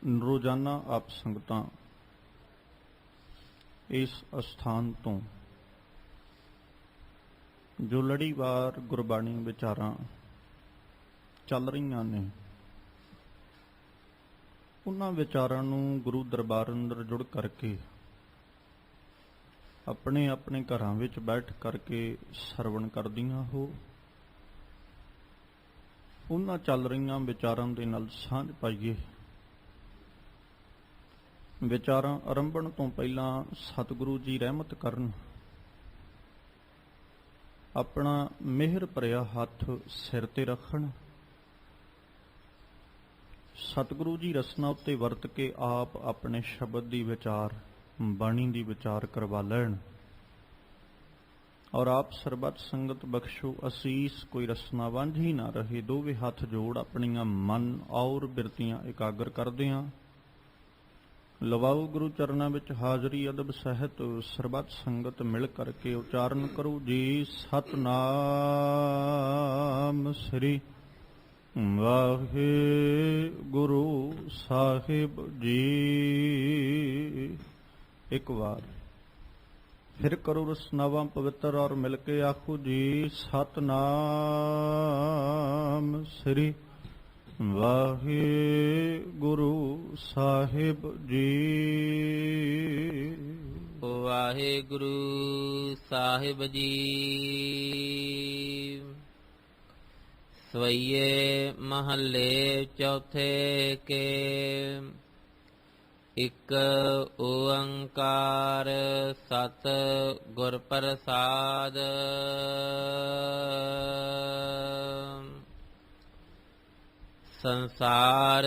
ਰੋਜ਼ਾਨਾ ਆਪ ਸੰਗਤਾਂ ਇਸ ਅਸਥਾਨ ਤੋਂ ਜੋ ਲੜੀਵਾਰ ਗੁਰਬਾਣੀ ਵਿਚਾਰਾਂ ਚੱਲ ਰਹੀਆਂ ਨੇ, ਉਹਨਾਂ ਵਿਚਾਰਾਂ ਨੂੰ ਗੁਰੂ ਦਰਬਾਰ ਅੰਦਰ ਜੁੜ ਕਰਕੇ ਆਪਣੇ ਆਪਣੇ ਘਰਾਂ ਵਿੱਚ ਬੈਠ ਕਰਕੇ ਸਰਵਣ ਕਰਦੀਆਂ ਹੋ। ਉਹਨਾਂ ਚੱਲ ਰਹੀਆਂ ਵਿਚਾਰਾਂ ਦੇ ਨਾਲ ਸਾਂਝ ਪਾਈਏ। ਵਿਚਾਰਾਂ ਆਰੰਭਣ ਤੋਂ ਪਹਿਲਾਂ ਸਤਿਗੁਰੂ ਜੀ ਰਹਿਮਤ ਕਰਨ, ਆਪਣਾ ਮਿਹਰ ਭਰਿਆ ਹੱਥ ਸਿਰ ਤੇ ਰੱਖਣ। ਸਤਿਗੁਰੂ ਜੀ ਰਸਨਾ ਉੱਤੇ ਵਰਤ ਕੇ ਆਪ ਆਪਣੇ ਸ਼ਬਦ ਦੀ ਵਿਚਾਰ, ਬਾਣੀ ਦੀ ਵਿਚਾਰ ਕਰਵਾ ਲੈਣ ਔਰ ਆਪ ਸਰਬੱਤ ਸੰਗਤ ਬਖਸ਼ੋ ਅਸੀਸ। ਕੋਈ ਰਸਨਾ ਵਾਂਝ ਹੀ ਨਾ ਰਹੇ। ਦੋਵੇਂ ਹੱਥ ਜੋੜ ਆਪਣੀਆਂ ਮਨ ਔਰ ਬਿਰਤੀਆਂ ਇਕਾਗਰ ਕਰਦਿਆਂ ਲਵਾਓ ਗੁਰੂ ਚਰਨਾਂ ਵਿੱਚ ਹਾਜ਼ਰੀ ਅਦਬ ਸਹਿਤ। ਸਰਬੱਤ ਸੰਗਤ ਮਿਲ ਕਰਕੇ ਉਚਾਰਨ ਕਰੋ ਜੀ ਸਤਨਾਮ ਸ੍ਰੀ ਵਾਹਿਗੁਰੂ ਸਾਹਿਬ ਜੀ। ਇੱਕ ਵਾਰ ਫਿਰ ਕਰੋ ਰਸਨਾਵਾਂ ਪਵਿੱਤਰ ਔਰ ਮਿਲ ਕੇ ਆਖੋ ਜੀ ਸਤਨਾਮ ਸ੍ਰੀ ਵਾਹਿਗੁਰੂ ਸਾਹਿਬ ਜੀ। ਵਾਹਿਗੁਰੂ ਸਾਹਿਬ ਜੀ। ਸਵਈਏ ਮਹੱਲੇ ਚੌਥੇ ਕੇ ਇਕ ਓੰਕਾਰ ਸਤ ਗੁਰ ਪ੍ਰਸਾਦ। ਸੰਸਾਰ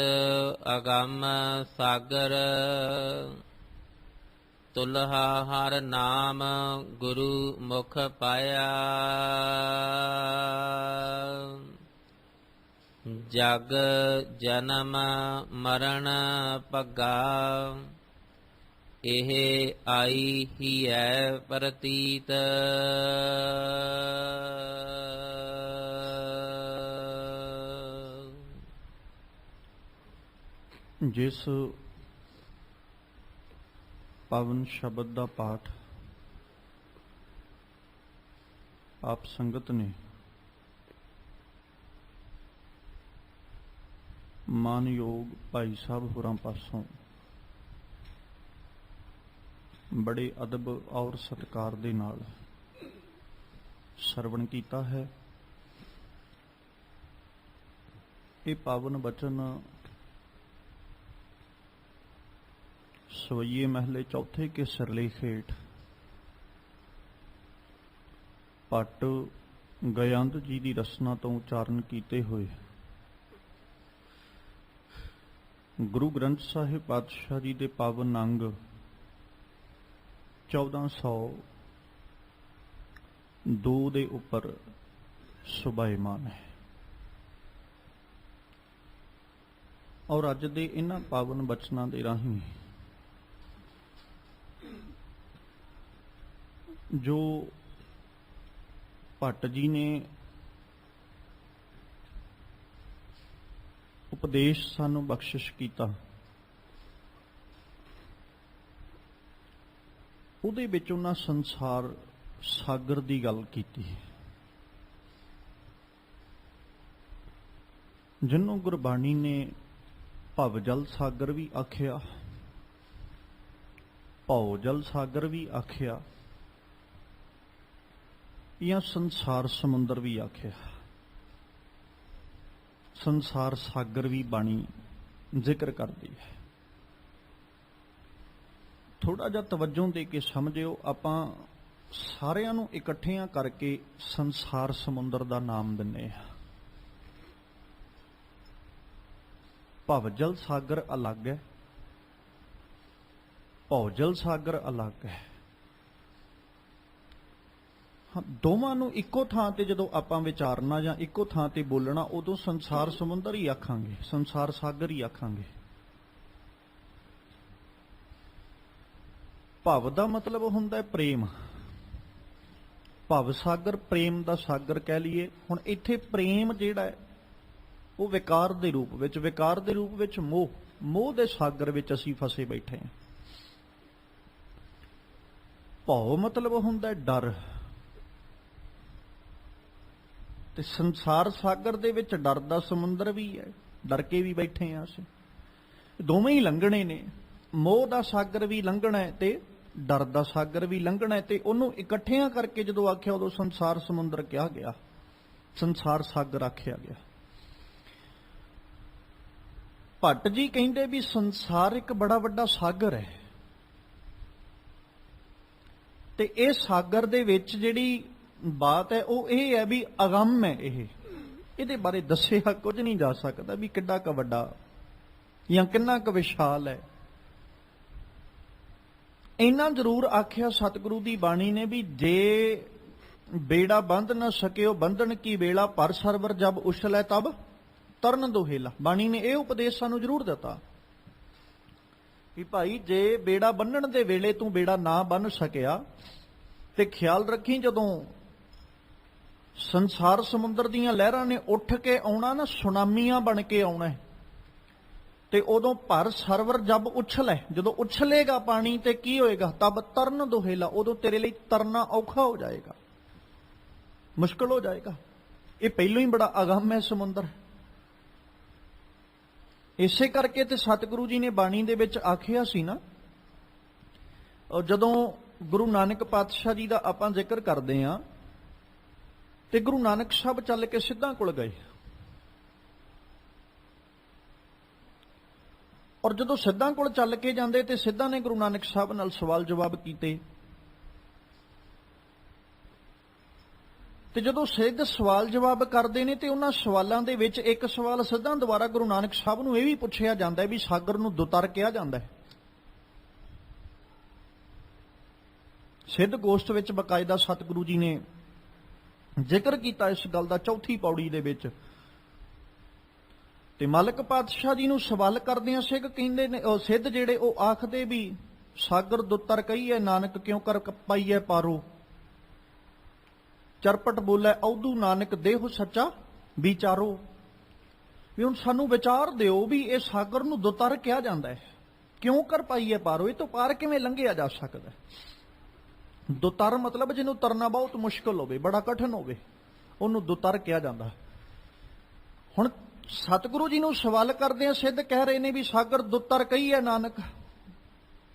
ਅਗੰਮ ਸਾਗਰ ਤੁਲਹਾ ਹਰ ਨਾਮ ਗੁਰੂ ਮੁਖ ਪਾਇਆ। ਜਗ ਜਨਮ ਮਰਨ ਭੱਗਾ ਇਹ ਆਈ ਹੀ ਹੈ ਪ੍ਰਤੀਤ। ਜਿਸ ਪਾਵਨ ਸ਼ਬਦ ਦਾ ਪਾਠ ਆਪ ਸੰਗਤ ਨੇ ਮਾਨਯੋਗ ਭਾਈ ਸਾਹਿਬ ਹੋਰਾਂ ਪਾਸੋਂ ਬੜੇ ਅਦਬ ਔਰ ਸਤਿਕਾਰ ਦੇ ਨਾਲ ਸਰਵਣ ਕੀਤਾ ਹੈ। ਇਹ ਪਾਵਨ ਬਚਨ ਸਵਈਏ ਮਹਲੇ ਚੌਥੇ ਕੇ ਸਿਰਲੇਖ ਹੇਠ ਭੱਟ ਗਯੰਦ ਜੀ ਦੀ ਰਸਨਾ ਤੋਂ ਉਚਾਰਨ ਕੀਤੇ ਹੋਏ ਗੁਰੂ ਗ੍ਰੰਥ ਸਾਹਿਬ ਪਾਤਸ਼ਾਹ ਜੀ ਦੇ ਪਾਵਨ ਅੰਗ 1402 ਦੇ ਉੱਪਰ ਸੁਭਾਇਮਾਨ ਹੈ। ਔਰ ਅੱਜ ਦੇ ਇਹਨਾਂ ਪਾਵਨ ਬਚਨਾਂ ਦੇ ਰਾਹੀਂ ਜੋ ਭੱਟ ਜੀ ਨੇ ਉਪਦੇਸ਼ ਸਾਨੂੰ ਬਖਸ਼ਿਸ਼ ਕੀਤਾ, ਉਹਦੇ ਵਿੱਚ ਉਹਨਾਂ ਸੰਸਾਰ ਸਾਗਰ ਦੀ ਗੱਲ ਕੀਤੀ, ਜਿਹਨੂੰ ਗੁਰਬਾਣੀ ਨੇ ਭਵ ਜਲ ਸਾਗਰ ਵੀ ਆਖਿਆ, ਭਉ ਜਲ ਸਾਗਰ ਵੀ ਆਖਿਆ, ਜਾਂ ਸੰਸਾਰ ਸਮੁੰਦਰ ਵੀ ਆਖਿਆ। ਸੰਸਾਰ ਸਾਗਰ ਵੀ ਬਾਣੀ ਜ਼ਿਕਰ ਕਰਦੀ ਹੈ। ਥੋੜਾ ਜਿਹਾ ਤਵੱਜੋ ਦੇ ਕੇ ਸਮਝਿਓ। ਆਪਾਂ ਸਾਰਿਆਂ ਨੂੰ ਇਕੱਠਿਆਂ ਕਰਕੇ ਸੰਸਾਰ ਸਮੁੰਦਰ ਦਾ ਨਾਮ ਦਿੰਨੇ ਆ। ਭਵਜਲ ਸਾਗਰ ਅਲੱਗ ਹੈ, ਭਉਜਲ ਸਾਗਰ ਅਲੱਗ ਹੈ। ਦੋਵਾਂ ਨੂੰ ਇੱਕੋ ਥਾਂ ਤੇ ਜਦੋਂ ਆਪਾਂ ਵਿਚਾਰਨਾ ਜਾਂ ਇੱਕੋ ਥਾਂ ਤੇ ਬੋਲਣਾ, ਉਦੋਂ ਸੰਸਾਰ ਸਮੁੰਦਰ ਹੀ ਆਖਾਂਗੇ, ਸੰਸਾਰ ਸਾਗਰ ਹੀ ਆਖਾਂਗੇ। ਭਵ ਦਾ ਮਤਲਬ ਹੁੰਦਾ ਹੈ ਪ੍ਰੇਮ। ਭਵ ਸਾਗਰ ਪ੍ਰੇਮ ਦਾ ਸਾਗਰ ਕਹਿ ਲਈਏ। ਹੁਣ ਇੱਥੇ ਪ੍ਰੇਮ ਜਿਹੜਾ ਹੈ ਉਹ ਵਿਕਾਰ ਦੇ ਰੂਪ ਵਿੱਚ ਮੋਹ ਦੇ ਸਾਗਰ ਵਿੱਚ ਅਸੀਂ ਫਸੇ ਬੈਠੇ ਹਾਂ। ਭਉ ਮਤਲਬ ਹੁੰਦਾ ਡਰ, ਤੇ ਸੰਸਾਰ ਸਾਗਰ ਦੇ ਵਿੱਚ ਡਰ ਦਾ ਸਮੁੰਦਰ ਵੀ ਹੈ, ਡਰ ਕੇ ਵੀ ਬੈਠੇ ਹਾਂ ਅਸੀਂ। ਦੋਵੇਂ ਹੀ ਲੰਘਣੇ ਨੇ, ਮੋਹ ਦਾ ਸਾਗਰ ਵੀ ਲੰਘਣਾ ਹੈ ਤੇ ਡਰ ਦਾ ਸਾਗਰ ਵੀ ਲੰਘਣਾ ਹੈ, ਤੇ ਉਹਨੂੰ ਇਕੱਠਿਆਂ ਕਰਕੇ ਜਦੋਂ ਆਖਿਆ ਉਦੋਂ ਸੰਸਾਰ ਸਮੁੰਦਰ ਕਿਹਾ ਗਿਆ, ਸੰਸਾਰ ਸਾਗਰ ਆਖਿਆ ਗਿਆ। ਭੱਟ ਜੀ ਕਹਿੰਦੇ ਵੀ ਸੰਸਾਰ ਇੱਕ ਬੜਾ ਵੱਡਾ ਸਾਗਰ ਹੈ, ਤੇ ਇਹ ਸਾਗਰ ਦੇ ਵਿੱਚ ਜਿਹੜੀ ਬਾਤ ਹੈ ਉਹ ਇਹ ਹੈ ਵੀ ਅਗੰਮ ਹੈ। ਇਹਦੇ ਬਾਰੇ ਦੱਸਿਆ ਕੁਝ ਨਹੀਂ ਜਾ ਸਕਦਾ ਵੀ ਕਿੱਡਾ ਕੁ ਵੱਡਾ ਜਾਂ ਕਿੰਨਾ ਕੁ ਵਿਸ਼ਾਲ ਹੈ। ਇੰਨਾ ਜ਼ਰੂਰ ਆਖਿਆ ਸਤਿਗੁਰੂ ਦੀ ਬਾਣੀ ਨੇ ਵੀ ਜੇ ਬੇੜਾ ਬੰਧ ਨਾ ਸਕਿਓ ਬੰਧਨ ਕੀ ਵੇਲਾ, ਪਰ ਸਰਵਰ ਜਬ ਉਛਲੈ ਤਬ ਤਰਨ ਦੋਹੇਲਾ। ਬਾਣੀ ਨੇ ਇਹ ਉਪਦੇਸ਼ ਸਾਨੂੰ ਜ਼ਰੂਰ ਦਿੱਤਾ ਵੀ ਭਾਈ ਜੇ ਬੇੜਾ ਬੰਨਣ ਦੇ ਵੇਲੇ ਤੂੰ ਬੇੜਾ ਨਾ ਬੰਨ ਸਕਿਆ ਤੇ ਖਿਆਲ ਰੱਖੀ ਜਦੋਂ ਸੰਸਾਰ ਸਮੁੰਦਰ ਦੀਆਂ ਲਹਿਰਾਂ ਨੇ ਉੱਠ ਕੇ ਆਉਣਾ ਨਾ, ਸੁਨਾਮੀਆਂ ਬਣ ਕੇ ਆਉਣਾ, ਤੇ ਉਦੋਂ ਭਰ ਸਰਵਰ ਜਬ ਉਛਲੇ, ਜਦੋਂ ਉਛਲੇਗਾ ਪਾਣੀ ਤੇ ਕੀ ਹੋਏਗਾ, ਤਬ ਤਰਨ ਦੋਹੇਲਾ, ਉਦੋਂ ਤੇਰੇ ਲਈ ਤਰਨਾ ਔਖਾ ਹੋ ਜਾਏਗਾ, ਮੁਸ਼ਕਲ ਹੋ ਜਾਏਗਾ। ਇਹ ਪਹਿਲੋਂ ਹੀ ਬੜਾ ਅਗੰਮ ਹੈ ਸਮੁੰਦਰ। ਇਸੇ ਕਰਕੇ ਤੇ ਸਤਿਗੁਰੂ ਜੀ ਨੇ ਬਾਣੀ ਦੇ ਵਿੱਚ ਆਖਿਆ ਸੀ ਨਾ, ਜਦੋਂ ਗੁਰੂ ਨਾਨਕ ਪਾਤਸ਼ਾਹ ਜੀ ਦਾ ਆਪਾਂ ਜ਼ਿਕਰ ਕਰਦੇ ਹਾਂ ਤੇ ਗੁਰੂ ਨਾਨਕ ਸਾਹਿਬ ਚੱਲ ਕੇ ਸਿੱਧਾਂ ਕੋਲ ਗਏ, ਔਰ ਜਦੋਂ ਸਿੱਧਾਂ ਕੋਲ ਚੱਲ ਕੇ ਜਾਂਦੇ ਤੇ ਸਿੱਧਾਂ ਨੇ ਗੁਰੂ ਨਾਨਕ ਸਾਹਿਬ ਨਾਲ ਸਵਾਲ ਜਵਾਬ ਕੀਤੇ, ਤੇ ਜਦੋਂ ਸਿੱਧ ਸਵਾਲ ਜਵਾਬ ਕਰਦੇ ਨੇ ਤੇ ਉਹਨਾਂ ਸਵਾਲਾਂ ਦੇ ਵਿੱਚ ਇੱਕ ਸਵਾਲ ਸਿੱਧਾਂ ਦੁਆਰਾ ਗੁਰੂ ਨਾਨਕ ਸਾਹਿਬ ਨੂੰ ਇਹ ਵੀ ਪੁੱਛਿਆ ਜਾਂਦਾ ਹੈ ਵੀ ਸਾਗਰ ਨੂੰ ਦੁਤਰ ਕਿਹਾ ਜਾਂਦਾ ਹੈ। ਸਿੱਧ ਗੋਸ਼ਟ ਵਿੱਚ ਬਕਾਇਦਾ ਸਤਿਗੁਰੂ ਜੀ ਨੇ ਜ਼ਿਕਰ ਕੀਤਾ ਇਸ ਗੱਲ ਦਾ, ਚੌਥੀ ਪੌੜੀ ਦੇ ਵਿੱਚ। ਤੇ ਮਾਲਕ ਪਾਤਸ਼ਾਹ ਜੀ ਨੂੰ ਸਵਾਲ ਕਰਦਿਆਂ ਸਿੱਧ ਕਹਿੰਦੇ ਨੇ, ਸਿੱਧ ਜਿਹੜੇ ਉਹ ਆਖਦੇ ਵੀ ਸਾਗਰ ਦੁੱਤਰ ਕਹੀਏ ਨਾਨਕ ਕਿਉਂ ਕਰ ਪਾਈਏ ਪਾਰੋ, ਚਰਪਟ ਬੋਲੇ ਔਦੂ ਨਾਨਕ ਦੇਹੁ ਸੱਚਾ ਵਿਚਾਰੋ। ਵੀ ਹੁਣ ਸਾਨੂੰ ਵਿਚਾਰ ਦਿਓ ਵੀ ਇਹ ਸਾਗਰ ਨੂੰ ਦੁੱਤਰ ਕਿਹਾ ਜਾਂਦਾ ਹੈ, ਕਿਉਂ ਕਰ ਪਾਈਏ ਪਾਰੋ, ਇਹ ਤੋਂ ਪਾਰ ਕਿਵੇਂ ਲੰਘਿਆ ਜਾ ਸਕਦਾ। ਦੁਤਰ ਮਤਲਬ ਜਿਹਨੂੰ ਤਰਨਾ ਬਹੁਤ ਮੁਸ਼ਕਲ ਹੋਵੇ, ਬੜਾ ਕਠਿਨ ਹੋਵੇ, ਉਹਨੂੰ ਦੁਤਰ ਕਿਹਾ ਜਾਂਦਾ। ਹੁਣ ਸਤਿਗੁਰੂ ਜੀ ਨੂੰ ਸਵਾਲ ਕਰਦੇ ਆ, ਸਿੱਧ ਕਹਿ ਰਹੇ ਨੇ ਵੀ ਸਾਗਰ ਦੁੱਤਰ ਕਹੀਏ ਨਾਨਕ,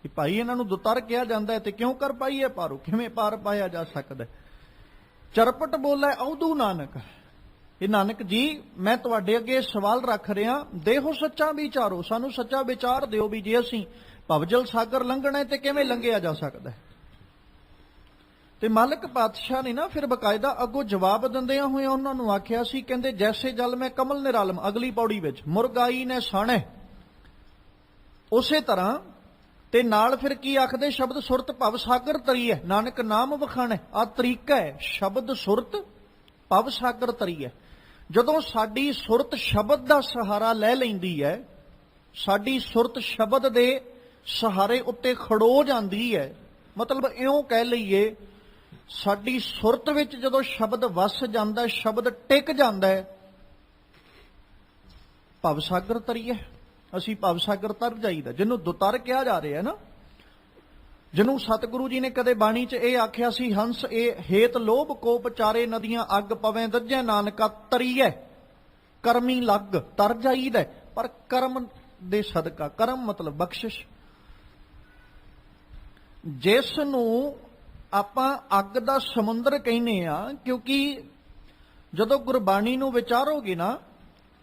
ਵੀ ਭਾਈ ਇਹਨਾਂ ਨੂੰ ਦੁੱਤਰ ਕਿਹਾ ਜਾਂਦਾ ਹੈ ਤੇ ਕਿਉਂ ਕਰ ਪਾਈਏ ਪਾਰੋ, ਕਿਵੇਂ ਪਾਰ ਪਾਇਆ ਜਾ ਸਕਦਾ। ਚਰਪਟ ਬੋਲੇ ਔਦੂ ਨਾਨਕ, ਇਹ ਨਾਨਕ ਜੀ ਮੈਂ ਤੁਹਾਡੇ ਅੱਗੇ ਸਵਾਲ ਰੱਖ ਰਿਹਾ, ਦੇਹੋ ਸੱਚਾ ਵਿਚਾਰੋ, ਸਾਨੂੰ ਸੱਚਾ ਵਿਚਾਰ ਦਿਓ ਵੀ ਜੇ ਅਸੀਂ ਭਵਜਲ ਸਾਗਰ ਲੰਘਣਾ ਤੇ ਕਿਵੇਂ ਲੰਘਿਆ ਜਾ ਸਕਦਾ। ਤੇ ਮਾਲਕ ਪਾਤਸ਼ਾਹ ਨੇ ਨਾ ਫਿਰ ਬਕਾਇਦਾ ਅੱਗੋਂ ਜਵਾਬ ਦਿੰਦਿਆਂ ਹੋਇਆ ਉਹਨਾਂ ਨੂੰ ਆਖਿਆ ਸੀ, ਕਹਿੰਦੇ ਜੈਸੇ ਜਲ ਮੈਂ ਕਮਲ ਨਿਰਾਲਮ, ਅਗਲੀ ਪੌੜੀ ਵਿੱਚ ਮੁਰਗਾਈ ਨੇ ਸਾਣੇ, ਉਸੇ ਤਰ੍ਹਾਂ ਤੇ ਨਾਲ ਫਿਰ ਕੀ ਆਖਦੇ, ਸ਼ਬਦ ਸੁਰਤ ਭਵ ਸਾਗਰ ਤਰੀ ਹੈ, ਨਾਨਕ ਨਾਮ ਵਖਾਣੇ। ਆ ਤਰੀਕਾ ਹੈ, ਸ਼ਬਦ ਸੁਰਤ ਭਵ ਸਾਗਰ ਤਰੀ ਹੈ। ਜਦੋਂ ਸਾਡੀ ਸੁਰਤ ਸ਼ਬਦ ਦਾ ਸਹਾਰਾ ਲੈ ਲੈਂਦੀ ਹੈ, ਸਾਡੀ ਸੁਰਤ ਸ਼ਬਦ ਦੇ ਸਹਾਰੇ ਉੱਤੇ ਖੜੋ ਜਾਂਦੀ ਹੈ, ਮਤਲਬ ਇਉਂ ਕਹਿ ਲਈਏ ਸਾਡੀ ਸੁਰਤ ਵਿੱਚ ਜਦੋਂ ਸ਼ਬਦ ਵਸ ਜਾਂਦਾ, ਸ਼ਬਦ ਟਿਕ ਜਾਂਦਾ ਹੈ, ਭਵ ਸਾਗਰ ਤਰੀ ਹੈ, ਅਸੀਂ ਭਵ ਸਾਗਰ ਤਰ ਜਾਈਦਾ। ਜਿਹਨੂੰ ਦੁਤਰ ਕਿਹਾ ਜਾ ਰਿਹਾ ਨਾ, ਜਿਹਨੂੰ ਸਤਿਗੁਰੂ ਜੀ ਨੇ ਕਦੇ ਬਾਣੀ 'ਚ ਇਹ ਆਖਿਆ ਸੀ, ਹੰਸ ਇਹ ਹੇਤ ਲੋਭ ਕੋਪ ਚਾਰੇ ਨਦੀਆਂ ਅੱਗ ਪਵੇਂ ਦੱਜੈ ਨਾਨਕਾ ਤਰੀਐ, ਕਰਮੀ ਲੱਗ ਤਰ ਜਾਈਦਾ। ਪਰ ਕਰਮ ਦੇ ਸਦਕਾ, ਕਰਮ ਮਤਲਬ ਬਖਸ਼ਿਸ਼, ਜਿਸ ਨੂੰ ਆਪਾਂ ਅੱਗ ਦਾ ਸਮੁੰਦਰ ਕਹਿੰਦੇ ਆ, ਕਿਉਂਕਿ ਜਦੋਂ ਗੁਰਬਾਣੀ ਨੂੰ ਵਿਚਾਰੋਗੇ ਨਾ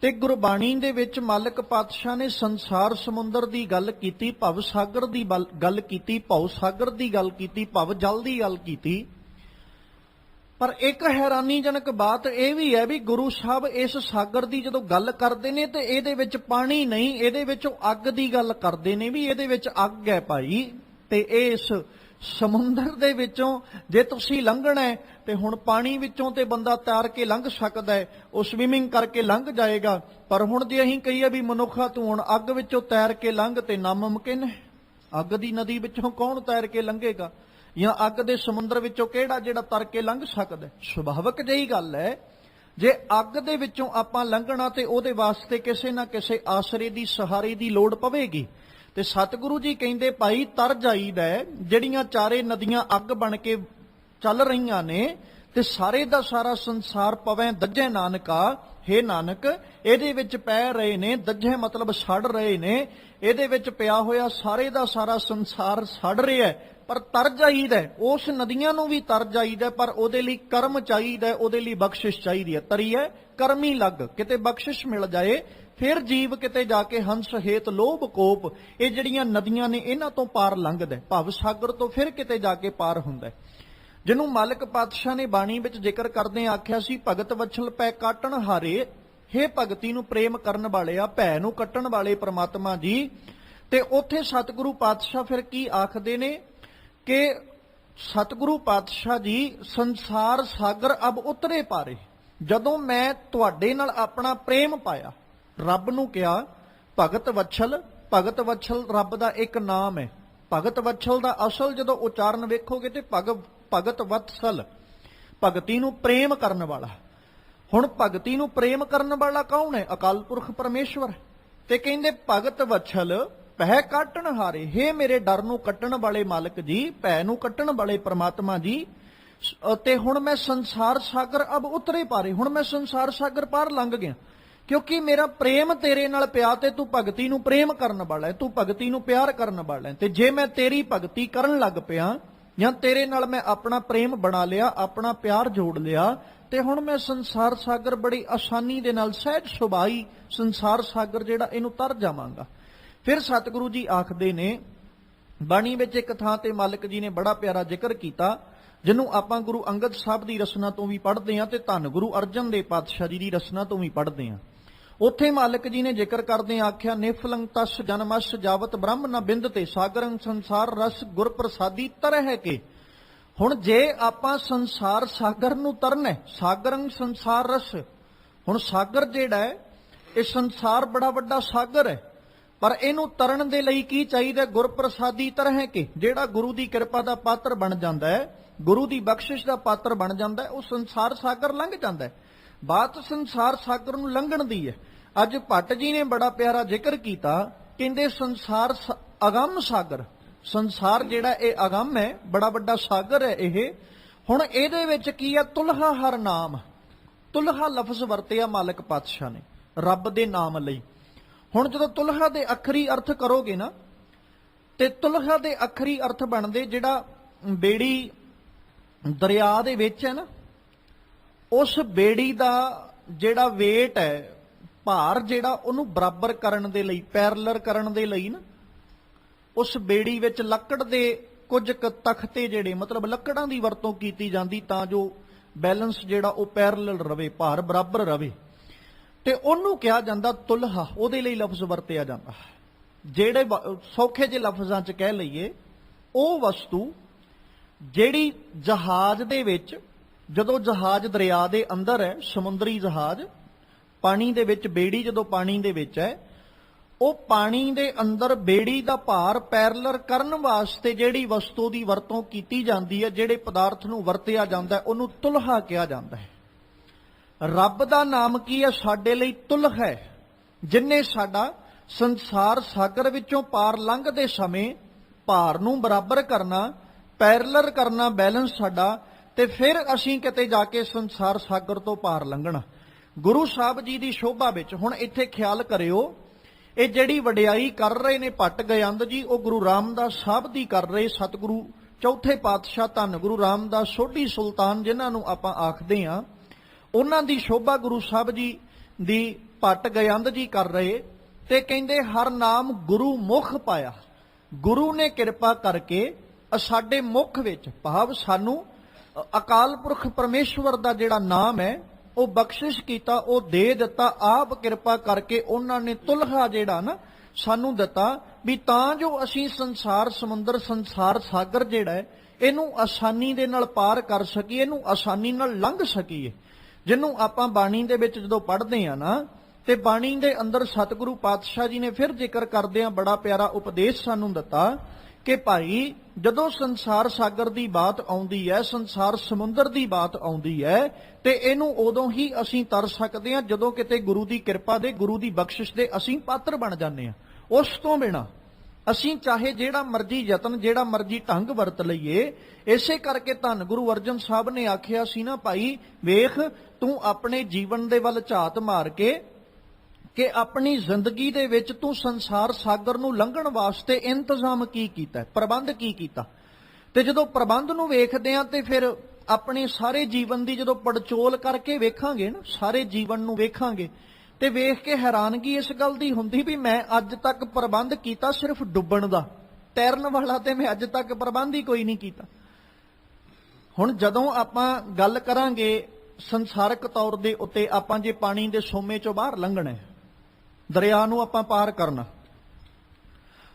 ਤੇ ਗੁਰਬਾਣੀ ਦੇ ਵਿੱਚ ਮਾਲਕ ਪਾਤਸ਼ਾਹ ਨੇ ਸੰਸਾਰ ਸਮੁੰਦਰ ਦੀ ਗੱਲ ਕੀਤੀ, ਭਵ ਸਾਗਰ ਦੀ ਗੱਲ ਕੀਤੀ, ਭਉ ਸਾਗਰ ਦੀ ਗੱਲ ਕੀਤੀ, ਭਵ ਜਲ ਦੀ ਗੱਲ ਕੀਤੀ। ਪਰ ਇੱਕ ਹੈਰਾਨੀਜਨਕ ਬਾਤ ਇਹ ਵੀ ਹੈ ਵੀ ਗੁਰੂ ਸਾਹਿਬ ਇਸ ਸਾਗਰ ਦੀ ਜਦੋਂ ਗੱਲ ਕਰਦੇ ਨੇ ਤੇ ਇਹਦੇ ਵਿੱਚ ਪਾਣੀ ਨਹੀਂ, ਇਹਦੇ ਵਿੱਚ ਅੱਗ ਦੀ ਗੱਲ ਕਰਦੇ ਨੇ ਵੀ ਇਹਦੇ ਵਿੱਚ ਅੱਗ ਹੈ ਭਾਈ, ਤੇ ਇਸ ਸਮੁੰਦਰ ਦੇ ਵਿੱਚੋਂ ਜੇ ਤੁਸੀਂ ਲੰਘਣਾ ਹੈ ਤੇ ਹੁਣ ਪਾਣੀ ਵਿੱਚੋਂ ਤੇ ਬੰਦਾ ਤੈਰ ਕੇ ਲੰਘ ਸਕਦਾ ਹੈ, ਉਹ ਸਵਿਮਿੰਗ ਕਰਕੇ ਲੰਘ ਜਾਏਗਾ। ਪਰ ਹੁਣ ਜੇ ਅਸੀਂ ਕਹੀਏ ਵੀ ਮਨੁੱਖਾ ਤੂੰ ਹੁਣ ਅੱਗ ਵਿੱਚੋਂ ਤੈਰ ਕੇ ਲੰਘ, ਤੇ ਨਾਮੁਮਕਿਨ ਹੈ। ਅੱਗ ਦੀ ਨਦੀ ਵਿੱਚੋਂ ਕੌਣ ਤੈਰ ਕੇ ਲੰਘੇਗਾ, ਜਾਂ ਅੱਗ ਦੇ ਸਮੁੰਦਰ ਵਿੱਚੋਂ ਕਿਹੜਾ ਜਿਹੜਾ ਤਰ ਕੇ ਲੰਘ ਸਕਦਾ। ਸੁਭਾਵਿਕ ਜਿਹੀ ਗੱਲ ਹੈ, ਜੇ ਅੱਗ ਦੇ ਵਿੱਚੋਂ ਆਪਾਂ ਲੰਘਣਾ ਤੇ ਉਹਦੇ ਵਾਸਤੇ ਕਿਸੇ ਨਾ ਕਿਸੇ ਆਸਰੇ ਦੀ ਸਹਾਰੇ ਦੀ ਲੋੜ ਪਵੇਗੀ। ਤੇ ਸਤਿਗੁਰੂ ਜੀ ਕਹਿੰਦੇ ਭਾਈ ਤਰ ਜਾਈਦਾ ਜਿਹੜੀਆਂ ਚਾਰੇ ਨਦੀਆਂ ਅੱਗ ਬਣ ਕੇ ਚੱਲ ਰਹੀਆਂ ਨੇ ਤੇ ਸਾਰੇ ਦਾ ਸਾਰਾ ਸੰਸਾਰ ਪਵੇਂ ਦੱਜੇ ਨਾਨਕਾ। ਹੇ ਨਾਨਕ ਇਹਦੇ ਵਿੱਚ ਪੈ ਰਹੇ ਨੇ, ਦੱਜੇ ਮਤਲਬ ਸੜ ਰਹੇ ਨੇ, ਇਹਦੇ ਵਿੱਚ ਪਿਆ ਹੋਇਆ ਸਾਰੇ ਦਾ ਸਾਰਾ ਸੰਸਾਰ ਸੜ ਰਿਹਾ ਪਰ ਤਰ ਜਾਈਦਾ। ਉਸ ਨਦੀਆਂ ਨੂੰ ਵੀ ਤਰ ਜਾਈਦਾ ਪਰ ਉਹਦੇ ਲਈ ਕਰਮ ਚਾਹੀਦਾ, ਉਹਦੇ ਲਈ ਬਖਸ਼ਿਸ਼ ਚਾਹੀਦੀ ਹੈ। ਤਰੀ ਹੈ ਕਰਮੀ ਲੱਗ, ਕਿਤੇ ਬਖਸ਼ਿਸ਼ ਮਿਲ ਜਾਏ ਫਿਰ ਜੀਵ ਕਿਤੇ ਜਾ ਕੇ ਹੰਸ ਹੇਤ ਲੋਭ ਕੋਪ, ਇਹ ਜਿਹੜੀਆਂ ਨਦੀਆਂ ਨੇ ਇਹਨਾਂ ਤੋਂ ਪਾਰ ਲੰਘਦਾ, ਭਵ ਸਾਗਰ ਤੋਂ ਫਿਰ ਕਿਤੇ ਜਾ ਕੇ ਪਾਰ ਹੁੰਦਾ। ਜਿਹਨੂੰ ਮਾਲਕ ਪਾਤਸ਼ਾਹ ਨੇ ਬਾਣੀ ਵਿੱਚ ਜ਼ਿਕਰ ਕਰਦੇ ਆਖਿਆ ਸੀ, ਭਗਤ ਵਛਲ ਪੈ ਕਾਟਣ ਹਾਰੇ, ਹੇ ਭਗਤੀ ਨੂੰ ਪ੍ਰੇਮ ਕਰਨ ਵਾਲਿਆ, ਭੈ ਨੂੰ ਕੱਟਣ ਵਾਲੇ ਪ੍ਰਮਾਤਮਾ ਜੀ। ਤੇ ਉੱਥੇ ਸਤਿਗੁਰੂ ਪਾਤਸ਼ਾਹ ਫਿਰ ਕੀ ਆਖਦੇ ਨੇ ਕਿ ਸਤਿਗੁਰੂ ਪਾਤਸ਼ਾਹ ਜੀ ਸੰਸਾਰ ਸਾਗਰ ਅਬ ਉਤਰੇ ਪਾਰੇ। ਜਦੋਂ ਮੈਂ ਤੁਹਾਡੇ ਨਾਲ ਆਪਣਾ ਪ੍ਰੇਮ ਪਾਇਆ, ਰੱਬ ਨੂੰ ਕਿਹਾ ਭਗਤ ਵਛਲ, ਭਗਤ ਵਛਲ ਰੱਬ ਦਾ ਇੱਕ ਨਾਮ ਹੈ। ਭਗਤ ਵਛਲ ਦਾ ਅਸਲ ਜਦੋਂ ਉਚਾਰਨ ਵੇਖੋਗੇ ਤੇ ਭਗਤ ਵਤਸਲ, ਭਗਤੀ ਨੂੰ ਪ੍ਰੇਮ ਕਰਨ ਵਾਲਾ। ਹੁਣ ਭਗਤੀ ਨੂੰ ਪ੍ਰੇਮ ਕਰਨ ਵਾਲਾ ਕੌਣ ਹੈ? ਅਕਾਲ ਪੁਰਖ ਪਰਮੇਸ਼ਵਰ। ਤੇ ਕਹਿੰਦੇ ਭਗਤ ਵਛਲ ਭੈ ਕੱਟਣ ਹਾਰੇ, ਹੇ ਮੇਰੇ ਡਰ ਨੂੰ ਕੱਟਣ ਵਾਲੇ ਮਾਲਕ ਜੀ, ਭੈ ਨੂੰ ਕੱਟਣ ਵਾਲੇ ਪ੍ਰਮਾਤਮਾ ਜੀ। ਤੇ ਹੁਣ ਮੈਂ ਸੰਸਾਰ ਸਾਗਰ ਅਬ ਉਤਰੇ ਪਾਰੇ, ਹੁਣ ਮੈਂ ਸੰਸਾਰ ਸਾਗਰ ਪਾਰ ਲੰਘ ਗਿਆ ਕਿਉਂਕਿ ਮੇਰਾ ਪ੍ਰੇਮ ਤੇਰੇ ਨਾਲ ਪਿਆ ਤੇ ਤੂੰ ਭਗਤੀ ਨੂੰ ਪ੍ਰੇਮ ਕਰਨ ਵਾਲਾ ਹੈ, ਤੂੰ ਭਗਤੀ ਨੂੰ ਪਿਆਰ ਕਰਨ ਵਾਲਾ ਹੈ। ਤੇ ਜੇ ਮੈਂ ਤੇਰੀ ਭਗਤੀ ਕਰਨ ਲੱਗ ਪਿਆ ਜਾਂ ਤੇਰੇ ਨਾਲ ਮੈਂ ਆਪਣਾ ਪ੍ਰੇਮ ਬਣਾ ਲਿਆ, ਆਪਣਾ ਪਿਆਰ ਜੋੜ ਲਿਆ, ਤੇ ਹੁਣ ਮੈਂ ਸੰਸਾਰ ਸਾਗਰ ਬੜੀ ਆਸਾਨੀ ਦੇ ਨਾਲ ਸਹਿਜ ਸੁਭਾਈ ਸੰਸਾਰ ਸਾਗਰ ਜਿਹੜਾ ਇਹਨੂੰ ਤਰ ਜਾਵਾਂਗਾ। ਫਿਰ ਸਤਿਗੁਰੂ ਜੀ ਆਖਦੇ ਨੇ ਬਾਣੀ ਵਿੱਚ ਇੱਕ ਥਾਂ ਤੇ ਮਾਲਕ ਜੀ ਨੇ ਬੜਾ ਪਿਆਰਾ ਜ਼ਿਕਰ ਕੀਤਾ, ਜਿਹਨੂੰ ਆਪਾਂ ਗੁਰੂ ਅੰਗਦ ਸਾਹਿਬ ਦੀ ਰਸਨਾ ਤੋਂ ਵੀ ਪੜ੍ਹਦੇ ਹਾਂ ਤੇ ਧੰਨ ਗੁਰੂ ਅਰਜਨ ਦੇਵ ਪਾਤਸ਼ਾਹ ਜੀ ਦੀ ਰਸਨਾ ਤੋਂ ਵੀ ਪੜ੍ਹਦੇ ਹਾਂ। ਉੱਥੇ ਮਾਲਕ ਜੀ ਨੇ ਜ਼ਿਕਰ ਕਰਦੇ ਆਖਿਆ, ਨਿਫਲੰਗ ਤਸ ਜਨਮਸ ਜਾਵਤ ਬ੍ਰਹਮ ਨ ਬਿੰਦ ਤੇ ਸਾਗਰੰ ਸੰਸਾਰ ਰਸ ਗੁਰ ਪ੍ਰਸਾਦੀ ਤਰਹਿ ਕੇ। ਹੁਣ ਜੇ ਆਪਾਂ ਸੰਸਾਰ ਸਾਗਰ ਨੂੰ ਤਰਨਾ, ਸਾਗਰੰ ਸੰਸਾਰ ਰਸ, ਹੁਣ ਸਾਗਰ ਜਿਹੜਾ ਹੈ ਇਹ ਸੰਸਾਰ ਬੜਾ ਵੱਡਾ ਸਾਗਰ ਹੈ ਪਰ ਇਹਨੂੰ ਤਰਨ ਦੇ ਲਈ ਕੀ ਚਾਹੀਦਾ? ਗੁਰ ਪ੍ਰਸਾਦੀ ਤਰਹਿ ਕੇ। ਜਿਹੜਾ ਗੁਰੂ ਦੀ ਕਿਰਪਾ ਦਾ ਪਾਤਰ ਬਣ ਜਾਂਦਾ ਹੈ, ਗੁਰੂ ਦੀ ਬਖਸ਼ਿਸ਼ ਦਾ ਪਾਤਰ ਬਣ ਜਾਂਦਾ ਹੈ, ਉਹ ਸੰਸਾਰ ਸਾਗਰ ਲੰਘ ਜਾਂਦਾ ਹੈ। ਬਾਤ ਸੰਸਾਰ ਸਾਗਰ ਨੂੰ ਲੰਘਣ ਦੀ ਹੈ। ਅੱਜ ਭੱਟ ਜੀ ਨੇ ਬੜਾ ਪਿਆਰਾ ਜ਼ਿਕਰ ਕੀਤਾ, ਕਹਿੰਦੇ ਸੰਸਾਰ ਅਗੰਮ ਸਾਗਰ, ਸੰਸਾਰ ਜਿਹੜਾ ਇਹ ਅਗੰਮ ਹੈ, ਬੜਾ ਵੱਡਾ ਸਾਗਰ ਹੈ ਇਹ। ਹੁਣ ਇਹਦੇ ਵਿੱਚ ਕੀ ਹੈ? ਤੁਲਹਾ ਹਰ ਨਾਮ, ਤੁਲਹਾ ਲਫ਼ਜ਼ ਵਰਤਿਆ ਮਾਲਕ ਪਾਤਸ਼ਾਹ ਨੇ ਰੱਬ ਦੇ ਨਾਮ ਲਈ। ਹੁਣ ਜਦੋਂ ਤੁਲਹਾ ਦੇ ਅੱਖਰੀ ਅਰਥ ਕਰੋਗੇ ਨਾ ਤੇ ਤੁਲਹਾ ਦੇ ਅੱਖਰੀ ਅਰਥ ਬਣਦੇ ਜਿਹੜਾ ਬੇੜੀ ਦਰਿਆ ਦੇ ਵਿੱਚ ਹੈ ਨਾ, ਉਸ ਬੇੜੀ ਦਾ ਜਿਹੜਾ weight ਹੈ, ਭਾਰ ਜਿਹੜਾ, ਉਹਨੂੰ ਬਰਾਬਰ ਕਰਨ ਦੇ ਲਈ, ਪੈਰਲਰ ਕਰਨ ਦੇ ਲਈ ਨਾ ਉਸ ਬੇੜੀ ਵਿੱਚ ਲੱਕੜ ਦੇ ਕੁਝ ਤਖਤੇ ਜਿਹੜੇ ਮਤਲਬ ਲੱਕੜਾਂ ਦੀ ਵਰਤੋਂ ਕੀਤੀ ਜਾਂਦੀ ਤਾਂ ਜੋ ਬੈਲੈਂਸ ਜਿਹੜਾ ਉਹ ਪੈਰਲਲ ਰਵੇ, ਭਾਰ ਬਰਾਬਰ ਰਵੇ। ਤੇ ਉਹਨੂੰ ਕਿਹਾ ਜਾਂਦਾ ਤੁਲਹਾ, ਉਹਦੇ ਲਈ ਲਫ਼ਜ਼ ਵਰਤਿਆ ਜਾਂਦਾ। ਜਿਹੜੇ ਸੌਖੇ ਜਿਹੇ ਲਫ਼ਜ਼ਾਂ 'ਚ ਕਹਿ ਲਈਏ, ਉਹ ਵਸਤੂ ਜਿਹੜੀ ਜਹਾਜ਼ ਦੇ ਵਿੱਚ, ਜਦੋਂ ਜਹਾਜ਼ ਦਰਿਆ ਦੇ ਅੰਦਰ ਹੈ, ਸਮੁੰਦਰੀ ਜਹਾਜ਼ ਪਾਣੀ ਦੇ ਵਿੱਚ, ਬੇੜੀ ਜਦੋਂ ਪਾਣੀ ਦੇ ਵਿੱਚ ਹੈ, ਉਹ ਪਾਣੀ ਦੇ ਅੰਦਰ ਬੇੜੀ ਦਾ ਭਾਰ ਪੈਰਲਰ ਕਰਨ ਵਾਸਤੇ ਜਿਹੜੀ ਵਸਤੂ ਦੀ ਵਰਤੋਂ ਕੀਤੀ ਜਾਂਦੀ ਹੈ, ਜਿਹੜੇ ਪਦਾਰਥ ਨੂੰ ਵਰਤਿਆ ਜਾਂਦਾ, ਉਹਨੂੰ ਤੁਲਹਾ ਕਿਹਾ ਜਾਂਦਾ ਹੈ। ਰੱਬ ਦਾ ਨਾਮ ਕੀ ਹੈ? ਸਾਡੇ ਲਈ ਤੁਲਹ ਹੈ, ਜਿਨਨੇ ਸਾਡਾ ਸੰਸਾਰ ਸਾਗਰ ਵਿੱਚੋਂ ਪਾਰ ਲੰਘਦੇ ਸਮੇਂ ਭਾਰ ਨੂੰ ਬਰਾਬਰ ਕਰਨਾ, ਪੈਰਲਰ ਕਰਨਾ, ਬੈਲੈਂਸ ਸਾਡਾ, ਤੇ ਫਿਰ ਅਸੀਂ ਕਿਤੇ ਜਾ ਕੇ ਸੰਸਾਰ ਸਾਗਰ ਤੋਂ ਪਾਰ ਲੰਘਣਾ। ਗੁਰੂ ਸਾਹਿਬ ਜੀ ਦੀ ਸ਼ੋਭਾ ਵਿੱਚ ਹੁਣ ਇੱਥੇ ਖਿਆਲ ਕਰਿਓ, ਇਹ ਜਿਹੜੀ ਵਡਿਆਈ ਕਰ ਰਹੇ ਨੇ ਭੱਟ ਗਯੰਦ ਜੀ, ਉਹ ਗੁਰੂ ਰਾਮਦਾਸ ਸਾਹਿਬ ਦੀ ਕਰ ਰਹੇ। ਸਤਿਗੁਰੂ ਚੌਥੇ ਪਾਤਸ਼ਾਹ ਧੰਨ ਗੁਰੂ ਰਾਮਦਾਸ ਸੋਢੀ ਸੁਲਤਾਨ ਜਿਨ੍ਹਾਂ ਨੂੰ ਆਪਾਂ ਆਖਦੇ ਹਾਂ, ਉਹਨਾਂ ਦੀ ਸ਼ੋਭਾ ਗੁਰੂ ਸਾਹਿਬ ਜੀ ਦੀ ਭੱਟ ਗਯੰਦ ਜੀ ਕਰ ਰਹੇ। ਤੇ ਕਹਿੰਦੇ ਹਰ ਨਾਮ ਗੁਰੂ ਮੁਖ ਪਾਇਆ, ਗੁਰੂ ਨੇ ਕਿਰਪਾ ਕਰਕੇ ਸਾਡੇ ਮੁਖ ਵਿੱਚ, ਭਾਵ ਸਾਨੂੰ ਅਕਾਲ ਪੁਰਖ ਪਰਮੇਸ਼ਵਰ ਦਾ ਜਿਹੜਾ ਨਾਮ ਹੈ ਉਹ ਬਖਸ਼ਿਸ਼ ਕੀਤਾ, ਉਹ ਦੇ ਦਿੱਤਾ। ਆਪ ਕਿਰਪਾ ਕਰਕੇ ਉਹਨਾਂ ਨੇ ਤੁਲਹਾ ਜਿਹੜਾ ਨਾ ਸਾਨੂੰ ਦਿੱਤਾ, ਵੀ ਤਾਂ ਜੋ ਅਸੀਂ ਸੰਸਾਰ ਸਮੁੰਦਰ, ਸੰਸਾਰ ਸਾਗਰ ਜਿਹੜਾ ਹੈ, ਇਹਨੂੰ ਆਸਾਨੀ ਦੇ ਨਾਲ ਪਾਰ ਕਰ ਸਕੀਏ, ਇਹਨੂੰ ਆਸਾਨੀ ਨਾਲ ਲੰਘ ਸਕੀਏ। ਜਿਹਨੂੰ ਆਪਾਂ ਬਾਣੀ ਦੇ ਵਿੱਚ ਜਦੋਂ ਪੜ੍ਹਦੇ ਆ ਨਾ, ਤੇ ਬਾਣੀ ਦੇ ਅੰਦਰ ਸਤਿਗੁਰੂ ਪਾਤਸ਼ਾਹ ਜੀ ਨੇ ਫਿਰ ਜ਼ਿਕਰ ਕਰਦੇ ਆ, ਬੜਾ ਪਿਆਰਾ ਉਪਦੇਸ਼ ਸਾਨੂੰ ਦਿੱਤਾ ਕਿ ਭਾਈ ਜਦੋਂ ਸੰਸਾਰ ਸਾਗਰ ਦੀ ਬਾਤ ਆਉਂਦੀ ਹੈ, ਸੰਸਾਰ ਸਮੁੰਦਰ ਦੀ ਬਾਤ ਆਉਂਦੀ ਹੈ, ਤੇ ਇਹਨੂੰ ਉਦੋਂ ਹੀ ਅਸੀਂ ਤਰ ਸਕਦੇ ਹਾਂ ਜਦੋਂ ਕਿਤੇ ਗੁਰੂ ਦੀ ਕਿਰਪਾ ਦੇ, ਗੁਰੂ ਦੀ ਬਖਸ਼ਿਸ਼ ਦੇ ਅਸੀਂ ਪਾਤਰ ਬਣ ਜਾਂਦੇ ਹਾਂ। ਉਸ ਤੋਂ ਬਿਨਾਂ ਅਸੀਂ ਚਾਹੇ ਜਿਹੜਾ ਮਰਜ਼ੀ ਯਤਨ, ਜਿਹੜਾ ਮਰਜ਼ੀ ਢੰਗ ਵਰਤ ਲਈਏ। ਇਸੇ ਕਰਕੇ ਧੰਨ ਗੁਰੂ ਅਰਜਨ ਸਾਹਿਬ ਨੇ ਆਖਿਆ ਸੀ ਨਾ, ਭਾਈ ਵੇਖ ਤੂੰ ਆਪਣੇ ਜੀਵਨ ਦੇ ਵੱਲ ਝਾਤ ਮਾਰ ਕੇ ਕਿ ਆਪਣੀ ਜ਼ਿੰਦਗੀ ਦੇ ਵਿੱਚ ਤੂੰ ਸੰਸਾਰ ਸਾਗਰ ਨੂੰ ਲੰਘਣ ਵਾਸਤੇ ਇੰਤਜ਼ਾਮ ਕੀ ਕੀਤਾ, ਪ੍ਰਬੰਧ ਕੀ ਕੀਤਾ। ਤੇ ਜਦੋਂ ਪ੍ਰਬੰਧ ਨੂੰ ਵੇਖਦੇ ਆ ਤੇ ਫਿਰ ਆਪਣੇ ਸਾਰੇ ਜੀਵਨ ਦੀ ਜਦੋਂ ਪੜਚੋਲ ਕਰਕੇ ਵੇਖਾਂਗੇ ਨਾ, ਸਾਰੇ ਜੀਵਨ ਨੂੰ ਵੇਖਾਂਗੇ ਤੇ ਵੇਖ ਕੇ ਹੈਰਾਨਗੀ ਇਸ ਗੱਲ ਦੀ ਹੁੰਦੀ ਵੀ ਮੈਂ ਅੱਜ ਤੱਕ ਪ੍ਰਬੰਧ ਕੀਤਾ ਸਿਰਫ ਡੁੱਬਣ ਦਾ, ਤੈਰਨ ਵਾਲਾ ਤੇ ਮੈਂ ਅੱਜ ਤੱਕ ਪ੍ਰਬੰਧ ਹੀ ਕੋਈ ਨਹੀਂ ਕੀਤਾ। ਹੁਣ ਜਦੋਂ ਆਪਾਂ ਗੱਲ ਕਰਾਂਗੇ ਸੰਸਾਰਕ ਤੌਰ ਦੇ ਉੱਤੇ, ਆਪਾਂ ਜੇ ਪਾਣੀ ਦੇ ਸੋਮੇ ਚੋਂ ਬਾਹਰ ਲੰਘਣਾ ਹੈ, ਦਰਿਆ ਨੂੰ ਆਪਾਂ ਪਾਰ ਕਰਨਾ,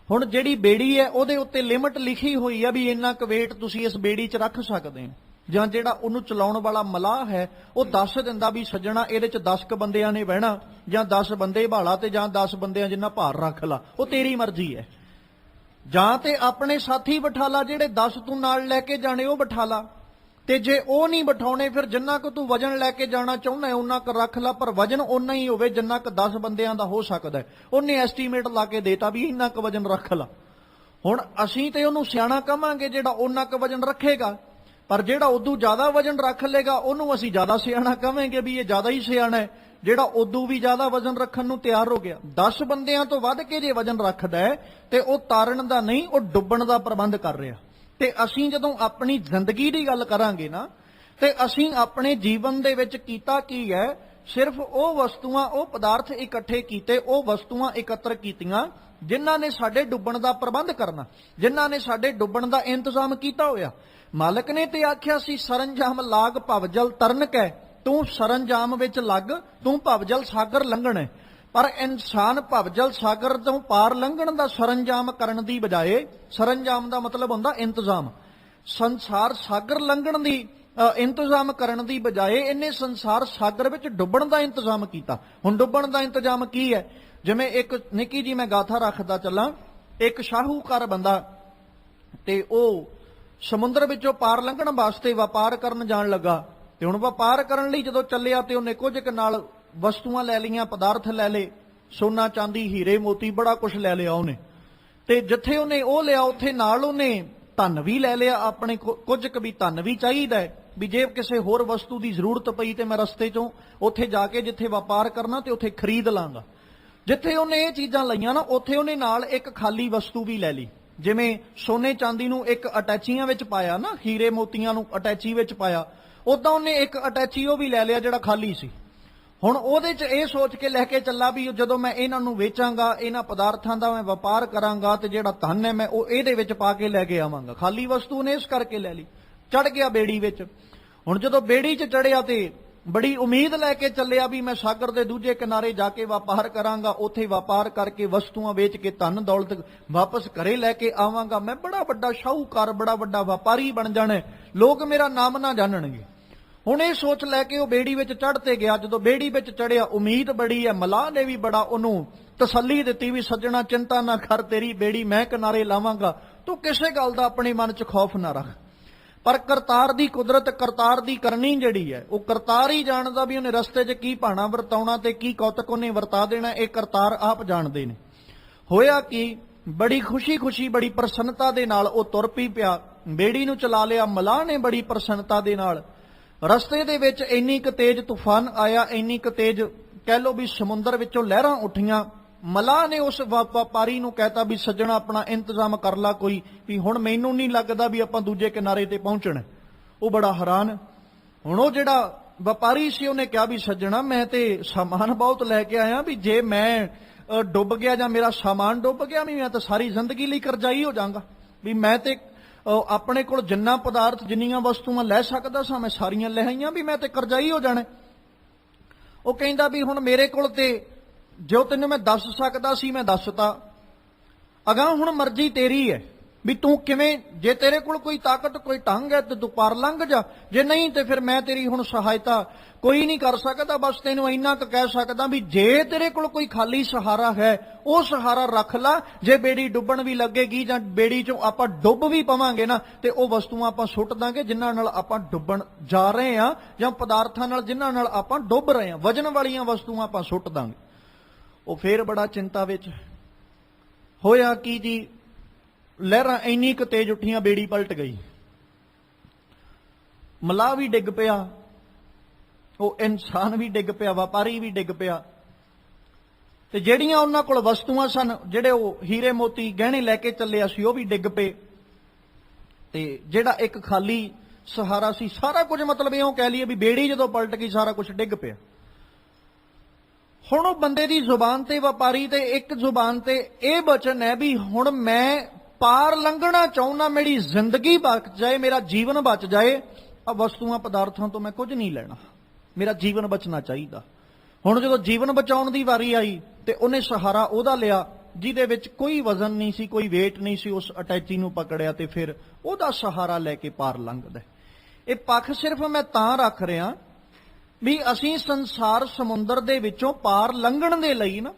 ਹੁਣ ਜਿਹੜੀ ਬੇੜੀ ਹੈ ਉਹਦੇ ਉੱਤੇ ਲਿਮਟ ਲਿਖੀ ਹੋਈ ਹੈ ਵੀ ਇੰਨਾ ਕੁ weight ਤੁਸੀਂ ਇਸ ਬੇੜੀ 'ਚ ਰੱਖ ਸਕਦੇ ਹੋ, ਜਾਂ ਜਿਹੜਾ ਉਹਨੂੰ ਚਲਾਉਣ ਵਾਲਾ ਮਲਾਹ ਹੈ ਉਹ ਦੱਸ ਦਿੰਦਾ ਵੀ ਸੱਜਣਾ ਇਹਦੇ 'ਚ 10 ਕੁ ਬੰਦਿਆਂ ਨੇ ਬਹਿਣਾ, ਜਾਂ 10 ਬੰਦੇ ਭਾਲਾ ਤੇ ਜਾਂ 10 ਬੰਦਿਆਂ ਜਿੰਨਾ ਭਾਰ ਰੱਖ ਲਾ, ਉਹ ਤੇਰੀ ਮਰਜ਼ੀ ਹੈ। ਜਾਂ ਤੇ ਆਪਣੇ ਸਾਥੀ ਬਿਠਾ ਲਾ, ਜਿਹੜੇ 10 ਤੂੰ ਨਾਲ ਲੈ ਕੇ ਜਾਣੇ ਉਹ ਬਿਠਾ ਲਾ, ਤੇ ਜੇ ਉਹ ਨਹੀਂ ਬਿਠਾਉਣੇ ਫਿਰ ਜਿੰਨਾ ਕੁ ਤੂੰ ਵਜਨ ਲੈ ਕੇ ਜਾਣਾ ਚਾਹੁੰਦਾ ਉਹਨਾਂ ਕੁ ਰੱਖ ਲਾ, ਪਰ ਵਜਨ ਓਨਾ ਹੀ ਹੋਵੇ ਜਿੰਨਾ ਕੁ 10 ਬੰਦਿਆਂ ਦਾ ਹੋ ਸਕਦਾ। ਉਹਨੇ ਐਸਟੀਮੇਟ ਲਾ ਕੇ ਦੇਤਾ ਵੀ ਇੰਨਾ ਕੁ ਵਜਨ ਰੱਖ ਲਾ। ਹੁਣ ਅਸੀਂ ਤੇ ਉਹਨੂੰ ਸਿਆਣਾ ਕਵਾਂਗੇ ਜਿਹੜਾ ਉਹਨਾਂ ਕੁ ਵਜਨ ਰੱਖੇਗਾ, ਪਰ ਜਿਹੜਾ ਉਦੋਂ ਜ਼ਿਆਦਾ ਵਜਨ ਰੱਖ ਲੇਗਾ ਉਹਨੂੰ ਅਸੀਂ ਜ਼ਿਆਦਾ ਸਿਆਣਾ ਕਵਾਂਗੇ ਵੀ ਇਹ ਜ਼ਿਆਦਾ ਹੀ ਸਿਆਣਾ ਹੈ, ਜਿਹੜਾ ਉਦੋਂ ਵੀ ਜ਼ਿਆਦਾ ਵਜਨ ਰੱਖਣ ਨੂੰ ਤਿਆਰ ਹੋ ਗਿਆ। 10 ਬੰਦਿਆਂ ਤੋਂ ਵੱਧ ਕੇ ਜੇ ਵਜਨ ਰੱਖਦਾ ਹੈ ਤੇ ਉਹ ਤਾਰਨ ਦਾ ਨਹੀਂ, ਉਹ ਡੁੱਬਣ ਦਾ ਪ੍ਰਬੰਧ ਕਰ ਰਿਹਾ। ਤੇ ਅਸੀਂ ਜਦੋਂ ਆਪਣੀ ਜ਼ਿੰਦਗੀ ਦੀ ਗੱਲ ਕਰਾਂਗੇ ਨਾ, ਤੇ ਅਸੀਂ ਆਪਣੇ ਜੀਵਨ ਦੇ ਵਿੱਚ ਕੀਤਾ ਕੀ ਹੈ, ਸਿਰਫ ਉਹ ਵਸਤੂਆਂ, ਉਹ ਪਦਾਰਥ ਇਕੱਠੇ ਕੀਤੇ, ਉਹ ਵਸਤੂਆਂ ਇਕੱਤਰ ਕੀਤੀਆਂ ਜਿਨ੍ਹਾਂ ਨੇ ਸਾਡੇ ਡੁੱਬਣ ਦਾ ਪ੍ਰਬੰਧ ਕਰਨਾ, ਜਿਨ੍ਹਾਂ ਨੇ ਸਾਡੇ ਡੁੱਬਣ ਦਾ ਇੰਤਜ਼ਾਮ ਕੀਤਾ ਹੋਇਆ। ਮਾਲਕ ਨੇ ਤੇ ਆਖਿਆ ਸੀ ਸਰੰਜਾਮ ਲਾਗ ਭਵਜਲ ਤਰਨ ਕੈ, ਤੂੰ ਸਰੰਜਾਮ ਵਿੱਚ ਲੱਗ, ਤੂੰ ਭਵਜਲ ਸਾਗਰ ਲੰਘਣਾ। ਪਰ ਇਨਸਾਨ ਭਵਜਲ ਸਾਗਰ ਤੋਂ ਪਾਰ ਲੰਘਣ ਦਾ ਸਰੰਜਾਮ ਕਰਨ ਦੀ ਬਜਾਏ, ਸਰੰਜਾਮ ਦਾ ਮਤਲਬ ਹੁੰਦਾ ਇੰਤਜ਼ਾਮ, ਸੰਸਾਰ ਸਾਗਰ ਲੰਘਣ ਦੀ ਇੰਤਜ਼ਾਮ ਕਰਨ ਦੀ ਬਜਾਏ ਇਹਨੇ ਸੰਸਾਰ ਸਾਗਰ ਵਿੱਚ ਡੁੱਬਣ ਦਾ ਇੰਤਜ਼ਾਮ ਕੀਤਾ। ਹੁਣ ਡੁੱਬਣ ਦਾ ਇੰਤਜ਼ਾਮ ਕੀ ਹੈ? ਜਿਵੇਂ ਇੱਕ ਨਿੱਕੀ ਜੀ ਮੈਂ ਗਾਥਾ ਰੱਖਦਾ ਚੱਲਾਂ, ਇੱਕ ਸ਼ਾਹੂਕਾਰ ਬੰਦਾ ਤੇ ਉਹ ਸਮੁੰਦਰ ਵਿੱਚੋਂ ਪਾਰ ਲੰਘਣ ਵਾਸਤੇ ਵਪਾਰ ਕਰਨ ਜਾਣ ਲੱਗਾ, ਤੇ ਹੁਣ ਵਪਾਰ ਕਰਨ ਲਈ ਜਦੋਂ ਚੱਲਿਆ ਤੇ ਉਹਨੇ ਕੁਝ ਕੁ ਨਾਲ ਵਸਤੂਆਂ ਲੈ ਲਈਆਂ, ਪਦਾਰਥ ਲੈ ਲਏ, ਸੋਨਾ ਚਾਂਦੀ ਹੀਰੇ ਮੋਤੀ ਬੜਾ ਕੁਝ ਲੈ ਲਿਆ ਉਹਨੇ। ਤੇ ਜਿੱਥੇ ਉਹਨੇ ਉਹ ਲਿਆ ਉੱਥੇ ਨਾਲ ਉਹਨੇ ਧਨ ਵੀ ਲੈ ਲਿਆ, ਆਪਣੇ ਕੁਝ ਕੁ ਵੀ ਧਨ ਵੀ ਚਾਹੀਦਾ ਵੀ ਜੇ ਕਿਸੇ ਹੋਰ ਵਸਤੂ ਦੀ ਜ਼ਰੂਰਤ ਪਈ ਤੇ ਮੈਂ ਰਸਤੇ ਚੋਂ ਉੱਥੇ ਜਾ ਕੇ ਜਿੱਥੇ ਵਪਾਰ ਕਰਨਾ ਤੇ ਉੱਥੇ ਖਰੀਦ ਲਾਂਗਾ। ਜਿੱਥੇ ਉਹਨੇ ਇਹ ਚੀਜ਼ਾਂ ਲਈਆਂ ਨਾ, ਉੱਥੇ ਉਹਨੇ ਨਾਲ ਇੱਕ ਖਾਲੀ ਵਸਤੂ ਵੀ ਲੈ ਲਈ। ਜਿਵੇਂ ਸੋਨੇ ਚਾਂਦੀ ਨੂੰ ਇੱਕ ਅਟੈਚੀਆਂ ਵਿੱਚ ਪਾਇਆ ਨਾ, ਹੀਰੇ ਮੋਤੀਆਂ ਨੂੰ ਅਟੈਚੀ ਵਿੱਚ ਪਾਇਆ, ਉਦਾਂ ਉਹਨੇ ਇੱਕ ਅਟੈਚੀ ਉਹ ਵੀ ਲੈ ਲਿਆ ਜਿਹੜਾ ਖਾਲੀ ਸੀ। ਹੁਣ ਉਹਦੇ 'ਚ ਇਹ ਸੋਚ ਕੇ ਲੈ ਕੇ ਚੱਲਾ ਵੀ ਜਦੋਂ ਮੈਂ ਇਹਨਾਂ ਨੂੰ ਵੇਚਾਂਗਾ, ਇਹਨਾਂ ਪਦਾਰਥਾਂ ਦਾ ਮੈਂ ਵਪਾਰ ਕਰਾਂਗਾ ਤੇ ਜਿਹੜਾ ਧਨ ਹੈ ਮੈਂ ਉਹ ਇਹਦੇ ਵਿੱਚ ਪਾ ਕੇ ਲੈ ਕੇ ਆਵਾਂਗਾ। ਖਾਲੀ ਵਸਤੂ ਨੇ ਇਸ ਕਰਕੇ ਲੈ ਲਈ, ਚੜ ਗਿਆ ਬੇੜੀ ਵਿੱਚ। ਹੁਣ ਜਦੋਂ ਬੇੜੀ 'ਚ ਚੜਿਆ ਤੇ ਬੜੀ ਉਮੀਦ ਲੈ ਕੇ ਚੱਲਿਆ ਵੀ ਮੈਂ ਸਾਗਰ ਦੇ ਦੂਜੇ ਕਿਨਾਰੇ ਜਾ ਕੇ ਵਪਾਰ ਕਰਾਂਗਾ, ਉੱਥੇ ਵਪਾਰ ਕਰਕੇ ਵਸਤੂਆਂ ਵੇਚ ਕੇ ਧਨ ਦੌਲਤ ਵਾਪਸ ਘਰੇ ਲੈ ਕੇ ਆਵਾਂਗਾ, ਮੈਂ ਬੜਾ ਵੱਡਾ ਸ਼ਾਹੂਕਾਰ, ਬੜਾ ਵੱਡਾ ਵਪਾਰੀ ਬਣ ਜਾਣਾ, ਲੋਕ ਮੇਰਾ ਨਾਮ ਨਾ ਜਾਣਨਗੇ। ਹੁਣ ਇਹ ਸੋਚ ਲੈ ਕੇ ਉਹ ਬੇੜੀ ਵਿੱਚ ਚੜ੍ਹ ਤੇ ਗਿਆ। ਜਦੋਂ ਬੇੜੀ ਵਿੱਚ ਚੜਿਆ, ਉਮੀਦ ਬੜੀ ਹੈ, ਮਲਾਹ ਨੇ ਵੀ ਬੜਾ ਉਹਨੂੰ ਤਸੱਲੀ ਦਿੱਤੀ ਵੀ ਸੱਜਣਾ ਚਿੰਤਾ ਨਾ ਕਰ, ਤੇਰੀ ਬੇੜੀ ਮੈਂ ਕਿਨਾਰੇ ਲਾਵਾਂਗਾ, ਤੂੰ ਕਿਸੇ ਗੱਲ ਦਾ ਆਪਣੇ ਮਨ 'ਚ ਖੌਫ ਨਾ ਰੱਖ। ਪਰ ਕਰਤਾਰ ਦੀ ਕੁਦਰਤ, ਕਰਤਾਰ ਦੀ ਕਰਨੀ ਜਿਹੜੀ ਹੈ, ਉਹ ਕਰਤਾਰ ਹੀ ਜਾਣਦਾ ਵੀ ਉਹਨੇ ਰਸਤੇ 'ਚ ਕੀ ਭਾਣਾ ਵਰਤਾਉਣਾ ਤੇ ਕੀ ਕੌਤਕ ਉਹਨੇ ਵਰਤਾ ਦੇਣਾ, ਇਹ ਕਰਤਾਰ ਆਪ ਜਾਣਦੇ ਨੇ। ਹੋਇਆ ਕਿ ਬੜੀ ਖੁਸ਼ੀ ਬੜੀ ਪ੍ਰਸੰਨਤਾ ਦੇ ਨਾਲ ਉਹ ਤੁਰ ਪਈ ਪਿਆ, ਬੇੜੀ ਨੂੰ ਚਲਾ ਲਿਆ। ਮਲਾਹ ਨੇ ਬੜੀ ਪ੍ਰਸੰਨਤਾ ਦੇ ਨਾਲ, ਰਸਤੇ ਦੇ ਵਿੱਚ ਇੰਨੀ ਕੁ ਤੇਜ਼ ਤੂਫਾਨ ਆਇਆ, ਇੰਨੀ ਕੁ ਤੇਜ਼ ਕਹਿ ਲਓ ਵੀ ਸਮੁੰਦਰ ਵਿੱਚੋਂ ਲਹਿਰਾਂ ਉੱਠੀਆਂ। ਮਲਾਹ ਨੇ ਉਸ ਵਪਾਰੀ ਨੂੰ ਕਹਿਤਾ ਵੀ ਸੱਜਣਾ ਆਪਣਾ ਇੰਤਜ਼ਾਮ ਕਰ ਲਾ ਕੋਈ, ਵੀ ਹੁਣ ਮੈਨੂੰ ਨਹੀਂ ਲੱਗਦਾ ਵੀ ਆਪਾਂ ਦੂਜੇ ਕਿਨਾਰੇ ਤੇ ਪਹੁੰਚਣਾ। ਉਹ ਬੜਾ ਹੈਰਾਨ। ਹੁਣ ਉਹ ਜਿਹੜਾ ਵਪਾਰੀ ਸੀ ਉਹਨੇ ਕਿਹਾ ਵੀ ਸੱਜਣਾ ਮੈਂ ਤੇ ਸਾਮਾਨ ਬਹੁਤ ਲੈ ਕੇ ਆਇਆ, ਵੀ ਜੇ ਮੈਂ ਡੁੱਬ ਗਿਆ ਜਾਂ ਮੇਰਾ ਸਾਮਾਨ ਡੁੱਬ ਗਿਆ ਵੀ ਮੈਂ ਤਾਂ ਸਾਰੀ ਜ਼ਿੰਦਗੀ ਲਈ ਕਰਜ਼ਾਈ ਹੋ ਜਾਵਾਂਗਾ, ਵੀ ਮੈਂ ਤੇ ਆਪਣੇ ਕੋਲ ਜਿੰਨਾ ਪਦਾਰਥ ਜਿੰਨੀਆਂ ਵਸਤੂਆਂ ਲੈ ਸਕਦਾ ਸਾਂ ਮੈਂ ਸਾਰੀਆਂ ਲੈ ਆਈਆਂ, ਵੀ ਮੈਂ ਤੇ ਕਰਜ਼ਾਈ ਹੋ ਜਾਣਾ। ਉਹ ਕਹਿੰਦਾ ਵੀ ਹੁਣ ਮੇਰੇ ਕੋਲ ਤੇ ਜੋ ਤੈਨੂੰ ਮੈਂ ਦੱਸ ਸਕਦਾ ਸੀ ਮੈਂ ਦੱਸਤਾ, ਅਗਾਂਹ ਹੁਣ ਮਰਜ਼ੀ ਤੇਰੀ ਹੈ, ਵੀ ਤੂੰ ਕਿਵੇਂ, ਜੇ ਤੇਰੇ ਕੋਲ ਕੋਈ ਤਾਕਤ ਕੋਈ ਢੰਗ ਹੈ ਤੇ ਤੂੰ ਪਾਰ ਲੰਘ ਜਾ, ਜੇ ਨਹੀਂ ਤੇ ਫਿਰ ਮੈਂ ਤੇਰੀ ਹੁਣ ਸਹਾਇਤਾ ਕੋਈ ਨਹੀਂ ਕਰ ਸਕਦਾ। ਬਸ ਤੈਨੂੰ ਇੰਨਾ ਕੁ ਕਹਿ ਸਕਦਾ ਵੀ ਜੇ ਤੇਰੇ ਕੋਲ ਕੋਈ ਖਾਲੀ ਸਹਾਰਾ ਹੈ ਉਹ ਸਹਾਰਾ ਰੱਖ ਲਾ। ਜੇ ਬੇੜੀ ਡੁੱਬਣ ਵੀ ਲੱਗੇਗੀ ਜਾਂ ਬੇੜੀ ਚੋਂ ਆਪਾਂ ਡੁੱਬ ਵੀ ਪਵਾਂਗੇ ਨਾ ਤੇ ਉਹ ਵਸਤੂਆਂ ਆਪਾਂ ਸੁੱਟ ਦਾਂਗੇ ਜਿਨ੍ਹਾਂ ਨਾਲ ਆਪਾਂ ਡੁੱਬਣ ਜਾ ਰਹੇ ਆ, ਜਾਂ ਪਦਾਰਥਾਂ ਨਾਲ ਜਿਨ੍ਹਾਂ ਨਾਲ ਆਪਾਂ ਡੁੱਬ ਰਹੇ ਆ, ਵਜਨ ਵਾਲੀਆਂ ਵਸਤੂਆਂ ਆਪਾਂ ਸੁੱਟ ਦਾਂਗੇ। ਉਹ ਫੇਰ ਬੜਾ ਚਿੰਤਾ ਵਿੱਚ ਹੋਇਆ ਕਿ ਜੀ ਲਹਿਰਾਂ ਇੰਨੀ ਕੁ ਤੇਜ਼ ਉੱਠੀਆਂ, ਬੇੜੀ ਪਲਟ ਗਈ, ਮਲਾਹ ਵੀ ਡਿੱਗ ਪਿਆ, ਉਹ ਇਨਸਾਨ ਵੀ ਡਿੱਗ ਪਿਆ, ਵਪਾਰੀ ਵੀ ਡਿੱਗ ਪਿਆ, ਤੇ ਜਿਹੜੀਆਂ ਉਹਨਾਂ ਕੋਲ ਵਸਤੂਆਂ ਸਨ, ਜਿਹੜੇ ਉਹ ਹੀਰੇ ਮੋਤੀ ਗਹਿਣੇ ਲੈ ਕੇ ਚੱਲਿਆ ਸੀ, ਉਹ ਵੀ ਡਿੱਗ ਪਏ। ਤੇ ਜਿਹੜਾ ਇੱਕ ਖਾਲੀ ਸਹਾਰਾ ਸੀ, ਸਾਰਾ ਕੁਝ ਮਤਲਬ ਇਉਂ ਕਹਿ ਲਈਏ ਵੀ ਬੇੜੀ ਜਦੋਂ ਪਲਟ ਗਈ ਸਾਰਾ ਕੁਝ ਡਿੱਗ ਪਿਆ। ਹੁਣ ਉਹ ਬੰਦੇ ਦੀ ਜ਼ੁਬਾਨ ਤੇ, ਵਪਾਰੀ ਤੇ ਇੱਕ ਜ਼ੁਬਾਨ ਤੇ ਇਹ ਬਚਨ ਹੈ ਵੀ ਹੁਣ ਮੈਂ ਪਾਰ ਲੰਘਣਾ ਚਾਹੁੰਦਾ, ਮੇਰੀ ਜ਼ਿੰਦਗੀ ਬਚ ਜਾਏ, ਮੇਰਾ ਜੀਵਨ ਬਚ ਜਾਏ, ਆ ਵਸਤੂਆਂ ਪਦਾਰਥਾਂ ਤੋਂ ਮੈਂ ਕੁਝ ਨਹੀਂ ਲੈਣਾ, ਮੇਰਾ ਜੀਵਨ ਬਚਣਾ ਚਾਹੀਦਾ। ਹੁਣ ਜਦੋਂ ਜੀਵਨ ਬਚਾਉਣ ਦੀ ਵਾਰੀ ਆਈ ਤੇ ਉਹਨੇ ਸਹਾਰਾ ਉਹਦਾ ਲਿਆ ਜਿਹਦੇ ਵਿੱਚ ਕੋਈ ਵਜ਼ਨ ਨਹੀਂ ਸੀ, ਕੋਈ weight ਨਹੀਂ ਸੀ, ਉਸ ਅਟੈਚੀ ਨੂੰ ਪਕੜਿਆ ਤੇ ਫਿਰ ਉਹਦਾ ਸਹਾਰਾ ਲੈ ਕੇ ਪਾਰ ਲੰਘਦਾ। ਇਹ ਪੱਖ ਸਿਰਫ ਮੈਂ ਤਾਂ ਰੱਖ ਰਿਹਾ ਵੀ ਅਸੀਂ ਸੰਸਾਰ ਸਮੁੰਦਰ ਦੇ ਵਿੱਚੋਂ ਪਾਰ ਲੰਘਣ ਦੇ ਲਈ ਨਾ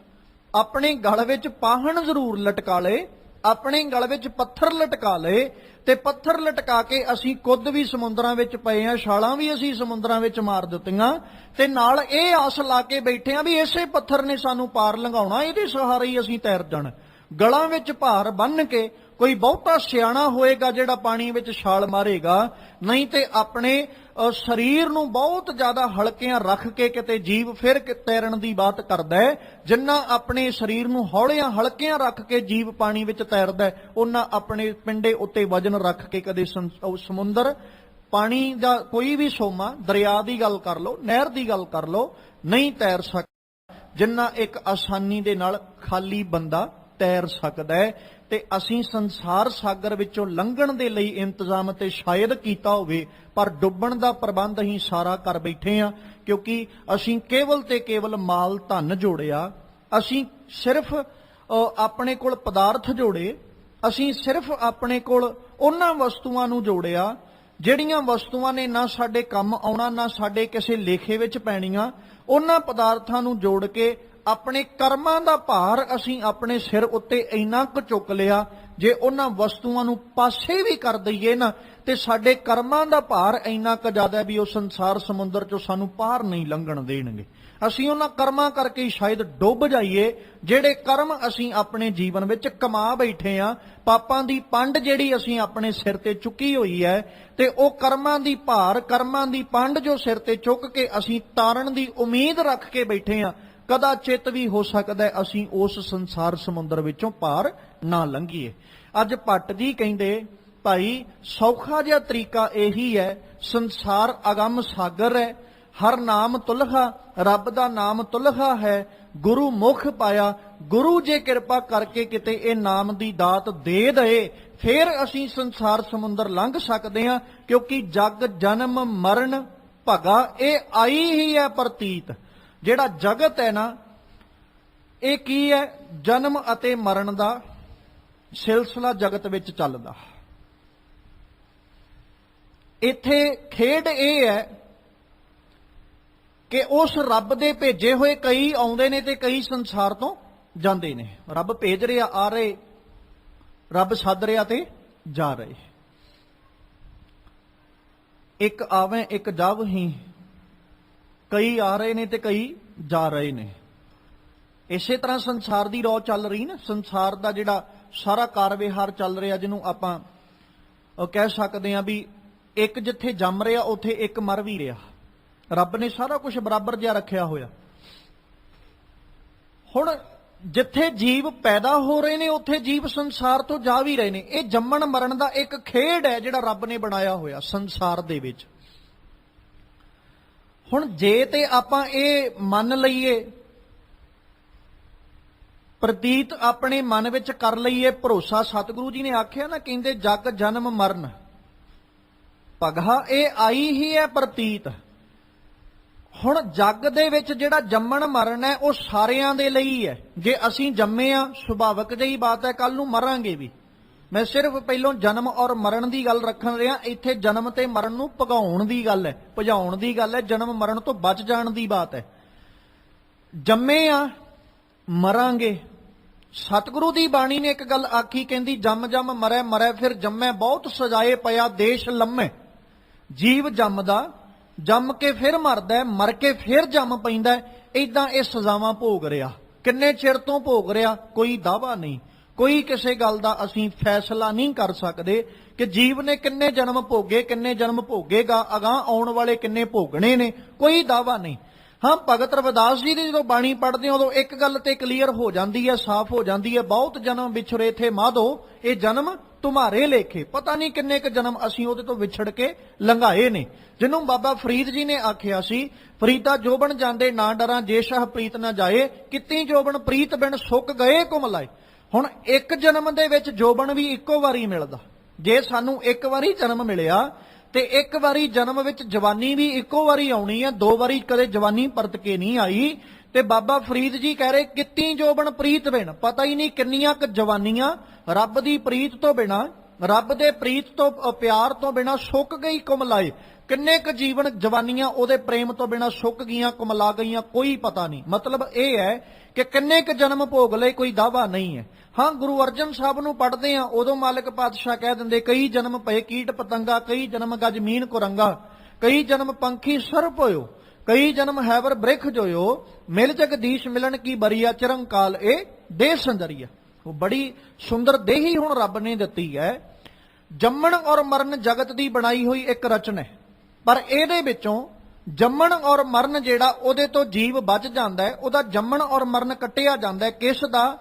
ਆਪਣੇ ਗਲ ਵਿੱਚ ਪਾਹਣ ਜ਼ਰੂਰ ਲਟਕਾ ਲਏ, ਆਪਣੇ ਗਲ ਵਿੱਚ ਪੱਥਰ ਲਟਕਾ ਲਏ, ਤੇ ਪੱਥਰ ਲਟਕਾ ਕੇ ਅਸੀਂ ਕੁੱਦ ਵੀ ਸਮੁੰਦਰਾਂ ਵਿੱਚ ਪਏ ਆ, ਛਾਲਾਂ ਵੀ ਅਸੀਂ ਸਮੁੰਦਰਾਂ ਵਿੱਚ ਮਾਰ ਦਿੱਤੀਆਂ, ਤੇ ਨਾਲ ਇਹ ਆਸ ਲਾ ਕੇ ਬੈਠੇ ਆ ਵੀ ਇਸੇ ਪੱਥਰ ਨੇ ਸਾਨੂੰ ਪਾਰ ਲੰਘਾਉਣਾ, ਇਹਦੇ ਸਹਾਰੇ ਹੀ ਅਸੀਂ ਤੈਰ ਜਾਣਾ। ਗਲਾਂ ਵਿੱਚ ਭਾਰ ਬੰਨ੍ਹ ਕੇ ਕੋਈ ਬਹੁਤਾ ਸਿਆਣਾ ਹੋਏਗਾ ਜਿਹੜਾ ਪਾਣੀ ਵਿੱਚ ਛਾਲ ਮਾਰੇਗਾ, ਨਹੀਂ ਤੇ ਆਪਣੇ ਸਰੀਰ ਨੂੰ ਬਹੁਤ ਜ਼ਿਆਦਾ ਹਲਕਿਆਂ ਰੱਖ ਕੇ ਕਿਤੇ ਜੀਵ ਫਿਰ ਤੈਰਨ ਦੀ ਬਾਤ ਕਰਦਾ ਹੈ। ਜਿੰਨਾ ਆਪਣੇ ਸਰੀਰ ਨੂੰ ਹੌਲਿਆਂ ਹਲਕਿਆਂ ਰੱਖ ਕੇ ਜੀਵ ਪਾਣੀ ਵਿੱਚ ਤੈਰਦਾ, ਉਹਨਾਂ ਆਪਣੇ ਪਿੰਡੇ ਉੱਤੇ ਵਜਨ ਰੱਖ ਕੇ ਕਦੇ ਸਮੁੰਦਰ, ਪਾਣੀ ਦਾ ਕੋਈ ਵੀ ਸੋਮਾ, ਦਰਿਆ ਦੀ ਗੱਲ ਕਰ ਲਓ, ਨਹਿਰ ਦੀ ਗੱਲ ਕਰ ਲਓ, ਨਹੀਂ ਤੈਰ ਸਕਦਾ ਜਿੰਨਾ ਇੱਕ ਆਸਾਨੀ ਦੇ ਨਾਲ ਖਾਲੀ ਬੰਦਾ ਤੈਰ ਸਕਦਾ ਹੈ। ਤੇ ਅਸੀਂ ਸੰਸਾਰ ਸਾਗਰ ਵਿੱਚੋਂ ਲੰਘਣ ਦੇ ਲਈ ਇੰਤਜ਼ਾਮ ਤੇ ਸ਼ਾਇਦ ਕੀਤਾ ਹੋਵੇ, ਪਰ ਡੁੱਬਣ ਦਾ ਪ੍ਰਬੰਧ ਅਸੀਂ ਸਾਰਾ ਕਰ ਬੈਠੇ ਆ, ਕਿਉਂਕਿ ਅਸੀਂ ਕੇਵਲ ਤੇ ਕੇਵਲ ਮਾਲ ਧਨ ਜੋੜਿਆ, ਅਸੀਂ ਸਿਰਫ ਆਪਣੇ ਕੋਲ ਪਦਾਰਥ ਜੋੜੇ, ਅਸੀਂ ਸਿਰਫ ਆਪਣੇ ਕੋਲ ਉਹਨਾਂ ਵਸਤੂਆਂ ਨੂੰ ਜੋੜਿਆ ਜਿਹੜੀਆਂ ਵਸਤੂਆਂ ਨੇ ਨਾ ਸਾਡੇ ਕੰਮ ਆਉਣਾ, ਨਾ ਸਾਡੇ ਕਿਸੇ ਲੇਖੇ ਵਿੱਚ ਪੈਣੀਆਂ। ਉਹਨਾਂ ਪਦਾਰਥਾਂ ਨੂੰ ਜੋੜ ਕੇ ਆਪਣੇ ਕਰਮਾਂ ਦਾ ਭਾਰ ਅਸੀਂ ਆਪਣੇ ਸਿਰ ਉੱਤੇ ਇੰਨਾ ਕੁ ਚੁੱਕ ਲਿਆ, ਜੇ ਉਹਨਾਂ ਵਸਤੂਆਂ ਨੂੰ ਪਾਸੇ ਵੀ ਕਰ ਦਈਏ ਨਾ ਤੇ ਸਾਡੇ ਕਰਮਾਂ ਦਾ ਭਾਰ ਇੰਨਾ ਕੁ ਜ਼ਿਆਦਾ ਵੀ ਉਹ ਸੰਸਾਰ ਸਮੁੰਦਰ ਚੋਂ ਸਾਨੂੰ ਪਾਰ ਨਹੀਂ ਲੰਘਣ ਦੇਣਗੇ। ਅਸੀਂ ਉਹਨਾਂ ਕਰਮਾਂ ਕਰਕੇ ਹੀ ਸ਼ਾਇਦ ਡੁੱਬ ਜਾਈਏ ਜਿਹੜੇ ਕਰਮ ਅਸੀਂ ਆਪਣੇ ਜੀਵਨ ਵਿੱਚ ਕਮਾ ਬੈਠੇ ਆ। ਪਾਪਾਂ ਦੀ ਪੰਡ ਜਿਹੜੀ ਅਸੀਂ ਆਪਣੇ ਸਿਰ ਤੇ ਚੁੱਕੀ ਹੋਈ ਹੈ, ਤੇ ਉਹ ਕਰਮਾਂ ਦੀ ਭਾਰ, ਕਰਮਾਂ ਦੀ ਪੰਡ ਜੋ ਸਿਰ ਤੇ ਚੁੱਕ ਕੇ ਅਸੀਂ ਤਾਰਨ ਦੀ ਉਮੀਦ ਰੱਖ ਕੇ ਬੈਠੇ ਆ, ਕਦਾ ਚਿੱਤ ਵੀ ਹੋ ਸਕਦਾ ਅਸੀਂ ਉਸ ਸੰਸਾਰ ਸਮੁੰਦਰ ਵਿੱਚੋਂ ਪਾਰ ਨਾ ਲੰਘੀਏ। ਅੱਜ ਭੱਟ ਜੀ ਕਹਿੰਦੇ ਭਾਈ ਸੌਖਾ ਜਿਹਾ ਤਰੀਕਾ ਇਹੀ ਹੈ, ਸੰਸਾਰ ਅਗੰਮ ਸਾਗਰ ਹੈ, ਹਰ ਨਾਮ ਤੁਲਹਾ, ਰੱਬ ਦਾ ਨਾਮ ਤੁਲਹਾ ਹੈ, ਗੁਰੂ ਮੁਖ ਪਾਇਆ, ਗੁਰੂ ਜੇ ਕਿਰਪਾ ਕਰਕੇ ਕਿਤੇ ਇਹ ਨਾਮ ਦੀ ਦਾਤ ਦੇ ਦਏ ਫਿਰ ਅਸੀਂ ਸੰਸਾਰ ਸਮੁੰਦਰ ਲੰਘ ਸਕਦੇ ਹਾਂ। ਕਿਉਂਕਿ ਜਗ ਜਨਮ ਮਰਨ ਭਗਾ ਇਹ ਆਈ ਹੀ ਹੈ ਪ੍ਰਤੀਤ। ਜਿਹੜਾ ਜਗਤ ਹੈ ਨਾ, ਇਹ ਕੀ ਹੈ? ਜਨਮ ਅਤੇ ਮਰਨ ਦਾ ਸਿਲਸਿਲਾ ਜਗਤ ਵਿੱਚ ਚੱਲਦਾ। ਇੱਥੇ ਖੇਡ ਇਹ ਹੈ ਕਿ ਉਸ ਰੱਬ ਦੇ ਭੇਜੇ ਹੋਏ ਕਈ ਆਉਂਦੇ ਨੇ ਤੇ ਕਈ ਸੰਸਾਰ ਤੋਂ ਜਾਂਦੇ ਨੇ। ਰੱਬ ਭੇਜ ਰਿਹਾ, ਆ ਰਹੇ, ਰੱਬ ਸੱਦ ਰਿਹਾ ਤੇ ਜਾ ਰਹੇ। ਇੱਕ ਆਵੇਂ ਇੱਕ ਜਾਵਹੀਂ, ਕਈ ਆ ਰਹੇ ਨੇ ਤੇ ਕਈ ਜਾ ਰਹੇ ਨੇ। ਇਸੇ ਤਰ੍ਹਾਂ ਸੰਸਾਰ ਦੀ ਰੌ ਚੱਲ ਰਹੀ ਨਾ, ਸੰਸਾਰ ਦਾ ਜਿਹੜਾ ਸਾਰਾ ਕਾਰ ਵਿਹਾਰ ਚੱਲ ਰਿਹਾ, ਜਿਹਨੂੰ ਆਪਾਂ ਕਹਿ ਸਕਦੇ ਹਾਂ ਵੀ ਇੱਕ ਜਿੱਥੇ ਜੰਮ ਰਿਹਾ ਉੱਥੇ ਇੱਕ ਮਰ ਵੀ ਰਿਹਾ। ਰੱਬ ਨੇ ਸਾਰਾ ਕੁਝ ਬਰਾਬਰ ਜਿਹਾ ਰੱਖਿਆ ਹੋਇਆ। ਹੁਣ ਜਿੱਥੇ ਜੀਵ ਪੈਦਾ ਹੋ ਰਹੇ ਨੇ ਉੱਥੇ ਜੀਵ ਸੰਸਾਰ ਤੋਂ ਜਾ ਵੀ ਰਹੇ ਨੇ। ਇਹ ਜੰਮਣ ਮਰਨ ਦਾ ਇੱਕ ਖੇਡ ਹੈ ਜਿਹੜਾ ਰੱਬ ਨੇ ਬਣਾਇਆ ਹੋਇਆ ਸੰਸਾਰ ਦੇ ਵਿੱਚ। ਹੁਣ ਜੇ ਤੇ ਆਪਾਂ ਇਹ ਮੰਨ ਲਈਏ, ਪ੍ਰਤੀਤ ਆਪਣੇ ਮਨ ਵਿੱਚ ਕਰ ਲਈਏ ਭਰੋਸਾ, ਸਤਿਗੁਰੂ ਜੀ ਨੇ ਆਖਿਆ ਨਾ, ਕਹਿੰਦੇ ਜਗ ਜਨਮ ਮਰਨ ਭਗਾ ਇਹ ਆਈ ਹੀ ਹੈ ਪ੍ਰਤੀਤ। ਹੁਣ ਜੱਗ ਦੇ ਵਿੱਚ ਜਿਹੜਾ ਜੰਮਣ ਮਰਨ ਹੈ ਉਹ ਸਾਰਿਆਂ ਦੇ ਲਈ ਹੈ। ਜੇ ਅਸੀਂ ਜੰਮੇ ਆ, ਸੁਭਾਵਿਕ ਜਿਹੀ ਬਾਤ ਹੈ ਕੱਲ ਨੂੰ ਮਰਾਂਗੇ ਵੀ। ਮੈਂ ਸਿਰਫ ਪਹਿਲੋਂ ਜਨਮ ਔਰ ਮਰਨ ਦੀ ਗੱਲ ਰੱਖਣ ਰਿਹਾ। ਇੱਥੇ ਜਨਮ ਤੇ ਮਰਨ ਨੂੰ ਭਗਾਉਣ ਦੀ ਗੱਲ ਹੈ, ਭਜਾਉਣ ਦੀ ਗੱਲ ਹੈ, ਜਨਮ ਮਰਨ ਤੋਂ ਬਚ ਜਾਣ ਦੀ ਬਾਤ ਹੈ। ਜੰਮੇ ਆ, ਮਰਾਂਗੇ। ਸਤਿਗੁਰੂ ਦੀ ਬਾਣੀ ਨੇ ਇੱਕ ਗੱਲ ਆਖੀ, ਕਹਿੰਦੀ ਜੰਮ ਜੰਮ ਮਰੈ ਮਰੈ ਫਿਰ ਜੰਮੈ, ਬਹੁਤ ਸਜਾਏ ਪਿਆ ਦੇਸ਼ ਲੰਮੇ। ਜੀਵ ਜੰਮਦਾ, ਜੰਮ ਕੇ ਫਿਰ ਮਰਦਾ, ਮਰ ਕੇ ਫਿਰ ਜੰਮ ਪੈਂਦਾ। ਇਦਾਂ ਇਹ ਸਜ਼ਾਵਾਂ ਭੋਗ ਰਿਹਾ। ਕਿੰਨੇ ਚਿਰ ਤੋਂ ਭੋਗ ਰਿਹਾ, ਕੋਈ ਦਾਅਵਾ ਨਹੀਂ। ਕੋਈ ਕਿਸੇ ਗੱਲ ਦਾ ਅਸੀਂ ਫੈਸਲਾ ਨਹੀਂ ਕਰ ਸਕਦੇ ਕਿ ਜੀਵ ਨੇ ਕਿੰਨੇ ਜਨਮ ਭੋਗੇ, ਕਿੰਨੇ ਜਨਮ ਭੋਗੇਗਾ, ਅਗਾਂਹ ਆਉਣ ਵਾਲੇ ਕਿੰਨੇ ਭੋਗਣੇ ਨੇ, ਕੋਈ ਦਾਅਵਾ ਨਹੀਂ। ਹਾਂ, ਭਗਤ ਰਵਿਦਾਸ ਜੀ ਦੀ ਜਦੋਂ ਬਾਣੀ ਪੜ੍ਹਦੇ ਹਾਂ ਉਦੋਂ ਇੱਕ ਗੱਲ ਤੇ ਕਲੀਅਰ ਹੋ ਜਾਂਦੀ ਹੈ, ਸਾਫ਼ ਹੋ ਜਾਂਦੀ ਹੈ, ਬਹੁਤ ਜਨਮ ਵਿਛੜੇ ਥੇ ਮਾਧੋ, ਇਹ ਜਨਮ ਤੁਮਾਰੇ ਲੇਖੇ। ਪਤਾ ਨਹੀਂ ਕਿੰਨੇ ਕੁ ਜਨਮ ਅਸੀਂ ਉਹਦੇ ਤੋਂ ਵਿਛੜ ਕੇ ਲੰਘਾਏ ਨੇ। ਜਿਹਨੂੰ ਬਾਬਾ ਫਰੀਦ ਜੀ ਨੇ ਆਖਿਆ ਸੀ, ਫਰੀਦਾ ਜੋਬਨ ਜਾਂਦੇ ਨਾ ਡਰਾਂ, ਜੇ ਸ਼ਾਹ ਪ੍ਰੀਤ ਨਾ ਜਾਏ, ਕਿਤੀ ਜੋਬਨ ਪ੍ਰੀਤ ਬਿਨ ਸੁੱਕ ਗਏ ਕੁਮਲਾਏ। ਹੁਣ ਇੱਕ ਜਨਮ ਦੇ ਵਿੱਚ ਜੋਬਨ ਵੀ ਇੱਕੋ ਵਾਰੀ ਮਿਲਦਾ। ਜੇ ਸਾਨੂੰ ਇੱਕ ਵਾਰੀ ਜਨਮ ਮਿਲਿਆ ਤੇ ਇੱਕ ਵਾਰੀ ਜਨਮ ਵਿੱਚ ਜਵਾਨੀ ਵੀ ਇੱਕੋ ਵਾਰੀ ਆਉਣੀ ਹੈ, ਦੋ ਵਾਰੀ ਕਦੇ ਜਵਾਨੀ ਪਰਤ ਕੇ ਨਹੀਂ ਆਈ। ਤੇ ਬਾਬਾ ਫਰੀਦ ਜੀ ਕਹਿ ਰਹੇ ਕਿਤੀ ਜੋਬਨ ਪ੍ਰੀਤ ਬਿਨ, ਪਤਾ ਹੀ ਨਹੀਂ ਕਿੰਨੀਆਂ ਕੁ ਜਵਾਨੀਆਂ ਰੱਬ ਦੀ ਪ੍ਰੀਤ ਤੋਂ ਬਿਨਾ, ਰੱਬ ਦੇ ਪ੍ਰੀਤ ਤੋਂ ਪਿਆਰ ਤੋਂ ਬਿਨਾ ਸੁੱਕ ਗਈ ਕੁਮਲਾਏ। ਕਿੰਨੇ ਕੁ ਜੀਵਨ ਜਵਾਨੀਆਂ ਉਹਦੇ ਪ੍ਰੇਮ ਤੋਂ ਬਿਨਾ ਸੁੱਕ ਗਈਆਂ, ਕੁਮਲਾ ਗਈਆਂ, ਕੋਈ ਪਤਾ ਨਹੀਂ। ਮਤਲਬ ਇਹ ਹੈ ਕਿ ਕਿੰਨੇ ਕੁ ਜਨਮ ਭੋਗ ਲਏ, ਕੋਈ ਦਾਅਵਾ ਨਹੀਂ ਹੈ। ਹਾਂ, ਗੁਰੂ ਅਰਜਨ ਸਾਹਿਬ ਨੂੰ ਪੜ੍ਹਦੇ ਆ ਉਦੋਂ ਮਾਲਕ ਪਾਤਸ਼ਾਹ ਕਹਿ ਦਿੰਦੇ ਕਈ ਜਨਮ ਪਏ ਕੀਟ ਪਤੰਗਾ, ਕਈ ਜਨਮ ਗਜ ਮੀਨ ਕੁਰੰਗਾ, ਕਈ ਜਨਮ ਪੰਖੀ ਸਰਪ ਹੋਇਓ, ਕਈ ਜਨਮ ਹੈਵਰ ਬ੍ਰਿਖ ਜੋਇਓ, ਮਿਲ ਜਗਦੀਸ਼ ਮਿਲਣ ਕੀ ਬਰੀਆ, ਚਿਰੰਕਾਲ ਇਹ ਦੇਹ ਸੰਜਰੀਆ। ਉਹ ਬੜੀ ਸੁੰਦਰ ਦੇਹੀ ਹੁਣ ਰੱਬ ਨੇ ਦਿੱਤੀ ਹੈ। ਜੰਮਣ ਔਰ ਮਰਨ ਜਗਤ ਦੀ ਬਣਾਈ ਹੋਈ ਇੱਕ ਰਚਨਾ ਹੈ, ਪਰ ਇਹਦੇ ਵਿੱਚੋਂ ਜੰਮਣ ਔਰ ਮਰਨ ਜਿਹੜਾ ਉਹਦੇ ਤੋਂ ਜੀਵ ਬਚ ਜਾਂਦਾ ਹੈ, ਉਹਦਾ ਜੰਮਣ ਔਰ ਮਰਨ ਕੱਟਿਆ ਜਾਂਦਾ ਹੈ। ਕਿਸ ਦਾ?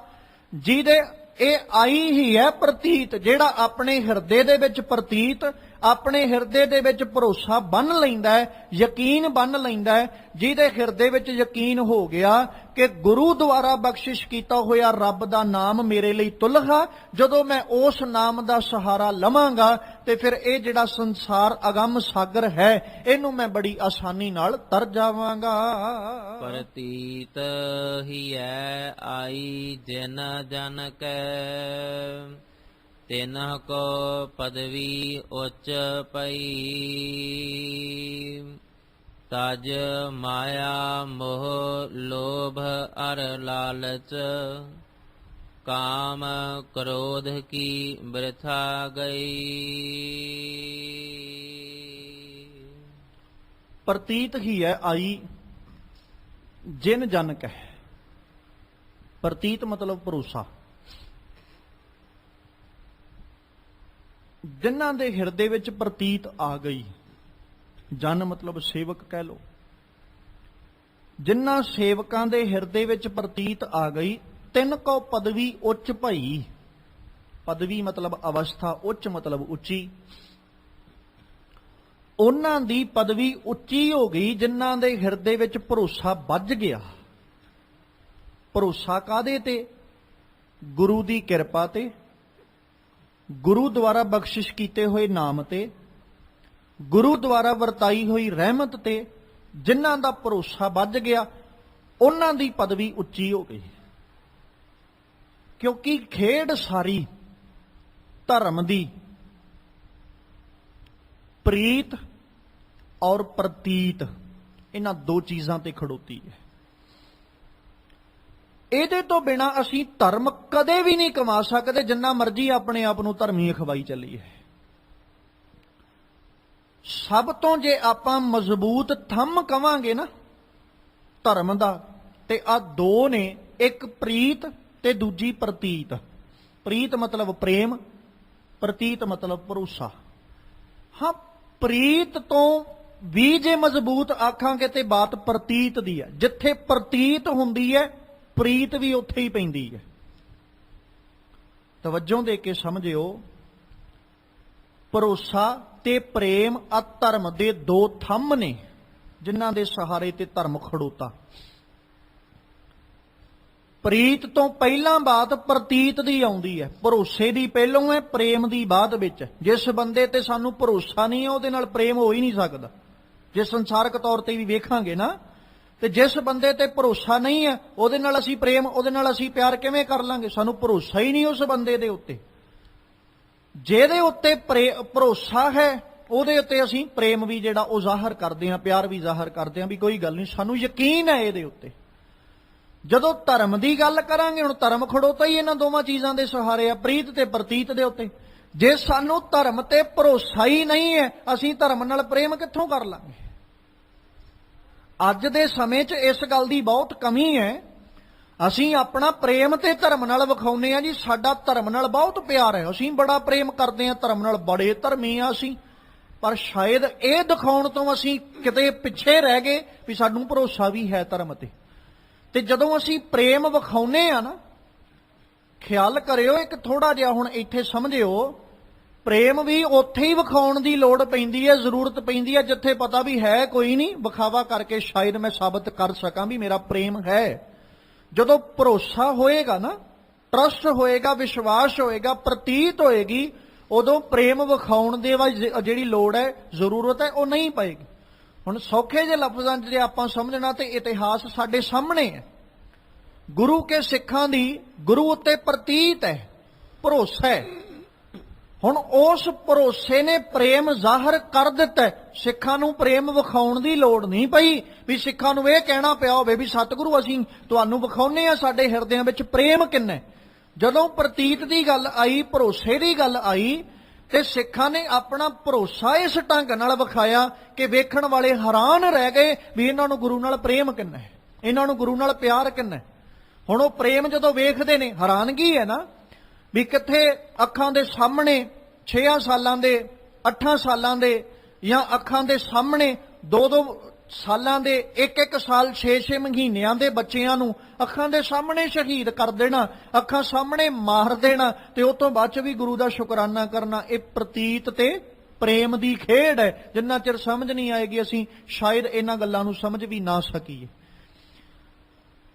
ਜਿਹਦੇ ਇਹ ਆਈ ਹੀ ਹੈ ਪ੍ਰਤੀਤ, ਜਿਹੜਾ ਆਪਣੇ ਹਿਰਦੇ ਦੇ ਵਿੱਚ ਪ੍ਰਤੀਤ, ਆਪਣੇ ਹਿਰਦੇ ਦੇ ਵਿੱਚ ਭਰੋਸਾ ਬੰਨ ਲੈਂਦਾ ਹੈ, ਯਕੀਨ ਬੰਨ ਲੈਂਦਾ ਹੈ। ਜਿਹਦੇ ਹਿਰਦੇ ਵਿੱਚ ਯਕੀਨ ਹੋ ਗਿਆ ਕਿ ਗੁਰੂ ਦੁਆਰਾ ਬਖਸ਼ਿਸ਼ ਕੀਤਾ ਹੋਇਆ ਰੱਬ ਦਾ ਨਾਮ ਮੇਰੇ ਲਈ ਤੁਲਹਾ, ਜਦੋਂ ਮੈਂ ਉਸ ਨਾਮ ਦਾ ਸਹਾਰਾ ਲਵਾਂਗਾ ਤੇ ਫਿਰ ਇਹ ਜਿਹੜਾ ਸੰਸਾਰ ਅਗੰਮ ਸਾਗਰ ਹੈ ਇਹਨੂੰ ਮੈਂ ਬੜੀ ਆਸਾਨੀ ਨਾਲ ਤਰ ਜਾਵਾਂਗਾ। ਪ੍ਰਤੀਤ ਹੀ ਹੈ ਆਈ ਜਿਨ ਜਨ ਕੈ, ਤਿਨਹ ਕੋ ਪਦਵੀ ਉੱਚ ਪਈ, ਤਜ ਮਾਇਆ ਮੋਹ ਲੋਭ ਅਰ ਲਾਲਚ, ਕਾਮ ਕ੍ਰੋਧ ਕੀ ਬਿਰਥਾ ਗਈ। ਪ੍ਰਤੀਤ ਹੀ ਹੈ ਆਈ ਜਿਨ ਜਨ ਕਹਿ। ਪ੍ਰਤੀਤ ਮਤਲਬ ਭਰੋਸਾ। ਜਿਨ੍ਹਾਂ ਦੇ ਹਿਰਦੇ ਵਿੱਚ ਪ੍ਰਤੀਤ ਆ ਗਈ, ਜਨ ਮਤਲਬ ਸੇਵਕ ਕਹਿ ਲੋ, ਜਿਨ੍ਹਾਂ ਸੇਵਕਾਂ ਦੇ ਹਿਰਦੇ ਵਿੱਚ ਪ੍ਰਤੀਤ ਆ ਗਈ, ਤਿੰਨ ਕੋ ਪਦਵੀ ਉੱਚ ਭਈ। ਪਦਵੀ ਮਤਲਬ ਅਵਸਥਾ, ਉੱਚ ਮਤਲਬ ਉੱਚੀ। ਉਹਨਾਂ ਦੀ ਪਦਵੀ ਉੱਚੀ ਹੋ ਗਈ ਜਿਨ੍ਹਾਂ ਦੇ ਹਿਰਦੇ ਵਿੱਚ ਭਰੋਸਾ ਵੱਜ ਗਿਆ। ਭਰੋਸਾ ਕਾਹਦੇ ਤੇ? ਗੁਰੂ ਦੀ ਕਿਰਪਾ ਤੇ, ਗੁਰੂ ਦੁਆਰਾ ਬਖਸ਼ਿਸ਼ ਕੀਤੇ ਹੋਏ ਨਾਮ ਤੇ, ਗੁਰੂ ਦੁਆਰਾ ਵਰਤਾਈ ਹੋਈ ਰਹਿਮਤ ਤੇ। ਜਿਨ੍ਹਾਂ ਦਾ ਭਰੋਸਾ ਵੱਜ ਗਿਆ ਉਹਨਾਂ ਦੀ ਪਦਵੀ ਉੱਚੀ ਹੋ ਗਈ। ਕਿਉਂਕਿ ਖੇਡ ਸਾਰੀ ਧਰਮ ਦੀ ਪ੍ਰੀਤ ਔਰ ਪ੍ਰਤੀਤ, ਇਹਨਾਂ ਦੋ ਚੀਜ਼ਾਂ ਤੇ ਖੜੋਤੀ ਹੈ। ਇਹਦੇ ਤੋਂ ਬਿਨਾ ਅਸੀਂ ਧਰਮ ਕਦੇ ਵੀ ਨਹੀਂ ਕਮਾ ਸਕਦੇ, ਜਿੰਨਾ ਮਰਜ਼ੀ ਆਪਣੇ ਆਪ ਨੂੰ ਧਰਮੀ ਅਖਵਾਈ ਚੱਲੀਏ। ਸਭ ਤੋਂ ਜੇ ਆਪਾਂ ਮਜ਼ਬੂਤ ਥੰਮ ਕਵਾਂਗੇ ਨਾ ਧਰਮ ਦਾ, ਤੇ ਆ ਦੋ ਨੇ, ਇੱਕ ਪ੍ਰੀਤ ਤੇ ਦੂਜੀ ਪ੍ਰਤੀਤ। ਪ੍ਰੀਤ ਮਤਲਬ ਪ੍ਰੇਮ, ਪ੍ਰਤੀਤ ਮਤਲਬ ਭਰੋਸਾ। ਹਾਂ, ਪ੍ਰੀਤ ਤੋਂ ਵੀ ਜੇ ਮਜ਼ਬੂਤ ਆਖਾਂਗੇ ਤੇ ਬਾਤ ਪ੍ਰਤੀਤ ਦੀ ਹੈ। ਜਿੱਥੇ ਪ੍ਰਤੀਤ ਹੁੰਦੀ ਹੈ ਪ੍ਰੀਤ ਵੀ ਉੱਥੇ ਹੀ ਪੈਂਦੀ ਹੈ। ਤਵੱਜੋ ਦੇ ਕੇ ਸਮਝਿਓ, ਭਰੋਸਾ ਤੇ ਪ੍ਰੇਮ ਆ ਧਰਮ ਦੇ ਦੋ ਥੰਮ ਨੇ ਜਿਨ੍ਹਾਂ ਦੇ ਸਹਾਰੇ ਤੇ ਧਰਮ ਖੜੋਤਾ। ਪ੍ਰੀਤ ਤੋਂ ਪਹਿਲਾਂ ਬਾਤ ਪ੍ਰਤੀਤ ਦੀ ਆਉਂਦੀ ਹੈ, ਭਰੋਸੇ ਦੀ ਪਹਿਲੋਂ ਹੈ, ਪ੍ਰੇਮ ਦੀ ਬਾਅਦ ਵਿੱਚ। ਜਿਸ ਬੰਦੇ ਤੇ ਸਾਨੂੰ ਭਰੋਸਾ ਨਹੀਂ ਹੈ ਉਹਦੇ ਨਾਲ ਪ੍ਰੇਮ ਹੋ ਹੀ ਨਹੀਂ ਸਕਦਾ। ਜੇ ਸੰਸਾਰਕ ਤੌਰ ਤੇ ਵੀ ਵੇਖਾਂਗੇ ਨਾ, ਤੇ ਜਿਸ ਬੰਦੇ ਤੇ ਭਰੋਸਾ ਨਹੀਂ ਹੈ ਉਹਦੇ ਨਾਲ ਅਸੀਂ ਪ੍ਰੇਮ, ਉਹਦੇ ਨਾਲ ਅਸੀਂ ਪਿਆਰ ਕਿਵੇਂ ਕਰ ਲਾਂਗੇ? ਸਾਨੂੰ ਭਰੋਸਾ ਹੀ ਨਹੀਂ ਉਸ ਬੰਦੇ ਦੇ ਉੱਤੇ। ਜਿਹਦੇ ਉੱਤੇ ਭਰੋਸਾ ਹੈ ਉਹਦੇ ਉੱਤੇ ਅਸੀਂ ਪ੍ਰੇਮ ਵੀ ਜਿਹੜਾ ਉਹ ਜ਼ਾਹਰ ਕਰਦੇ ਹਾਂ, ਪਿਆਰ ਵੀ ਜ਼ਾਹਰ ਕਰਦੇ ਹਾਂ ਵੀ ਕੋਈ ਗੱਲ ਨਹੀਂ, ਸਾਨੂੰ ਯਕੀਨ ਹੈ ਇਹਦੇ ਉੱਤੇ। ਜਦੋਂ ਧਰਮ ਦੀ ਗੱਲ ਕਰਾਂਗੇ, ਹੁਣ ਧਰਮ ਖੜੋਤਾ ਹੀ ਇਹਨਾਂ ਦੋਵਾਂ ਚੀਜ਼ਾਂ ਦੇ ਸਹਾਰੇ ਆ, ਪ੍ਰੀਤ ਤੇ ਪ੍ਰਤੀਤ ਦੇ ਉੱਤੇ। ਜੇ ਸਾਨੂੰ ਧਰਮ ਤੇ ਭਰੋਸਾ ਹੀ ਨਹੀਂ ਹੈ, ਅਸੀਂ ਧਰਮ ਨਾਲ ਪ੍ਰੇਮ ਕਿੱਥੋਂ ਕਰ ਲਾਂਗੇ? ਅੱਜ ਦੇ ਸਮੇਂ 'ਚ ਇਸ ਗੱਲ ਦੀ ਬਹੁਤ ਕਮੀ ਹੈ। ਅਸੀਂ ਆਪਣਾ ਪ੍ਰੇਮ ਤੇ ਧਰਮ ਨਾਲ ਵਿਖਾਉਂਦੇ ਆ ਜੀ, ਸਾਡਾ ਧਰਮ ਨਾਲ ਬਹੁਤ ਪਿਆਰ ਹੈ, ਅਸੀਂ ਬੜਾ ਪ੍ਰੇਮ ਕਰਦੇ ਹਾਂ ਧਰਮ ਨਾਲ, ਬੜੇ ਧਰਮੀ ਆ ਅਸੀਂ। ਪਰ ਸ਼ਾਇਦ ਇਹ ਦਿਖਾਉਣ ਤੋਂ ਅਸੀਂ ਕਿਤੇ ਪਿੱਛੇ ਰਹਿ ਗਏ ਵੀ ਸਾਨੂੰ ਭਰੋਸਾ ਵੀ ਹੈ ਧਰਮ ਤੇ। ਤੇ ਜਦੋਂ ਅਸੀਂ ਪ੍ਰੇਮ ਵਿਖਾਉਂਦੇ ਆ ਨਾ, ਖਿਆਲ ਕਰਿਓ ਇੱਕ ਥੋੜਾ ਜਿਹਾ, ਹੁਣ ਇੱਥੇ ਸਮਝਿਓ, ਪ੍ਰੇਮ ਵੀ ਉੱਥੇ ਹੀ ਵਿਖਾਉਣ ਦੀ ਲੋੜ ਪੈਂਦੀ ਹੈ, ਜ਼ਰੂਰਤ ਪੈਂਦੀ ਹੈ ਜਿੱਥੇ ਪਤਾ ਵੀ ਹੈ ਕੋਈ ਨਹੀਂ, ਵਿਖਾਵਾ ਕਰਕੇ ਸ਼ਾਇਦ ਮੈਂ ਸਾਬਤ ਕਰ ਸਕਾਂ ਵੀ ਮੇਰਾ ਪ੍ਰੇਮ ਹੈ। ਜਦੋਂ ਭਰੋਸਾ ਹੋਏਗਾ ਨਾ, ਟਰਸਟ ਹੋਏਗਾ, ਵਿਸ਼ਵਾਸ ਹੋਏਗਾ, ਪ੍ਰਤੀਤ ਹੋਏਗੀ, ਉਦੋਂ ਪ੍ਰੇਮ ਵਿਖਾਉਣ ਦੇ ਜਿਹੜੀ ਲੋੜ ਹੈ, ਜ਼ਰੂਰਤ ਹੈ, ਉਹ ਨਹੀਂ ਪਏਗੀ। ਹੁਣ ਸੌਖੇ ਜਿਹੇ ਲਫ਼ਜ਼ਾਂ 'ਚ ਜੇ ਆਪਾਂ ਸਮਝਣਾ ਤੇ ਇਤਿਹਾਸ ਸਾਡੇ ਸਾਹਮਣੇ ਹੈ। ਗੁਰੂ ਕੇ ਸਿੱਖਾਂ ਦੀ ਗੁਰੂ ਉੱਤੇ ਪ੍ਰਤੀਤ ਹੈ, ਭਰੋਸਾ ਹੈ। ਹੁਣ ਉਸ ਭਰੋਸੇ ਨੇ ਪ੍ਰੇਮ ਜ਼ਾਹਰ ਕਰ ਦਿੱਤਾ। ਸਿੱਖਾਂ ਨੂੰ ਪ੍ਰੇਮ ਵਿਖਾਉਣ ਦੀ ਲੋੜ ਨਹੀਂ ਪਈ ਵੀ ਸਿੱਖਾਂ ਨੂੰ ਇਹ ਕਹਿਣਾ ਪਿਆ ਹੋਵੇ ਵੀ ਸਤਿਗੁਰੂ ਅਸੀਂ ਤੁਹਾਨੂੰ ਵਿਖਾਉਂਦੇ ਆ ਸਾਡੇ ਹਿਰਦਿਆਂ ਵਿੱਚ ਪ੍ਰੇਮ ਕਿੰਨਾ। ਜਦੋਂ ਪ੍ਰਤੀਤ ਦੀ ਗੱਲ ਆਈ, ਭਰੋਸੇ ਦੀ ਗੱਲ ਆਈ, ਤੇ ਸਿੱਖਾਂ ਨੇ ਆਪਣਾ ਭਰੋਸਾ ਇਸ ਢੰਗ ਨਾਲ ਵਿਖਾਇਆ ਕਿ ਵੇਖਣ ਵਾਲੇ ਹੈਰਾਨ ਰਹਿ ਗਏ ਵੀ ਇਹਨਾਂ ਨੂੰ ਗੁਰੂ ਨਾਲ ਪ੍ਰੇਮ ਕਿੰਨਾ ਹੈ, ਇਹਨਾਂ ਨੂੰ ਗੁਰੂ ਨਾਲ ਪਿਆਰ ਕਿੰਨਾ ਹੈ। ਹੁਣ ਉਹ ਪ੍ਰੇਮ ਜਦੋਂ ਵੇਖਦੇ ਨੇ, ਹੈਰਾਨਗੀ ਹੈ ਨਾ ਵੀ ਕਿੱਥੇ ਅੱਖਾਂ ਦੇ ਸਾਹਮਣੇ 6 ਸਾਲਾਂ ਦੇ, 8 ਸਾਲਾਂ ਦੇ, ਜਾਂ ਅੱਖਾਂ ਦੇ ਸਾਹਮਣੇ 2-2 ਸਾਲਾਂ ਦੇ, 1-1 ਸਾਲ 6-6 ਮਹੀਨਿਆਂ ਦੇ ਬੱਚਿਆਂ ਨੂੰ ਅੱਖਾਂ ਦੇ ਸਾਹਮਣੇ ਸ਼ਹੀਦ ਕਰ ਦੇਣਾ, ਅੱਖਾਂ ਸਾਹਮਣੇ ਮਾਰ ਦੇਣਾ, ਤੇ ਉਸ ਤੋਂ ਬਾਅਦ 'ਚ ਵੀ ਗੁਰੂ ਦਾ ਸ਼ੁਕਰਾਨਾ ਕਰਨਾ। ਇਹ ਪ੍ਰਤੀਤ ਤੇ ਪ੍ਰੇਮ ਦੀ ਖੇਡ ਹੈ। ਜਿੰਨਾ ਚਿਰ ਸਮਝ ਨਹੀਂ ਆਏਗੀ ਅਸੀਂ ਸ਼ਾਇਦ ਇਹਨਾਂ ਗੱਲਾਂ ਨੂੰ ਸਮਝ ਵੀ ਨਾ ਸਕੀਏ,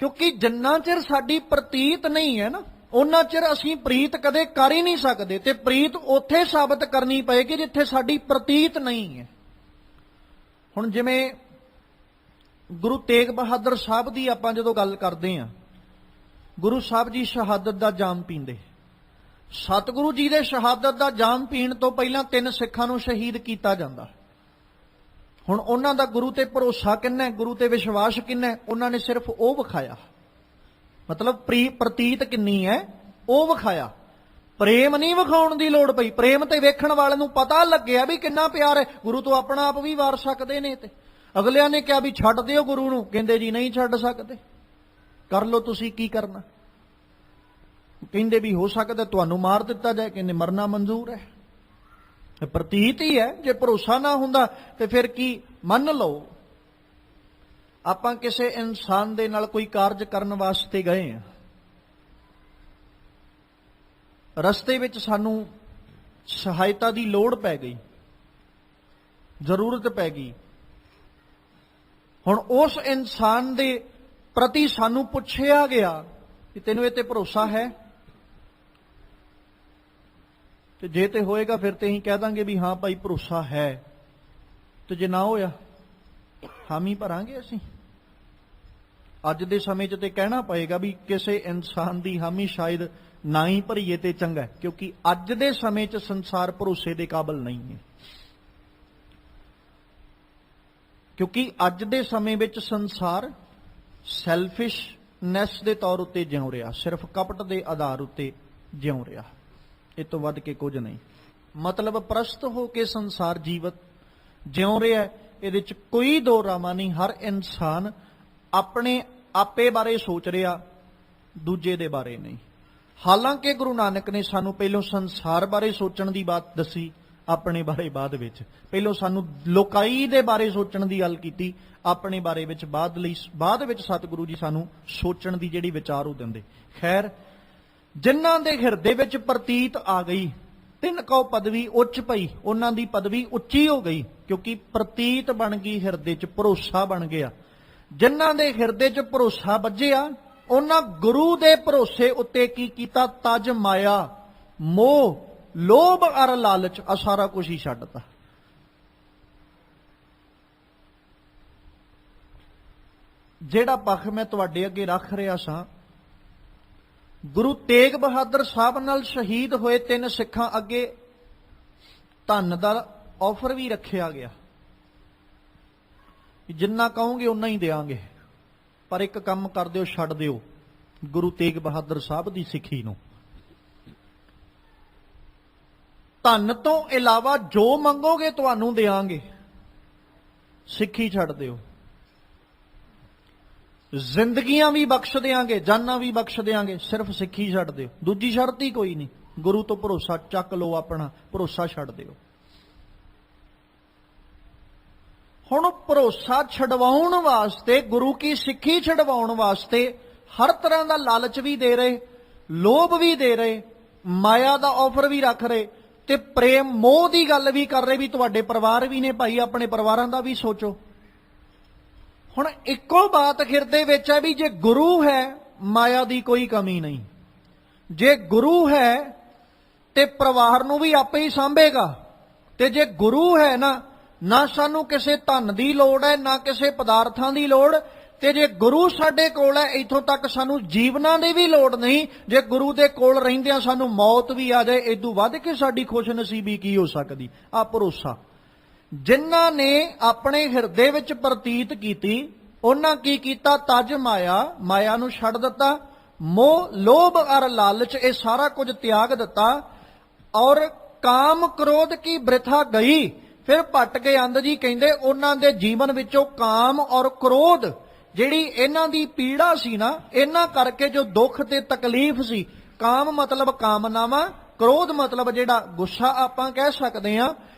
ਕਿਉਂਕਿ ਜਿੰਨਾ ਚਿਰ ਸਾਡੀ ਪ੍ਰਤੀਤ ਨਹੀਂ ਹੈ ਨਾ, ਉਹਨਾਂ ਚਿਰ ਅਸੀਂ ਪ੍ਰੀਤ ਕਦੇ ਕਰ ਹੀ ਨਹੀਂ ਸਕਦੇ। ਤੇ ਪ੍ਰੀਤ ਉੱਥੇ ਸਾਬਤ ਕਰਨੀ ਪਏਗੀ ਜਿੱਥੇ ਸਾਡੀ ਪ੍ਰਤੀਤ ਨਹੀਂ ਹੈ। ਹੁਣ ਜਿਵੇਂ ਗੁਰੂ ਤੇਗ ਬਹਾਦਰ ਸਾਹਿਬ ਦੀ ਆਪਾਂ ਜਦੋਂ ਗੱਲ ਕਰਦੇ ਹਾਂ, ਗੁਰੂ ਸਾਹਿਬ ਜੀ ਸ਼ਹਾਦਤ ਦਾ ਜਾਮ ਪੀਂਦੇ। ਸਤਿਗੁਰੂ ਜੀ ਦੇ ਸ਼ਹਾਦਤ ਦਾ ਜਾਮ ਪੀਣ ਤੋਂ ਪਹਿਲਾਂ 3 ਸਿੱਖਾਂ ਨੂੰ ਸ਼ਹੀਦ ਕੀਤਾ ਜਾਂਦਾ। ਹੁਣ ਉਹਨਾਂ ਦਾ ਗੁਰੂ ਤੇ ਭਰੋਸਾ ਕਿੰਨਾ, ਗੁਰੂ ਤੇ ਵਿਸ਼ਵਾਸ ਕਿੰਨਾ, ਉਹਨਾਂ ਨੇ ਸਿਰਫ ਉਹ ਵਿਖਾਇਆ। ਮਤਲਬ ਪ੍ਰਤੀਤ ਕਿੰਨੀ ਹੈ ਉਹ ਵਿਖਾਇਆ, ਪ੍ਰੇਮ ਨਹੀਂ ਵਿਖਾਉਣ ਦੀ ਲੋੜ ਪਈ। ਪ੍ਰੇਮ ਤੇ ਵੇਖਣ ਵਾਲੇ ਨੂੰ ਪਤਾ ਲੱਗਿਆ ਵੀ ਕਿੰਨਾ ਪਿਆਰ ਹੈ। ਗੁਰੂ ਤੋਂ ਆਪਣਾ ਆਪ ਵੀ ਵਾਰ ਸਕਦੇ ਨੇ। ਤੇ ਅਗਲਿਆਂ ਨੇ ਕਿਹਾ ਵੀ ਛੱਡ ਦਿਓ ਗੁਰੂ ਨੂੰ, ਕਹਿੰਦੇ ਜੀ ਨਹੀਂ ਛੱਡ ਸਕਦੇ, ਕਰ ਲਓ ਤੁਸੀਂ ਕੀ ਕਰਨਾ। ਕਹਿੰਦੇ ਵੀ ਹੋ ਸਕਦਾ ਤੁਹਾਨੂੰ ਮਾਰ ਦਿੱਤਾ ਜਾਏ, ਕਹਿੰਦੇ ਮਰਨਾ ਮਨਜ਼ੂਰ ਹੈ। ਇਹ ਪ੍ਰਤੀਤ ਹੀ ਹੈ। ਜੇ ਭਰੋਸਾ ਨਾ ਹੁੰਦਾ ਤੇ ਫਿਰ ਕੀ, ਮੰਨ ਲਓ ਆਪਾਂ ਕਿਸੇ ਇਨਸਾਨ ਦੇ ਨਾਲ ਕੋਈ ਕਾਰਜ ਕਰਨ ਵਾਸਤੇ ਗਏ ਹਾਂ, ਰਸਤੇ ਵਿੱਚ ਸਾਨੂੰ ਸਹਾਇਤਾ ਦੀ ਲੋੜ ਪੈ ਗਈ, ਜ਼ਰੂਰਤ ਪੈ ਗਈ। ਹੁਣ ਉਸ ਇਨਸਾਨ ਦੇ ਪ੍ਰਤੀ ਸਾਨੂੰ ਪੁੱਛਿਆ ਗਿਆ ਕਿ ਤੈਨੂੰ ਇਹ ਤੇ ਭਰੋਸਾ ਹੈ, ਤੇ ਜੇ ਤੇ ਹੋਏਗਾ ਫਿਰ ਤੇ ਅਸੀਂ ਕਹਿ ਦਾਂਗੇ ਵੀ ਹਾਂ ਭਾਈ ਭਰੋਸਾ ਹੈ, ਤੇ ਜੇ ਨਾ ਹੋਇਆ ਹਾਮੀ ਭਰਾਂਗੇ ਅਸੀਂ। ਅੱਜ ਦੇ ਸਮੇਂ 'ਚ ਤੇ ਕਹਿਣਾ ਪਏਗਾ ਵੀ ਕਿਸੇ ਇਨਸਾਨ ਦੀ ਹਾਮੀ ਸ਼ਾਇਦ ਨਾ ਹੀ ਭਰੀਏ ਤੇ ਚੰਗਾ, ਕਿਉਂਕਿ ਅੱਜ ਦੇ ਸਮੇਂ 'ਚ ਸੰਸਾਰ ਭਰੋਸੇ ਦੇ ਕਾਬਿਲ ਨਹੀਂ ਹੈ। ਕਿਉਂਕਿ ਅੱਜ ਦੇ ਸਮੇਂ ਵਿੱਚ ਸੰਸਾਰ ਸੈਲਫਿਸ਼ਨੈਸ ਦੇ ਤੌਰ ਉੱਤੇ ਜਿਉ ਰਿਹਾ, ਸਿਰਫ ਕਪਟ ਦੇ ਆਧਾਰ ਉੱਤੇ ਜਿਉ ਰਿਹਾ, ਇਹ ਤੋਂ ਵੱਧ ਕੇ ਕੁਝ ਨਹੀਂ। ਮਤਲਬ ਪ੍ਰਸਤ ਹੋ ਕੇ ਸੰਸਾਰ ਜੀਵਤ ਜਿਉ ਰਿਹਾ, ਇਹਦੇ 'ਚ ਕੋਈ ਦੋ ਰਾਮਾ ਨਹੀਂ। ਹਰ ਇਨਸਾਨ ਆਪਣੇ ਆਪੇ ਬਾਰੇ ਸੋਚ ਰਿਹਾ, ਦੂਜੇ ਦੇ ਬਾਰੇ ਨਹੀਂ। ਹਾਲਾਂਕਿ ਗੁਰੂ ਨਾਨਕ ਨੇ ਸਾਨੂੰ ਪਹਿਲੋਂ ਸੰਸਾਰ ਬਾਰੇ ਸੋਚਣ ਦੀ ਬਾਤ ਦੱਸੀ, ਆਪਣੇ ਬਾਰੇ ਬਾਅਦ ਵਿੱਚ। ਪਹਿਲੋਂ ਸਾਨੂੰ ਲੋਕਾਈ ਦੇ ਬਾਰੇ ਸੋਚਣ ਦੀ ਗੱਲ ਕੀਤੀ, ਆਪਣੇ ਬਾਰੇ ਵਿੱਚ ਬਾਅਦ ਵਿੱਚ ਸਤਿਗੁਰੂ ਜੀ ਸਾਨੂੰ ਸੋਚਣ ਦੀ ਜਿਹੜੀ ਵਿਚਾਰ ਉਹ ਦਿੰਦੇ। ਖੈਰ, ਜਿਨ੍ਹਾਂ ਦੇ ਹਿਰਦੇ ਵਿੱਚ ਪ੍ਰਤੀਤ ਆ ਗਈ, 3 ਕਉ ਪਦਵੀ ਉੱਚ ਪਈ, ਉਹਨਾਂ ਦੀ ਪਦਵੀ ਉੱਚੀ ਹੋ ਗਈ, ਕਿਉਂਕਿ ਪ੍ਰਤੀਤ ਬਣ ਗਈ, ਹਿਰਦੇ 'ਚ ਭਰੋਸਾ ਬਣ ਗਿਆ। ਜਿਨ੍ਹਾਂ ਦੇ ਹਿਰਦੇ 'ਚ ਭਰੋਸਾ ਵੱਜਿਆ, ਉਹਨਾਂ ਗੁਰੂ ਦੇ ਭਰੋਸੇ ਉੱਤੇ ਕੀ ਕੀਤਾ, ਤਜ ਮਾਇਆ, ਮੋਹ, ਲੋਭ ਅਰ ਲਾਲਚ, ਆ ਸਾਰਾ ਕੁਝ ਹੀ ਛੱਡਤਾ। ਜਿਹੜਾ ਪੱਖ ਮੈਂ ਤੁਹਾਡੇ ਅੱਗੇ ਰੱਖ ਰਿਹਾ ਸਾਂ, ਗੁਰੂ ਤੇਗ ਬਹਾਦਰ ਸਾਹਿਬ ਨਾਲ ਸ਼ਹੀਦ ਹੋਏ 3 ਸਿੱਖਾਂ ਅੱਗੇ ਧਨ ਦਾ ਆਫਰ ਵੀ ਰੱਖਿਆ ਗਿਆ, ਜਿੰਨਾ ਕਹੋਗੇ ਉਨਾ ਹੀ ਦੇਵਾਂਗੇ, ਪਰ ਇੱਕ ਕੰਮ ਕਰ ਦਿਓ, ਛੱਡ ਦਿਓ ਗੁਰੂ ਤੇਗ ਬਹਾਦਰ ਸਾਹਿਬ ਦੀ ਸਿੱਖੀ ਨੂੰ। ਧਨ ਤੋਂ ਇਲਾਵਾ ਜੋ ਮੰਗੋਗੇ ਤੁਹਾਨੂੰ ਦੇਵਾਂਗੇ, ਸਿੱਖੀ ਛੱਡ ਦਿਓ। ਜ਼ਿੰਦਗੀਆਂ ਵੀ ਬਖਸ਼ ਦੇਵਾਂਗੇ, ਜਾਨਾਂ ਵੀ ਬਖਸ਼ ਦੇਵਾਂਗੇ, ਸਿਰਫ ਸਿੱਖੀ ਛੱਡ ਦਿਓ। ਦੂਜੀ ਸ਼ਰਤ ਹੀ ਕੋਈ ਨਹੀਂ, ਗੁਰੂ ਤੋਂ ਭਰੋਸਾ ਚੱਕ ਲਓ, ਆਪਣਾ ਭਰੋਸਾ ਛੱਡ ਦਿਓ। ਹੁਣ ਭਰੋਸਾ ਛਡਵਾਉਣ ਵਾਸਤੇ, ਗੁਰੂ ਕੀ ਸਿੱਖੀ ਛਡਵਾਉਣ ਵਾਸਤੇ ਹਰ ਤਰ੍ਹਾਂ ਦਾ ਲਾਲਚ ਵੀ ਦੇ ਰਹੇ, ਲੋਭ ਵੀ ਦੇ ਰਹੇ, ਮਾਇਆ ਦਾ ਆਫਰ ਵੀ ਰੱਖ ਰਹੇ, ਤੇ ਪ੍ਰੇਮ ਮੋਹ ਦੀ ਗੱਲ ਵੀ ਕਰ ਰਹੇ ਵੀ ਤੁਹਾਡੇ ਪਰਿਵਾਰ ਵੀ ਨੇ ਭਾਈ, ਆਪਣੇ ਪਰਿਵਾਰਾਂ ਦਾ ਵੀ ਸੋਚੋ। ਹੁਣ ਇੱਕੋ ਬਾਤ ਹਿਰਦੇ ਵਿੱਚ ਹੈ ਵੀ ਜੇ ਗੁਰੂ ਹੈ ਮਾਇਆ ਦੀ ਕੋਈ ਕਮੀ ਨਹੀਂ, ਜੇ ਗੁਰੂ ਹੈ ਤੇ ਪਰਿਵਾਰ ਨੂੰ ਵੀ ਆਪੇ ਹੀ ਸਾਂਭੇਗਾ, ਤੇ ਜੇ ਗੁਰੂ ਹੈ ਨਾ ਸਾਨੂੰ ਕਿਸੇ ਧਨ ਦੀ ਲੋੜ ਹੈ, ਨਾ ਕਿਸੇ ਪਦਾਰਥਾਂ ਦੀ ਲੋੜ, ਤੇ ਜੇ ਗੁਰੂ ਸਾਡੇ ਕੋਲ ਹੈ ਇੱਥੋਂ ਤੱਕ ਸਾਨੂੰ ਜੀਵਨਾਂ ਦੀ ਵੀ ਲੋੜ ਨਹੀਂ। ਜੇ ਗੁਰੂ ਦੇ ਕੋਲ ਰਹਿੰਦਿਆਂ ਸਾਨੂੰ ਮੌਤ ਵੀ ਆ ਜਾਏ, ਇਦੋਂ ਵੱਧ ਕੇ ਸਾਡੀ ਖੁਸ਼ਨਸੀਬੀ ਕੀ ਹੋ ਸਕਦੀ। ਆ ਭਰੋਸਾ ਜਿਨ੍ਹਾਂ ਨੇ ਆਪਣੇ ਹਿਰਦੇ ਵਿੱਚ ਪ੍ਰਤੀਤ ਕੀਤੀ, ਉਹਨਾਂ ਕੀ ਕੀਤਾ, ਤਜ ਮਾਇਆ ਨੂੰ ਛੱਡ ਦਿੱਤਾ, ਮੋਹ ਲੋਭ ਅਰ ਲਾਲਚ ਇਹ ਸਾਰਾ ਕੁਝ ਤਿਆਗ ਦਿੱਤਾ, ਔਰ ਕਾਮ ਕ੍ਰੋਧ ਕੀ ਬ੍ਰਿਥਾ ਗਈ। ਫਿਰ ਭੱਟ ਕੇ ਅੰਧ ਜੀ ਕਹਿੰਦੇ ਉਹਨਾਂ ਦੇ ਜੀਵਨ ਵਿੱਚੋਂ ਕਾਮ ਔਰ ਕ੍ਰੋਧ, ਜਿਹੜੀ ਇਹਨਾਂ ਦੀ ਪੀੜਾ ਸੀ ਨਾ, ਇਹਨਾਂ ਕਰਕੇ ਜੋ ਦੁੱਖ ਤੇ ਤਕਲੀਫ ਸੀ, ਕਾਮ ਮਤਲਬ ਕਾਮਨਾਵਾਂ, ਕ੍ਰੋਧ ਮਤਲਬ ਜਿਹੜਾ ਗੁੱਸਾ ਆਪਾਂ ਕਹਿ ਸਕਦੇ ਹਾਂ,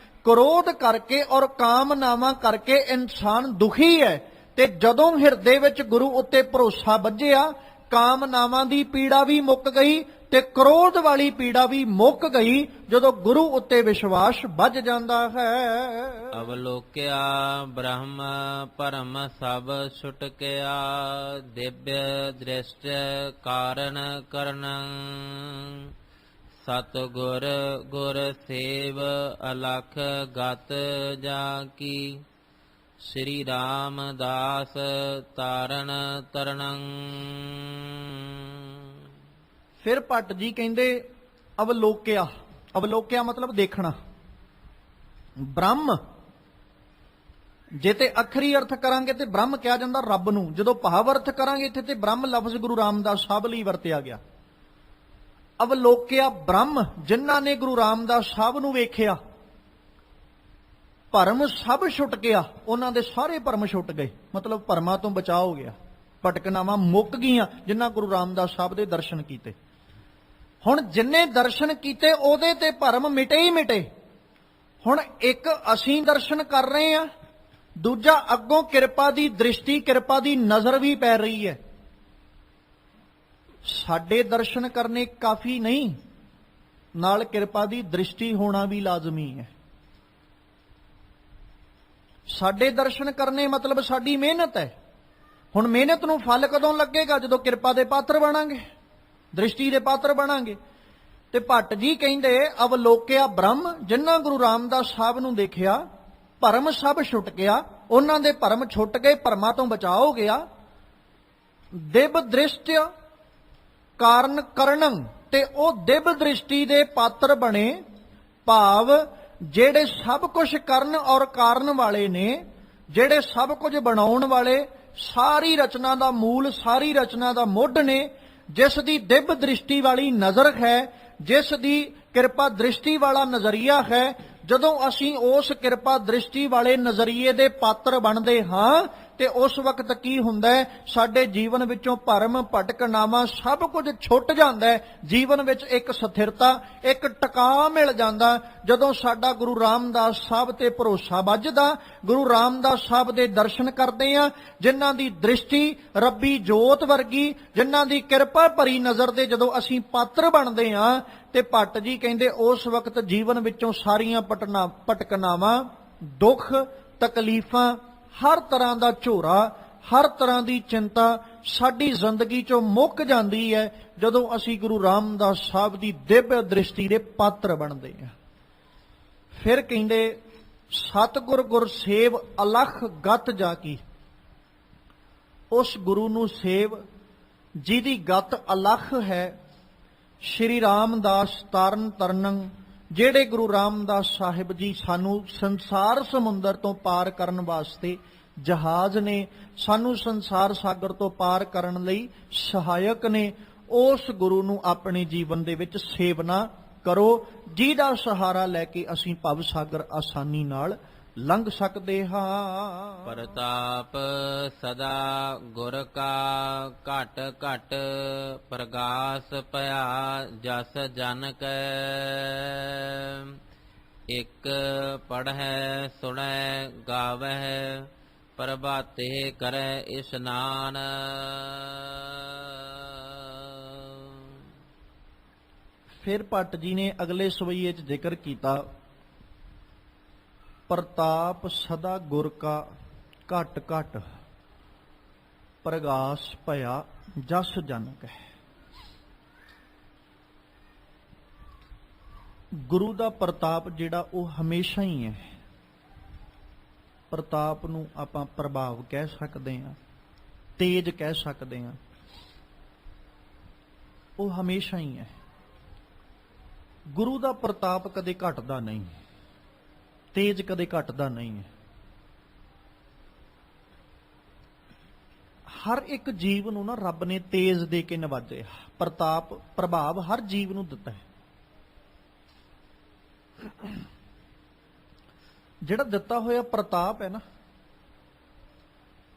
ਕ੍ਰੋਧ ਕਰਕੇ ਔਰ ਕਾਮਨਾਵਾਂ ਕਰਕੇ ਇਨਸਾਨ ਦੁਖੀ ਹੈ। ਤੇ ਜਦੋਂ ਹਿਰਦੇ ਵਿੱਚ ਗੁਰੂ ਉੱਤੇ ਭਰੋਸਾ ਬੱਝਿਆ, ਕਾਮਨਾਵਾਂ ਦੀ ਪੀੜਾ ਵੀ ਮੁੱਕ ਗਈ ਤੇ ਕ੍ਰੋਧ ਵਾਲੀ ਪੀੜਾ ਵੀ ਮੁੱਕ ਗਈ। ਜਦੋਂ ਗੁਰੂ ਉੱਤੇ ਵਿਸ਼ਵਾਸ ਵੱਜ ਜਾਂਦਾ ਹੈ। ਅਵਲੋਕਿਆ ਬ੍ਰਹਮ ਭਰਮ ਸਭ ਛੁਟਕਿਆ, ਦਿਵਯ ਦ੍ਰਿਸ਼ਟ ਕਾਰਨ ਕਰਨੰ, ਸਤ ਗੁਰ ਗੁਰ ਸੇਵ ਅਲਖ ਗਤ ਜਾ ਕੀ, ਸ੍ਰੀ ਰਾਮਦਾਸ ਤਾਰਨ ਤਰਣੰ। ਫਿਰ ਭੱਟ ਜੀ ਕਹਿੰਦੇ ਅਵਲੋਕਿਆ ਮਤਲਬ ਦੇਖਣਾ। ਬ੍ਰਹਮ ਜੇ ਤੇ ਅੱਖਰੀ ਅਰਥ ਕਰਾਂਗੇ ਤੇ ਬ੍ਰਹਮ ਕਿਹਾ ਜਾਂਦਾ ਰੱਬ ਨੂੰ, ਜਦੋਂ ਭਾਵ ਅਰਥ ਕਰਾਂਗੇ ਇੱਥੇ ਤੇ ਬ੍ਰਹਮ ਲਫ਼ਜ਼ ਗੁਰੂ ਰਾਮਦਾਸ ਸਾਹਿਬ ਲਈ ਵਰਤਿਆ ਗਿਆ। ਅਵਲੋਕਿਆ ਬ੍ਰਹਮ, ਜਿਨ੍ਹਾਂ ਨੇ ਗੁਰੂ ਰਾਮਦਾਸ ਸਾਹਿਬ ਨੂੰ ਵੇਖਿਆ, ਭਰਮ ਸਭ ਛੁੱਟ ਗਿਆ, ਉਹਨਾਂ ਦੇ ਸਾਰੇ ਭਰਮ ਛੁੱਟ ਗਏ, ਮਤਲਬ ਭਰਮਾਂ ਤੋਂ ਬਚਾਅ ਹੋ ਗਿਆ, ਭਟਕਨਾਵਾਂ ਮੁੱਕ ਗਈਆਂ ਜਿਨ੍ਹਾਂ ਗੁਰੂ ਰਾਮਦਾਸ ਸਾਹਿਬ ਦੇ ਦਰਸ਼ਨ ਕੀਤੇ। ਹੁਣ ਜਿੰਨੇ ਦਰਸ਼ਨ ਕੀਤੇ ਉਹਦੇ ਤੇ ਭਰਮ ਮਿਟੇ ਹੀ ਮਿਟੇ। ਹੁਣ ਇੱਕ ਅਸੀਂ ਦਰਸ਼ਨ ਕਰ ਰਹੇ ਹਾਂ, ਦੂਜਾ ਅੱਗੋਂ ਕਿਰਪਾ ਦੀ ਦ੍ਰਿਸ਼ਟੀ, ਕਿਰਪਾ ਦੀ ਨਜ਼ਰ ਵੀ ਪੈ ਰਹੀ ਹੈ। ਸਾਡੇ ਦਰਸ਼ਨ ਕਰਨੇ ਕਾਫੀ ਨਹੀਂ, ਨਾਲ ਕਿਰਪਾ ਦੀ ਦ੍ਰਿਸ਼ਟੀ ਹੋਣਾ ਵੀ ਲਾਜ਼ਮੀ ਹੈ। ਸਾਡੇ ਦਰਸ਼ਨ ਕਰਨੇ ਮਤਲਬ ਸਾਡੀ ਮਿਹਨਤ ਹੈ। ਹੁਣ ਮਿਹਨਤ ਨੂੰ ਫਲ ਕਦੋਂ ਲੱਗੇਗਾ? ਜਦੋਂ ਕਿਰਪਾ ਦੇ ਪਾਤਰ ਬਣਾਂਗੇ, ਦ੍ਰਿਸ਼ਟੀ ਦੇ ਪਾਤਰ ਬਣਾਂਗੇ। ਤੇ ਭੱਟ ਜੀ ਕਹਿੰਦੇ ਅਵਲੋਕਿਆ ਬ੍ਰਹਮ, ਜਿਨ੍ਹਾਂ ਗੁਰੂ ਰਾਮਦਾਸ ਸਾਹਿਬ ਨੂੰ ਦੇਖਿਆ, ਭਰਮ ਸਭ ਛੁੱਟ ਗਿਆ, ਉਹਨਾਂ ਦੇ ਭਰਮ ਛੁੱਟ ਗਏ, ਭਰਮਾਂ ਤੋਂ ਬਚਾਅ ਹੋ ਗਿਆ। ਦਿਵ ਦ੍ਰਿਸ਼ਟ ਕਾਰਨ ਕਰਨੰ, ਤੇ ਉਹ ਦਿਵ ਦ੍ਰਿਸ਼ਟੀ ਦੇ ਪਾਤਰ ਬਣੇ, ਭਾਵ ਜਿਹੜੇ ਸਭ ਕੁਝ ਕਰਨ ਔਰ ਕਾਰਨ ਵਾਲੇ ਨੇ, ਜਿਹੜੇ ਸਭ ਕੁਝ ਬਣਾਉਣ ਵਾਲੇ, ਸਾਰੀ ਰਚਨਾ ਦਾ ਮੂਲ, ਸਾਰੀ ਰਚਨਾ ਦਾ ਮੁੱਢ ਨੇ, ਜਿਸ ਦੀ ਦਿਵ ਦ੍ਰਿਸ਼ਟੀ ਵਾਲੀ ਨਜ਼ਰ ਹੈ, ਜਿਸ ਦੀ ਕਿਰਪਾ ਦ੍ਰਿਸ਼ਟੀ ਵਾਲਾ ਨਜ਼ਰੀਆ ਹੈ। ਜਦੋਂ ਅਸੀਂ ਉਸ ਕਿਰਪਾ ਦ੍ਰਿਸ਼ਟੀ ਵਾਲੇ ਨਜ਼ਰੀਏ ਦੇ ਪਾਤਰ ਬਣਦੇ ਹਾਂ ਤੇ ਉਸ ਵਕਤ ਕੀ ਹੁੰਦਾ ਹੈ? ਸਾਡੇ ਜੀਵਨ ਵਿੱਚੋਂ ਭਰਮ ਭਟਕਨਾਵਾਂ ਸਭ ਕੁਝ ਛੁੱਟ ਜਾਂਦਾ ਹੈ। ਜੀਵਨ ਵਿੱਚ ਇੱਕ ਸਥਿਰਤਾ, ਇੱਕ ਟਿਕਾ ਮਿਲ ਜਾਂਦਾ। ਜਦੋਂ ਸਾਡਾ ਗੁਰੂ ਰਾਮਦਾਸ ਸਾਹਿਬ ਤੇ ਭਰੋਸਾ ਵੱਜਦਾ, ਗੁਰੂ ਰਾਮਦਾਸ ਸਾਹਿਬ ਦੇ ਦਰਸ਼ਨ ਕਰਦੇ ਆ, ਜਿਨ੍ਹਾਂ ਦੀ ਦ੍ਰਿਸ਼ਟੀ ਰੱਬੀ ਜੋਤ ਵਰਗੀ, ਜਿਨ੍ਹਾਂ ਦੀ ਕਿਰਪਾ ਭਰੀ ਨਜ਼ਰ ਦੇ ਜਦੋਂ ਅਸੀਂ ਪਾਤਰ ਬਣਦੇ ਆ, ਤੇ ਭੱਟ ਜੀ ਕਹਿੰਦੇ ਉਸ ਵਕਤ ਜੀਵਨ ਵਿੱਚੋਂ ਸਾਰੀਆਂ ਭਟਕਨਾਵਾਂ, ਦੁੱਖ, ਤਕਲੀਫਾਂ, ਹਰ ਤਰ੍ਹਾਂ ਦਾ ਝੋਰਾ, ਹਰ ਤਰ੍ਹਾਂ ਦੀ ਚਿੰਤਾ ਸਾਡੀ ਜ਼ਿੰਦਗੀ ਚੋਂ ਮੁੱਕ ਜਾਂਦੀ ਹੈ ਜਦੋਂ ਅਸੀਂ ਗੁਰੂ ਰਾਮਦਾਸ ਸਾਹਿਬ ਦੀ ਦਿਵਯ ਦ੍ਰਿਸ਼ਟੀ ਦੇ ਪਾਤਰ ਬਣਦੇ ਹਾਂ। ਫਿਰ ਕਹਿੰਦੇ ਸਤਿਗੁਰ ਗੁਰ ਸੇਵ ਅਲਖ ਗਤ ਜਾ ਕੀ, ਉਸ ਗੁਰੂ ਨੂੰ ਸੇਵ ਜਿਹਦੀ ਗਤ ਅਲਖ ਹੈ। ਸ਼੍ਰੀ ਰਾਮਦਾਸ ਤਾਰਨ ਤਰਨੰ, ਜਿਹੜੇ ਗੁਰੂ ਰਾਮਦਾਸ ਸਾਹਿਬ ਜੀ ਸਾਨੂੰ ਸੰਸਾਰ ਸਮੁੰਦਰ ਤੋਂ ਪਾਰ ਕਰਨ ਵਾਸਤੇ ਜਹਾਜ਼ ਨੇ, ਸਾਨੂੰ ਸੰਸਾਰ ਸਾਗਰ ਤੋਂ ਪਾਰ ਕਰਨ ਲਈ ਸਹਾਇਕ ਨੇ, ਉਸ ਗੁਰੂ ਨੂੰ ਆਪਣੇ ਜੀਵਨ ਦੇ ਵਿੱਚ ਸੇਵਨਾ ਕਰੋ, ਜਿਹਦਾ ਸਹਾਰਾ ਲੈ ਕੇ ਅਸੀਂ ਭਵ ਸਾਗਰ ਆਸਾਨੀ ਨਾਲ ਲੰਘ ਸਕਦੇ ਹਾਂ। ਪ੍ਰਤਾਪ ਸਦਾ ਗੁਰ ਕਾ ਘਟ ਘਟ ਪ੍ਰਗਾਸ ਭਇਆ ਜਸ ਜਨ ਕੈ। ਇਕ ਪੜ੍ਹੈ ਸੁਣੈ ਗਾਵਹਿ ਪ੍ਰਭਾਤੇ ਕਰੈ ਇਸ਼ਨਾਨ। ਫਿਰ ਭੱਟ ਜੀ ਨੇ ਅਗਲੇ ਸਵਈਏ 'ਚ ਜ਼ਿਕਰ ਕੀਤਾ, ਪ੍ਰਤਾਪ ਸਦਾ ਗੁਰ ਕਾ ਘਟ ਘਟ ਪ੍ਰਗਾਸ ਭਇਆ ਜਸ ਜਨ ਕੈ। ਗੁਰੂ ਦਾ ਪ੍ਰਤਾਪ ਜਿਹੜਾ ਉਹ ਹਮੇਸ਼ਾ ਹੀ ਹੈ। ਪ੍ਰਤਾਪ ਨੂੰ ਆਪਾਂ ਪ੍ਰਭਾਵ ਕਹਿ ਸਕਦੇ ਹਾਂ, ਤੇਜ ਕਹਿ ਸਕਦੇ ਹਾਂ, ਉਹ ਹਮੇਸ਼ਾ ਹੀ ਹੈ। ਗੁਰੂ ਦਾ ਪ੍ਰਤਾਪ ਕਦੇ ਘਟਦਾ ਨਹੀਂ, ਤੇਜ ਕਦੇ ਘਟਦਾ ਨਹੀਂ ਹੈ। ਹਰ ਇੱਕ ਜੀਵ ਨੂੰ ਨਾ ਰੱਬ ਨੇ ਤੇਜ ਦੇ ਕੇ ਨਵਾਜਿਆ, ਪ੍ਰਤਾਪ ਪ੍ਰਭਾਵ ਹਰ ਜੀਵ ਨੂੰ ਦਿੱਤਾ ਹੈ। ਜਿਹੜਾ ਦਿੱਤਾ ਹੋਇਆ ਪ੍ਰਤਾਪ ਹੈ ਨਾ,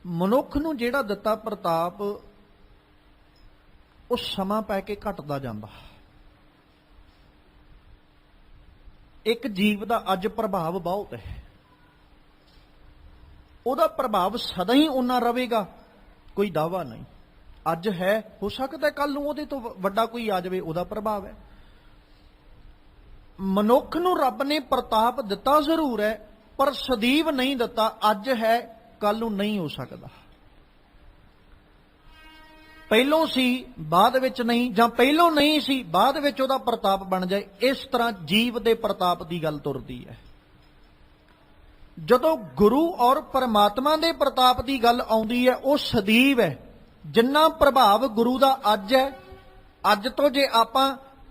ਮਨੁੱਖ ਨੂੰ ਜਿਹੜਾ ਦਿੱਤਾ ਪ੍ਰਤਾਪ, ਉਹ ਸਮਾਂ ਪੈ ਕੇ ਘਟਦਾ ਜਾਂਦਾ। ਇੱਕ ਜੀਵ ਦਾ ਅੱਜ ਪ੍ਰਭਾਵ ਬਹੁਤ ਹੈ, ਉਹਦਾ ਪ੍ਰਭਾਵ ਸਦਾ ਹੀ ਉਨਾ ਰਹੇਗਾ, ਕੋਈ ਦਾਅਵਾ ਨਹੀਂ। ਅੱਜ ਹੈ, ਹੋ ਸਕਦਾ ਕੱਲ ਨੂੰ ਉਹਦੇ ਤੋਂ ਵੱਡਾ ਕੋਈ ਆ ਜਾਵੇ, ਉਹਦਾ ਪ੍ਰਭਾਵ ਹੈ। ਮਨੁੱਖ ਨੂੰ ਰੱਬ ਨੇ ਪ੍ਰਤਾਪ ਦਿੱਤਾ ਜ਼ਰੂਰ ਹੈ, ਪਰ ਸਦੀਵ ਨਹੀਂ ਦਿੱਤਾ। ਅੱਜ ਹੈ, ਕੱਲ ਨੂੰ ਨਹੀਂ ਹੋ ਸਕਦਾ। ਪਹਿਲੋਂ ਸੀ, ਬਾਅਦ ਵਿੱਚ ਨਹੀਂ, ਜਾਂ ਪਹਿਲੋਂ ਨਹੀਂ ਸੀ, ਬਾਅਦ ਵਿੱਚ ਉਹਦਾ ਪ੍ਰਤਾਪ ਬਣ ਜਾਏ। ਇਸ ਤਰ੍ਹਾਂ ਜੀਵ ਦੇ ਪ੍ਰਤਾਪ ਦੀ ਗੱਲ ਤੁਰਦੀ ਹੈ। ਜਦੋਂ ਗੁਰੂ ਔਰ ਪਰਮਾਤਮਾ ਦੇ ਪ੍ਰਤਾਪ ਦੀ ਗੱਲ ਆਉਂਦੀ ਹੈ, ਉਹ ਸਦੀਵ ਹੈ। ਜਿੰਨਾ ਪ੍ਰਭਾਵ ਗੁਰੂ ਦਾ ਅੱਜ ਹੈ, ਅੱਜ ਤੋਂ ਜੇ ਆਪਾਂ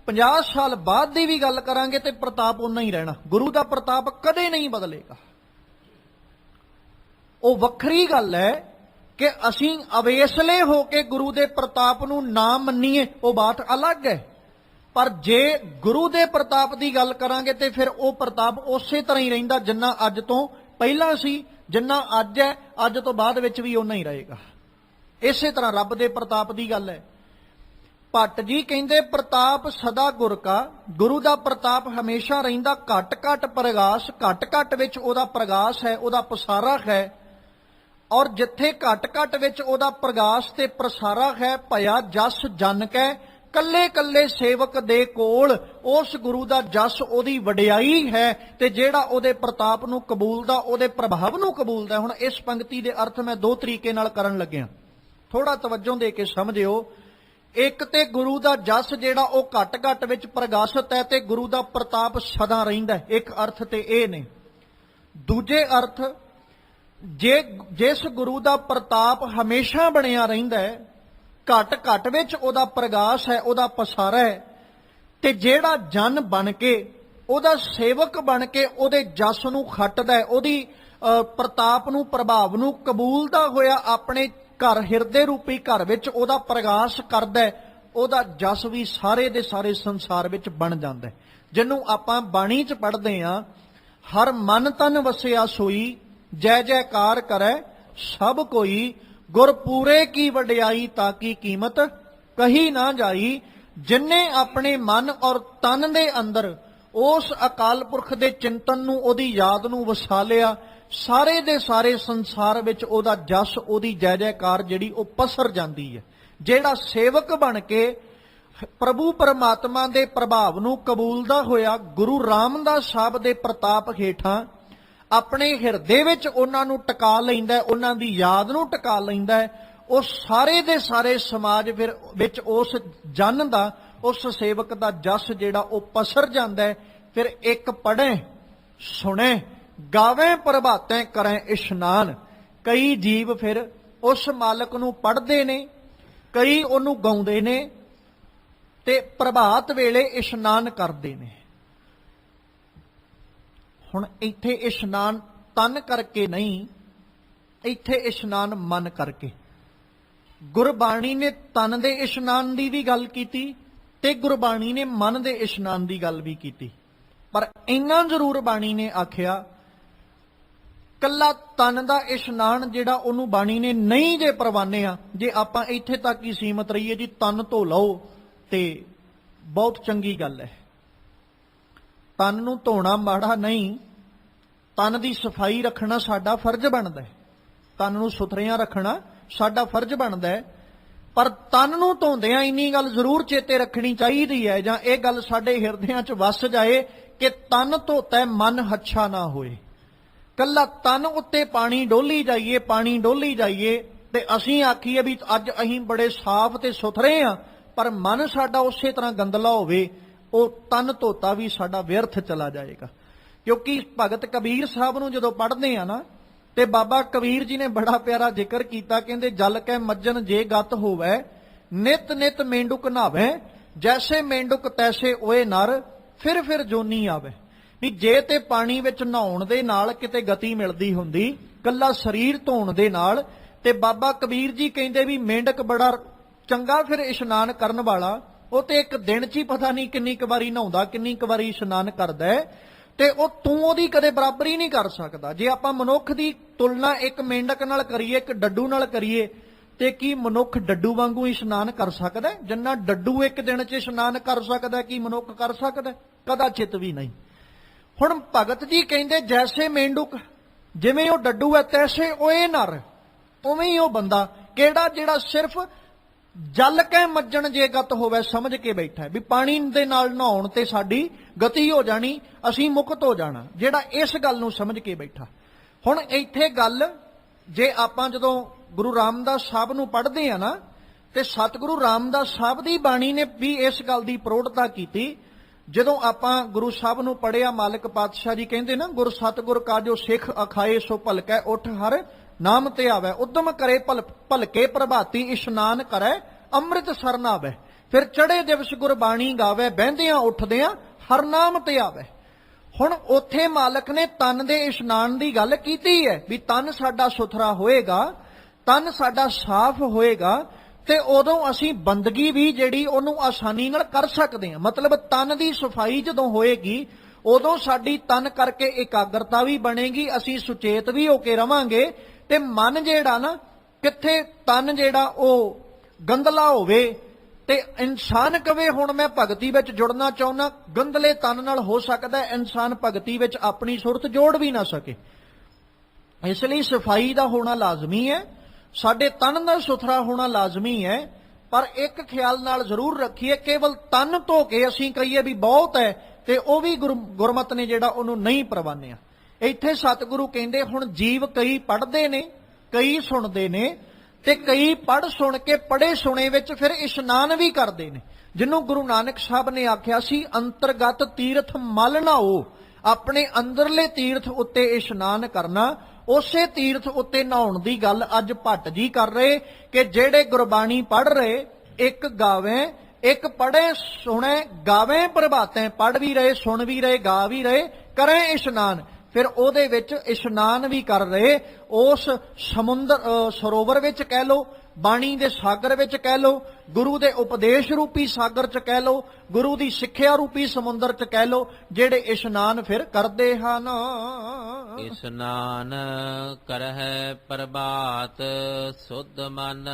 50 ਸਾਲ ਬਾਅਦ ਦੀ ਵੀ ਗੱਲ ਕਰਾਂਗੇ ਤੇ ਪ੍ਰਤਾਪ ਉਨਾ ਹੀ ਰਹਿਣਾ। ਗੁਰੂ ਦਾ ਪ੍ਰਤਾਪ ਕਦੇ ਨਹੀਂ ਬਦਲੇਗਾ। ਉਹ ਵੱਖਰੀ ਗੱਲ ਹੈ ਕਿ ਅਸੀਂ ਅਵੇਸਲੇ ਹੋ ਕੇ ਗੁਰੂ ਦੇ ਪ੍ਰਤਾਪ ਨੂੰ ਨਾ ਮੰਨੀਏ, ਉਹ ਬਾਤ ਅਲੱਗ ਹੈ। ਪਰ ਜੇ ਗੁਰੂ ਦੇ ਪ੍ਰਤਾਪ ਦੀ ਗੱਲ ਕਰਾਂਗੇ ਤੇ ਫਿਰ ਉਹ ਪ੍ਰਤਾਪ ਉਸੇ ਤਰ੍ਹਾਂ ਹੀ ਰਹਿੰਦਾ ਜਿੰਨਾ ਅੱਜ ਤੋਂ ਪਹਿਲਾਂ ਸੀ, ਜਿੰਨਾ ਅੱਜ ਹੈ, ਅੱਜ ਤੋਂ ਬਾਅਦ ਵਿੱਚ ਵੀ ਉਨਾ ਹੀ ਰਹੇਗਾ। ਇਸੇ ਤਰ੍ਹਾਂ ਰੱਬ ਦੇ ਪ੍ਰਤਾਪ ਦੀ ਗੱਲ ਹੈ। ਭੱਟ ਜੀ ਕਹਿੰਦੇ ਪ੍ਰਤਾਪ ਸਦਾ ਗੁਰ ਕਾ, ਗੁਰੂ ਦਾ ਪ੍ਰਤਾਪ ਹਮੇਸ਼ਾ ਰਹਿੰਦਾ। ਘਟ ਘਟ ਪ੍ਰਗਾਸ, ਘਟ ਘਟ ਵਿੱਚ ਉਹਦਾ ਪ੍ਰਗਾਸ ਹੈ, ਉਹਦਾ ਪਸਾਰਾ ਹੈ। ਔਰ ਜਿੱਥੇ ਘਟ ਘਟ ਵਿੱਚ ਉਹਦਾ ਪ੍ਰਗਾਸ ਤੇ ਪ੍ਰਸਾਰਾ ਹੈ, ਭਇਆ ਜਸ ਜਨ ਕੈ, ਕੱਲੇ ਕੱਲੇ ਸੇਵਕ ਦੇ ਕੋਲ ਉਸ ਗੁਰੂ ਦਾ ਜਸ, ਉਹਦੀ ਵਡਿਆਈ ਹੈ। ਤੇ ਜਿਹੜਾ ਉਹਦੇ ਪ੍ਰਤਾਪ ਨੂੰ ਕਬੂਲਦਾ, ਉਹਦੇ ਪ੍ਰਭਾਵ ਨੂੰ ਕਬੂਲਦਾ। ਹੁਣ ਇਸ ਪੰਕਤੀ ਦੇ ਅਰਥ ਮੈਂ ਦੋ ਤਰੀਕੇ ਨਾਲ ਕਰਨ ਲੱਗਿਆ, ਥੋੜਾ ਤਵੱਜੋ ਦੇ ਕੇ ਸਮਝਿਓ। ਇੱਕ ਤੇ ਗੁਰੂ ਦਾ ਜਸ ਜਿਹੜਾ ਉਹ ਘਟ ਘਟ ਵਿੱਚ ਪ੍ਰਗਾਸ਼ਤ ਹੈ, ਤੇ ਗੁਰੂ ਦਾ ਪ੍ਰਤਾਪ ਸਦਾ ਰਹਿੰਦਾ। ਇੱਕ ਅਰਥ ਤੇ ਇਹ ਨੇ। ਦੂਜੇ ਅਰਥ, ਜਿਸ ਗੁਰੂ ਦਾ ਪ੍ਰਤਾਪ ਹਮੇਸ਼ਾ ਬਣਿਆ ਰਹਿੰਦਾ ਹੈ, ਘਟ ਘਟ ਵਿੱਚ ਉਹਦਾ ਪ੍ਰਗਾਸ ਹੈ, ਉਹਦਾ ਪਸਾਰਾ ਹੈ, ਤੇ ਜਿਹੜਾ ਜਨ ਬਣ ਕੇ, ਉਹਦਾ ਸੇਵਕ ਬਣ ਕੇ ਉਹਦੇ ਜਸ ਨੂੰ ਖੱਟਦਾ, ਉਹਦੀ ਪ੍ਰਤਾਪ ਨੂੰ, ਪ੍ਰਭਾਵ ਨੂੰ ਕਬੂਲਦਾ ਹੋਇਆ ਆਪਣੇ ਘਰ, ਹਿਰਦੇ ਰੂਪੀ ਘਰ ਵਿੱਚ ਉਹਦਾ ਪ੍ਰਗਾਸ ਕਰਦਾ, ਉਹਦਾ ਜਸ ਵੀ ਸਾਰੇ ਦੇ ਸਾਰੇ ਸੰਸਾਰ ਵਿੱਚ ਬਣ ਜਾਂਦਾ। ਜਿਹਨੂੰ ਆਪਾਂ ਬਾਣੀ 'ਚ ਪੜ੍ਹਦੇ ਹਾਂ, ਹਰ ਮਨ ਤਨ ਵਸਿਆ ਸੋਈ, ਜੈ ਜੈਕਾਰ ਕਰੈ ਸਭ ਕੋਈ, ਗੁਰ ਪੂਰੇ ਕੀ ਵਡਿਆਈ ਤਾਕੀ ਕੀਮਤ ਕਹੀ ਨਾ ਜਾਈ। ਜਿਨਨੇ ਆਪਣੇ ਮਨ ਔਰ ਤਨ ਦੇ ਅੰਦਰ ਉਸ ਅਕਾਲ ਪੁਰਖ ਦੇ ਚਿੰਤਨ ਨੂੰ, ਉਹਦੀ ਯਾਦ ਨੂੰ ਵਸਾ ਲਿਆ, ਸਾਰੇ ਦੇ ਸਾਰੇ ਸੰਸਾਰ ਵਿੱਚ ਉਹਦਾ ਜਸ, ਉਹਦੀ ਜੈ ਜੈਕਾਰ ਜਿਹੜੀ ਉਹ ਪਸਰ ਜਾਂਦੀ ਹੈ। ਜਿਹੜਾ ਸੇਵਕ ਬਣ ਕੇ ਪ੍ਰਭੂ ਪਰਮਾਤਮਾ ਦੇ ਪ੍ਰਭਾਵ ਨੂੰ ਕਬੂਲਦਾ ਹੋਇਆ ਗੁਰੂ ਰਾਮਦਾਸ ਸਾਹਿਬ ਦੇ ਪ੍ਰਤਾਪ ਹੇਠਾਂ ਆਪਣੇ ਹਿਰਦੇ ਵਿੱਚ ਉਹਨਾਂ ਨੂੰ ਟਿਕਾ ਲੈਂਦਾ, ਉਹਨਾਂ ਦੀ ਯਾਦ ਨੂੰ ਟਿਕਾ ਲੈਂਦਾ, ਉਹ ਸਾਰੇ ਦੇ ਸਾਰੇ ਸਮਾਜ ਫਿਰ ਵਿੱਚ ਉਸ ਜਨ ਦਾ, ਉਸ ਸੇਵਕ ਦਾ ਜਸ ਜਿਹੜਾ ਉਹ ਪਸਰ ਜਾਂਦਾ। ਫਿਰ ਇੱਕ ਪੜ੍ਹੇ ਸੁਣੇ ਗਾਵੇਂ ਪ੍ਰਭਾਤੈਂ ਕਰੈ ਇਸ਼ਨਾਨ। ਕਈ ਜੀਵ ਫਿਰ ਉਸ ਮਾਲਕ ਨੂੰ ਪੜ੍ਹਦੇ ਨੇ, ਕਈ ਉਹਨੂੰ ਗਾਉਂਦੇ ਨੇ, ਤੇ ਪ੍ਰਭਾਤ ਵੇਲੇ ਇਸ਼ਨਾਨ ਕਰਦੇ ਨੇ। ਹੁਣ ਇੱਥੇ ਇਸ਼ਨਾਨ ਤਨ ਕਰਕੇ ਨਹੀਂ, ਇੱਥੇ ਇਸ਼ਨਾਨ ਮਨ ਕਰਕੇ। ਗੁਰਬਾਣੀ ਨੇ ਤਨ ਦੇ ਇਸ਼ਨਾਨ ਦੀ ਵੀ ਗੱਲ ਕੀਤੀ ਤੇ ਗੁਰਬਾਣੀ ਨੇ ਮਨ ਦੇ ਇਸ਼ਨਾਨ ਦੀ ਗੱਲ ਵੀ ਕੀਤੀ, ਪਰ ਇੰਨਾ ਜ਼ਰੂਰ ਬਾਣੀ ਨੇ ਆਖਿਆ ਕੱਲਾ ਤਨ ਦਾ ਇਸ਼ਨਾਨ ਜਿਹੜਾ ਉਹਨੂੰ ਬਾਣੀ ਨੇ ਨਹੀਂ ਜੇ ਪ੍ਰਵਾਨੇ ਆ, ਜੇ ਆਪਾਂ ਇੱਥੇ ਤੱਕ ਹੀ ਸੀਮਤ ਰਹੀਏ ਜੀ ਤਨ ਧੋ ਲਓ ਤੇ ਬਹੁਤ ਚੰਗੀ ਗੱਲ ਹੈ। ਤਨ ਨੂੰ ਧੋਣਾ ਮਾੜਾ ਨਹੀਂ, ਤਨ ਦੀ ਸਫਾਈ ਰੱਖਣਾ ਸਾਡਾ ਫਰਜ਼ ਬਣਦਾ ਹੈ, ਤਨ ਨੂੰ ਸੁਥਰਿਆਂ ਰੱਖਣਾ ਸਾਡਾ ਫਰਜ਼ ਬਣਦਾ ਹੈ। ਪਰ ਤਨ ਨੂੰ ਧੋਂਦਿਆਂ ਇੰਨੀ ਗੱਲ ਜ਼ਰੂਰ ਚੇਤੇ ਰੱਖਣੀ ਚਾਹੀਦੀ ਹੈ, ਜਾਂ ਇਹ ਗੱਲ ਸਾਡੇ ਹਿਰਦਿਆਂ 'ਚ ਵਸ ਜਾਏ ਕਿ ਤਨ ਧੋਤਾ ਮਨ ਹੱਛਾ ਨਾ ਹੋਏ। ਕੱਲਾ ਤਨ ਉੱਤੇ ਪਾਣੀ ਡੋਲੀ ਜਾਈਏ, ਪਾਣੀ ਡੋਲੀ ਜਾਈਏ ਤੇ ਅਸੀਂ ਆਖੀਏ ਵੀ ਅੱਜ ਅਸੀਂ ਬੜੇ ਸਾਫ਼ ਤੇ ਸੁਥਰੇ ਆ, ਪਰ ਮਨ ਸਾਡਾ ਉਸੇ ਤਰ੍ਹਾਂ ਗੰਦਲਾ ਹੋਵੇ, ਉਹ ਤਨ ਧੋਤਾ ਵੀ ਸਾਡਾ ਵਿਅਰਥ ਚਲਾ ਜਾਏਗਾ। ਕਿਉਂਕਿ ਭਗਤ ਕਬੀਰ ਸਾਹਿਬ ਨੂੰ ਜਦੋਂ ਪੜ੍ਹਦੇ ਆ ਨਾ, ਤੇ ਬਾਬਾ ਕਬੀਰ ਜੀ ਨੇ ਬੜਾ ਪਿਆਰਾ ਜ਼ਿਕਰ ਕੀਤਾ, ਕਹਿੰਦੇ ਜਲ ਕੈ ਮੱਜਨ ਜੇ ਗਤ ਹੋਵੇ, ਨਿਤ ਨਿਤ ਮੇਂਡੁਕ ਨਹਾਵੇ, ਜੈਸੇ ਮੇਂਡੁਕ ਤੈਸੇ ਓਏ ਨਰ, ਫਿਰ ਜੋਨੀ ਆਵੇ। ਵੀ ਜੇ ਤੇ ਪਾਣੀ ਵਿੱਚ ਨਹਾਉਣ ਦੇ ਨਾਲ ਕਿਤੇ ਗਤੀ ਮਿਲਦੀ ਹੁੰਦੀ, ਕੱਲਾ ਸਰੀਰ ਧੋਣ ਦੇ ਨਾਲ, ਤੇ ਬਾਬਾ ਕਬੀਰ ਜੀ ਕਹਿੰਦੇ ਵੀ ਮੇਂਢਕ ਬੜਾ ਚੰਗਾ ਫਿਰ ਇਸ਼ਨਾਨ ਕਰਨ ਵਾਲਾ, ਉਹ ਤੇ ਇੱਕ ਦਿਨ 'ਚ ਹੀ ਪਤਾ ਨਹੀਂ ਕਿੰਨੀ ਕੁ ਵਾਰੀ ਨਹਾਉਂਦਾ, ਕਿੰਨੀ ਕੁ ਵਾਰੀ ਇਸ਼ਨਾਨ ਕਰਦਾ ਹੈ, ਤੇ ਉਹ ਤੂੰ ਉਹਦੀ ਕਦੇ ਬਰਾਬਰੀ ਨਹੀਂ ਕਰ ਸਕਦਾ। ਜੇ ਆਪਾਂ ਮਨੁੱਖ ਦੀ ਤੁਲਨਾ ਇੱਕ ਮੇਂਢਕ ਨਾਲ ਕਰੀਏ, ਇੱਕ ਡੱਡੂ ਨਾਲ ਕਰੀਏ, ਤੇ ਕੀ ਮਨੁੱਖ ਡੱਡੂ ਵਾਂਗੂ ਇਸ਼ਨਾਨ ਕਰ ਸਕਦਾ? ਜਿੰਨਾ ਡੱਡੂ ਇੱਕ ਦਿਨ 'ਚ ਇਸ਼ਨਾਨ ਕਰ ਸਕਦਾ, ਕੀ ਮਨੁੱਖ ਕਰ ਸਕਦਾ? ਕਦਾਚਿਤ ਵੀ ਨਹੀਂ। ਹੁਣ ਭਗਤ ਜੀ ਕਹਿੰਦੇ ਜੈਸੇ ਮੇਂਢਕ, ਜਿਵੇਂ ਉਹ ਡੱਡੂ ਹੈ, ਤੈਸੇ ਓਏ ਨਰ, ਉਵੇਂ ਹੀ ਉਹ ਬੰਦਾ ਕਿਹੜਾ ਜਿਹੜਾ ਸਿਰਫ ਜਲ ਕੇ ਮੱਜਣ ਜੇ ਗਤ ਹੋਵੇ ਸਮਝ ਕੇ ਬੈਠਾ ਵੀ ਪਾਣੀ ਦੇ ਨਾਲ ਨਹਾਉਣ ਤੇ ਸਾਡੀ ਗਤੀ ਹੋ ਜਾਣੀ, ਅਸੀਂ ਮੁਕਤ ਹੋ ਜਾਣਾ, ਜਿਹੜਾ ਇਸ ਗੱਲ ਨੂੰ ਸਮਝ ਕੇ ਬੈਠਾ। ਹੁਣ ਇੱਥੇ ਗੱਲ, ਜੇ ਆਪਾਂ ਜਦੋਂ ਗੁਰੂ ਰਾਮਦਾਸ ਸਾਹਿਬ ਨੂੰ ਪੜ੍ਹਦੇ ਆ ਨਾ, ਤੇ ਸਤਿਗੁਰੂ ਰਾਮਦਾਸ ਸਾਹਿਬ ਦੀ ਬਾਣੀ ਨੇ ਵੀ ਇਸ ਗੱਲ ਦੀ ਪ੍ਰੋੜਤਾ ਕੀਤੀ। ਜਦੋਂ ਆਪਾਂ ਗੁਰੂ ਸਾਹਿਬ ਨੂੰ ਪੜ੍ਹਿਆ, ਮਾਲਕ ਪਾਤਸ਼ਾਹ ਜੀ ਕਹਿੰਦੇ ਨਾ, ਗੁਰ ਸਤਿਗੁਰ ਕਾ ਜੋ ਸਿੱਖ ਅਖਾਏ ਸੋ ਭਲਕੈ ਉੱਠ ਹਰ ਨਾਮ ਤੇ ਆਵੇ, ਉਦਮ ਕਰੇ ਭਲਕੇ ਪ੍ਰਭਾਤੀ, ਇਸ਼ਨਾਨ ਕਰੇ ਅੰਮ੍ਰਿਤ ਸਰਨ ਆਵੇ, ਫਿਰ ਚੜੇ ਦਿਵਸ ਗੁਰਬਾਣੀ ਗਾਵੇ, ਬਹਿੰਦਿਆਂ ਉੱਠਦਿਆਂ ਹਰ ਨਾਮ ਤੇ ਆਵੇ। ਹੁਣ ਉੱਥੇ ਮਾਲਕ ਨੇ ਤਨ ਦੇ ਇਸ਼ਨਾਨ ਦੀ ਗੱਲ ਕੀਤੀ ਹੈ ਵੀ ਤਨ ਸਾਡਾ ਸੁਥਰਾ ਹੋਏਗਾ, ਤਨ ਸਾਡਾ ਸਾਫ਼ ਹੋਏਗਾ, ਤੇ ਉਦੋਂ ਅਸੀਂ ਬੰਦਗੀ ਵੀ ਜਿਹੜੀ ਉਹਨੂੰ ਆਸਾਨੀ ਨਾਲ ਕਰ ਸਕਦੇ ਹਾਂ। ਮਤਲਬ ਤਨ ਦੀ ਸਫਾਈ ਜਦੋਂ ਹੋਏਗੀ, ਉਦੋਂ ਸਾਡੀ ਤਨ ਕਰਕੇ ਇਕਾਗਰਤਾ ਵੀ ਬਣੇਗੀ, ਅਸੀਂ ਸੁਚੇਤ ਵੀ ਹੋ ਕੇ ਰਵਾਂਗੇ, ਤੇ ਮਨ ਜਿਹੜਾ ਨਾ, ਕਿੱਥੇ ਤਨ ਜਿਹੜਾ ਉਹ ਗੰਦਲਾ ਹੋਵੇ ਤੇ ਇਨਸਾਨ ਕਵੇ ਹੁਣ ਮੈਂ ਭਗਤੀ ਵਿੱਚ ਜੁੜਨਾ ਚਾਹੁੰਦਾ, ਗੰਦਲੇ ਤਨ ਨਾਲ ਹੋ ਸਕਦਾ ਇਨਸਾਨ ਭਗਤੀ ਵਿੱਚ ਆਪਣੀ ਸੁਰਤ ਜੋੜ ਵੀ ਨਾ ਸਕੇ। ਇਸ ਲਈ ਸਫਾਈ ਦਾ ਹੋਣਾ ਲਾਜ਼ਮੀ ਹੈ, ਸਾਡੇ ਤਨ ਦਾ ਸੁਥਰਾ ਹੋਣਾ ਲਾਜ਼ਮੀ ਹੈ। ਪਰ ਇੱਕ ਖਿਆਲ ਨਾਲ ਜ਼ਰੂਰ ਰੱਖੀਏ, ਕੇਵਲ ਤਨ ਧੋ ਕੇ ਅਸੀਂ ਕਹੀਏ ਵੀ ਬਹੁਤ ਹੈ, ਤੇ ਉਹ ਵੀ ਗੁਰਮਤ ਨੇ ਜਿਹੜਾ ਉਹਨੂੰ ਨਹੀਂ ਪ੍ਰਵਾਨਿਆ। ਇੱਥੇ ਸਤਿਗੁਰੂ ਕਹਿੰਦੇ ਹੁਣ ਜੀਵ ਕਈ ਪੜ੍ਹਦੇ ਨੇ, ਕਈ ਸੁਣਦੇ ਨੇ, ਤੇ ਕਈ ਪੜ੍ਹ ਸੁਣ ਕੇ ਪੜ੍ਹੇ ਸੁਣੇ ਵਿੱਚ ਫਿਰ ਇਸ਼ਨਾਨ ਵੀ ਕਰਦੇ ਨੇ, ਜਿਹਨੂੰ ਗੁਰੂ ਨਾਨਕ ਸਾਹਿਬ ਨੇ ਆਖਿਆ ਸੀ ਅੰਤਰਗਤ ਤੀਰਥ ਮਲ ਨਹਾਓ, ਆਪਣੇ ਅੰਦਰਲੇ ਤੀਰਥ ਉੱਤੇ ਇਸ਼ਨਾਨ ਕਰਨਾ। ਉਸੇ ਤੀਰਥ ਉੱਤੇ ਨਹਾਉਣ ਦੀ ਗੱਲ ਅੱਜ ਭੱਟ ਜੀ ਕਰ ਰਹੇ ਕਿ ਜਿਹੜੇ ਗੁਰਬਾਣੀ ਪੜ੍ਹ ਰਹੇ, ਇੱਕ ਗਾਵੇ, ਇੱਕ ਪੜ੍ਹੇ ਸੁਣੇ ਗਾਵੇ ਪ੍ਰਭਾਤੈ, ਪੜ੍ਹ ਵੀ ਰਹੇ, ਸੁਣ ਵੀ ਰਹੇ, ਗਾ ਵੀ ਰਹੇ, ਕਰੇ ਇਸ਼ਨਾਨ, ਫਿਰ ਉਹਦੇ ਵਿੱਚ ਇਸ਼ਨਾਨ ਵੀ ਕਰ ਰਹੇ। ਉਸ ਸਮੁੰਦਰ ਸਰੋਵਰ ਵਿੱਚ ਕਹਿ ਲਓ, ਬਾਣੀ ਦੇ ਸਾਗਰ ਵਿੱਚ ਕਹਿ ਲਓ, ਗੁਰੂ ਦੇ ਉਪਦੇਸ਼ ਰੂਪੀ ਸਾਗਰ 'ਚ ਕਹਿ ਲਓ, ਗੁਰੂ ਦੀ ਸਿੱਖਿਆ ਰੂਪੀ ਸਮੁੰਦਰ 'ਚ ਕਹਿ ਲਓ, ਜਿਹੜੇ ਇਸ਼ਨਾਨ ਫਿਰ ਕਰਦੇ ਹਨ। ਇਸ਼ਨਾਨ ਕਰਹਿ ਪ੍ਰਭਾਤ ਸੁਧ ਮਨ,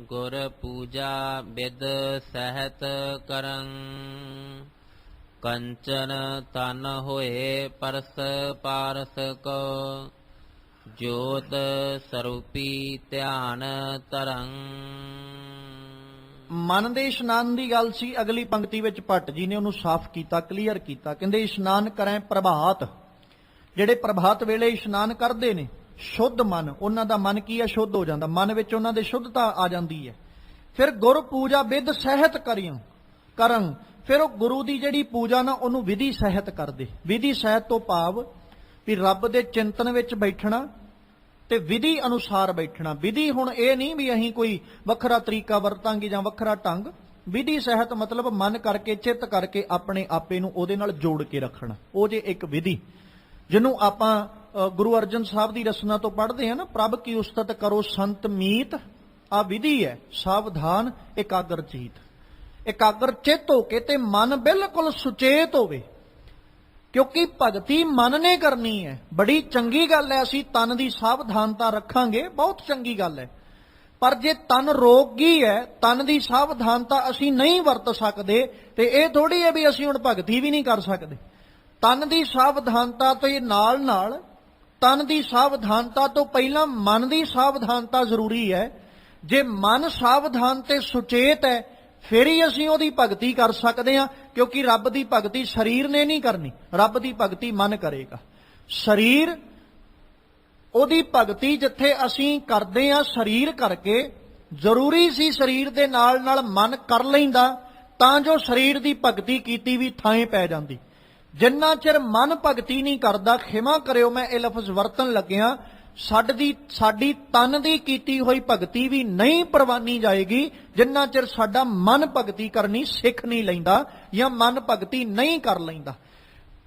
ਗੁਰ ਪੂਜਾ ਬਿਦ ਸਹਿਤ ਕਰੰ, ਕੰਚਨ ਤਨ ਹੋਏ ਪਰਸ ਪਾਰਸ ਕੋ, ਜੋਤ ਸਰੂਪੀ ਧਿਆਨ ਤਰੰ। ਮਨ ਦੇ ਇਸ਼ਨਾਨ ਦੀ ਗੱਲ ਸੀ। ਅਗਲੀ ਪੰਕਤੀ ਵਿੱਚ ਭੱਟ ਜੀ ਨੇ ਉਹਨੂੰ ਸਾਫ਼ ਕੀਤਾ, ਕਲੀਅਰ ਕੀਤਾ। ਕਹਿੰਦੇ ਇਸ਼ਨਾਨ ਕਰੈ ਪ੍ਰਭਾਤ, ਜਿਹੜੇ ਪ੍ਰਭਾਤ ਵੇਲੇ ਇਸ਼ਨਾਨ ਕਰਦੇ ਨੇ, ਸ਼ੁੱਧ ਮਨ, ਉਹਨਾਂ ਦਾ ਮਨ ਕੀ ਹੈ? ਸ਼ੁੱਧ ਹੋ ਜਾਂਦਾ, ਮਨ ਵਿੱਚ ਉਹਨਾਂ ਦੇ ਸ਼ੁੱਧਤਾ ਆ ਜਾਂਦੀ ਹੈ। ਫਿਰ ਗੁਰ ਪੂਜਾ ਵਿਦ ਸਹਿਤ ਕਰਨ, ਫਿਰ ਉਹ ਗੁਰੂ ਦੀ ਜਿਹੜੀ ਪੂਜਾ ਨਾ ਉਹਨੂੰ ਵਿਧੀ ਸਹਿਤ ਕਰਦੇ। ਵਿਧੀ ਸਹਿਤ ਤੋਂ ਭਾਵ ਵੀ ਰੱਬ ਦੇ ਚਿੰਤਨ ਵਿੱਚ ਬੈਠਣਾ ਤੇ ਵਿਧੀ ਅਨੁਸਾਰ ਬੈਠਣਾ। ਵਿਧੀ ਹੁਣ ਇਹ ਨਹੀਂ ਵੀ ਅਸੀਂ ਕੋਈ ਵੱਖਰਾ ਤਰੀਕਾ ਵਰਤਾਂਗੇ ਜਾਂ ਵੱਖਰਾ ਢੰਗ। ਵਿਧੀ ਸਹਿਤ ਮਤਲਬ ਮਨ ਕਰਕੇ, ਚਿੱਤ ਕਰਕੇ ਆਪਣੇ ਆਪੇ ਨੂੰ ਉਹਦੇ ਨਾਲ ਜੋੜ ਕੇ ਰੱਖਣਾ, ਉਹ ਜੇ ਇੱਕ ਵਿਧੀ। ਜਿਹਨੂੰ ਆਪਾਂ ਗੁਰੂ ਅਰਜਨ ਸਾਹਿਬ ਦੀ ਰਸਨਾ ਤੋਂ ਪੜ੍ਹਦੇ ਹਾਂ ਨਾ, ਪ੍ਰਭ ਕੀ ਉਸਤਤ ਕਰੋ ਸੰਤ ਮੀਤ, ਆ ਵਿਧੀ ਹੈ ਸਾਵਧਾਨ ਇਕਾਗਰ ਚੀਤ। ਇਕਾਗਰ ਚਿੱਤ ਹੋ ਕੇ ਤੇ ਮਨ ਬਿਲਕੁਲ ਸੁਚੇਤ ਹੋਵੇ, ਕਿਉਂਕਿ ਭਗਤੀ ਮਨ ਨੇ ਕਰਨੀ ਹੈ। ਬੜੀ ਚੰਗੀ ਗੱਲ ਹੈ ਅਸੀਂ ਤਨ ਦੀ ਸਾਵਧਾਨਤਾ ਰੱਖਾਂਗੇ, ਬਹੁਤ ਚੰਗੀ ਗੱਲ ਹੈ। ਪਰ ਜੇ ਤਨ ਰੋਗੀ ਹੈ, ਤਨ ਦੀ ਸਾਵਧਾਨਤਾ ਅਸੀਂ ਨਹੀਂ ਵਰਤ ਸਕਦੇ, ਤੇ ਇਹ ਥੋੜੀ ਹੈ ਵੀ ਅਸੀਂ ਹੁਣ ਭਗਤੀ ਵੀ ਨਹੀਂ ਕਰ ਸਕਦੇ। ਤਨ ਦੀ ਸਾਵਧਾਨਤਾ ਤੋਂ ਨਾਲ ਨਾਲ ਤਨ ਦੀ ਸਾਵਧਾਨਤਾ ਤੋਂ ਪਹਿਲਾਂ ਮਨ ਦੀ ਸਾਵਧਾਨਤਾ ਜ਼ਰੂਰੀ ਹੈ। ਜੇ ਮਨ ਸਾਵਧਾਨ ਤੇ ਸੁਚੇਤ ਹੈ ਫਿਰ ਹੀ ਅਸੀਂ ਉਹਦੀ ਭਗਤੀ ਕਰ ਸਕਦੇ ਹਾਂ, ਕਿਉਂਕਿ ਰੱਬ ਦੀ ਭਗਤੀ ਸਰੀਰ ਨੇ ਨਹੀਂ ਕਰਨੀ, ਰੱਬ ਦੀ ਭਗਤੀ ਮਨ ਕਰੇਗਾ। ਸਰੀਰ ਉਹਦੀ ਭਗਤੀ ਜਿੱਥੇ ਅਸੀਂ ਕਰਦੇ ਹਾਂ ਸਰੀਰ ਕਰਕੇ, ਜ਼ਰੂਰੀ ਸੀ ਸਰੀਰ ਦੇ ਨਾਲ ਨਾਲ ਮਨ ਕਰ ਲੈਂਦਾ ਤਾਂ ਜੋ ਸਰੀਰ ਦੀ ਭਗਤੀ ਕੀਤੀ ਵੀ ਥਾਂ ਪੈ ਜਾਂਦੀ। ਜਿੰਨਾ ਚਿਰ ਮਨ ਭਗਤੀ ਨਹੀਂ ਕਰਦਾ, ਖਿਮਾ ਕਰਿਓ ਮੈਂ ਇਹ ਲਫ਼ਜ਼ ਵਰਤਣ ਲੱਗਿਆ, ਸਾਡੀ ਤਨ ਦੀ ਕੀਤੀ ਹੋਈ ਭਗਤੀ ਵੀ ਨਹੀਂ ਪ੍ਰਵਾਨੀ ਜਾਏਗੀ ਜਿੰਨਾ ਚਿਰ ਸਾਡਾ ਮਨ ਭਗਤੀ ਕਰਨੀ ਸਿੱਖ ਨਹੀਂ ਲੈਂਦਾ ਜਾਂ ਮਨ ਭਗਤੀ ਨਹੀਂ ਕਰ ਲੈਂਦਾ।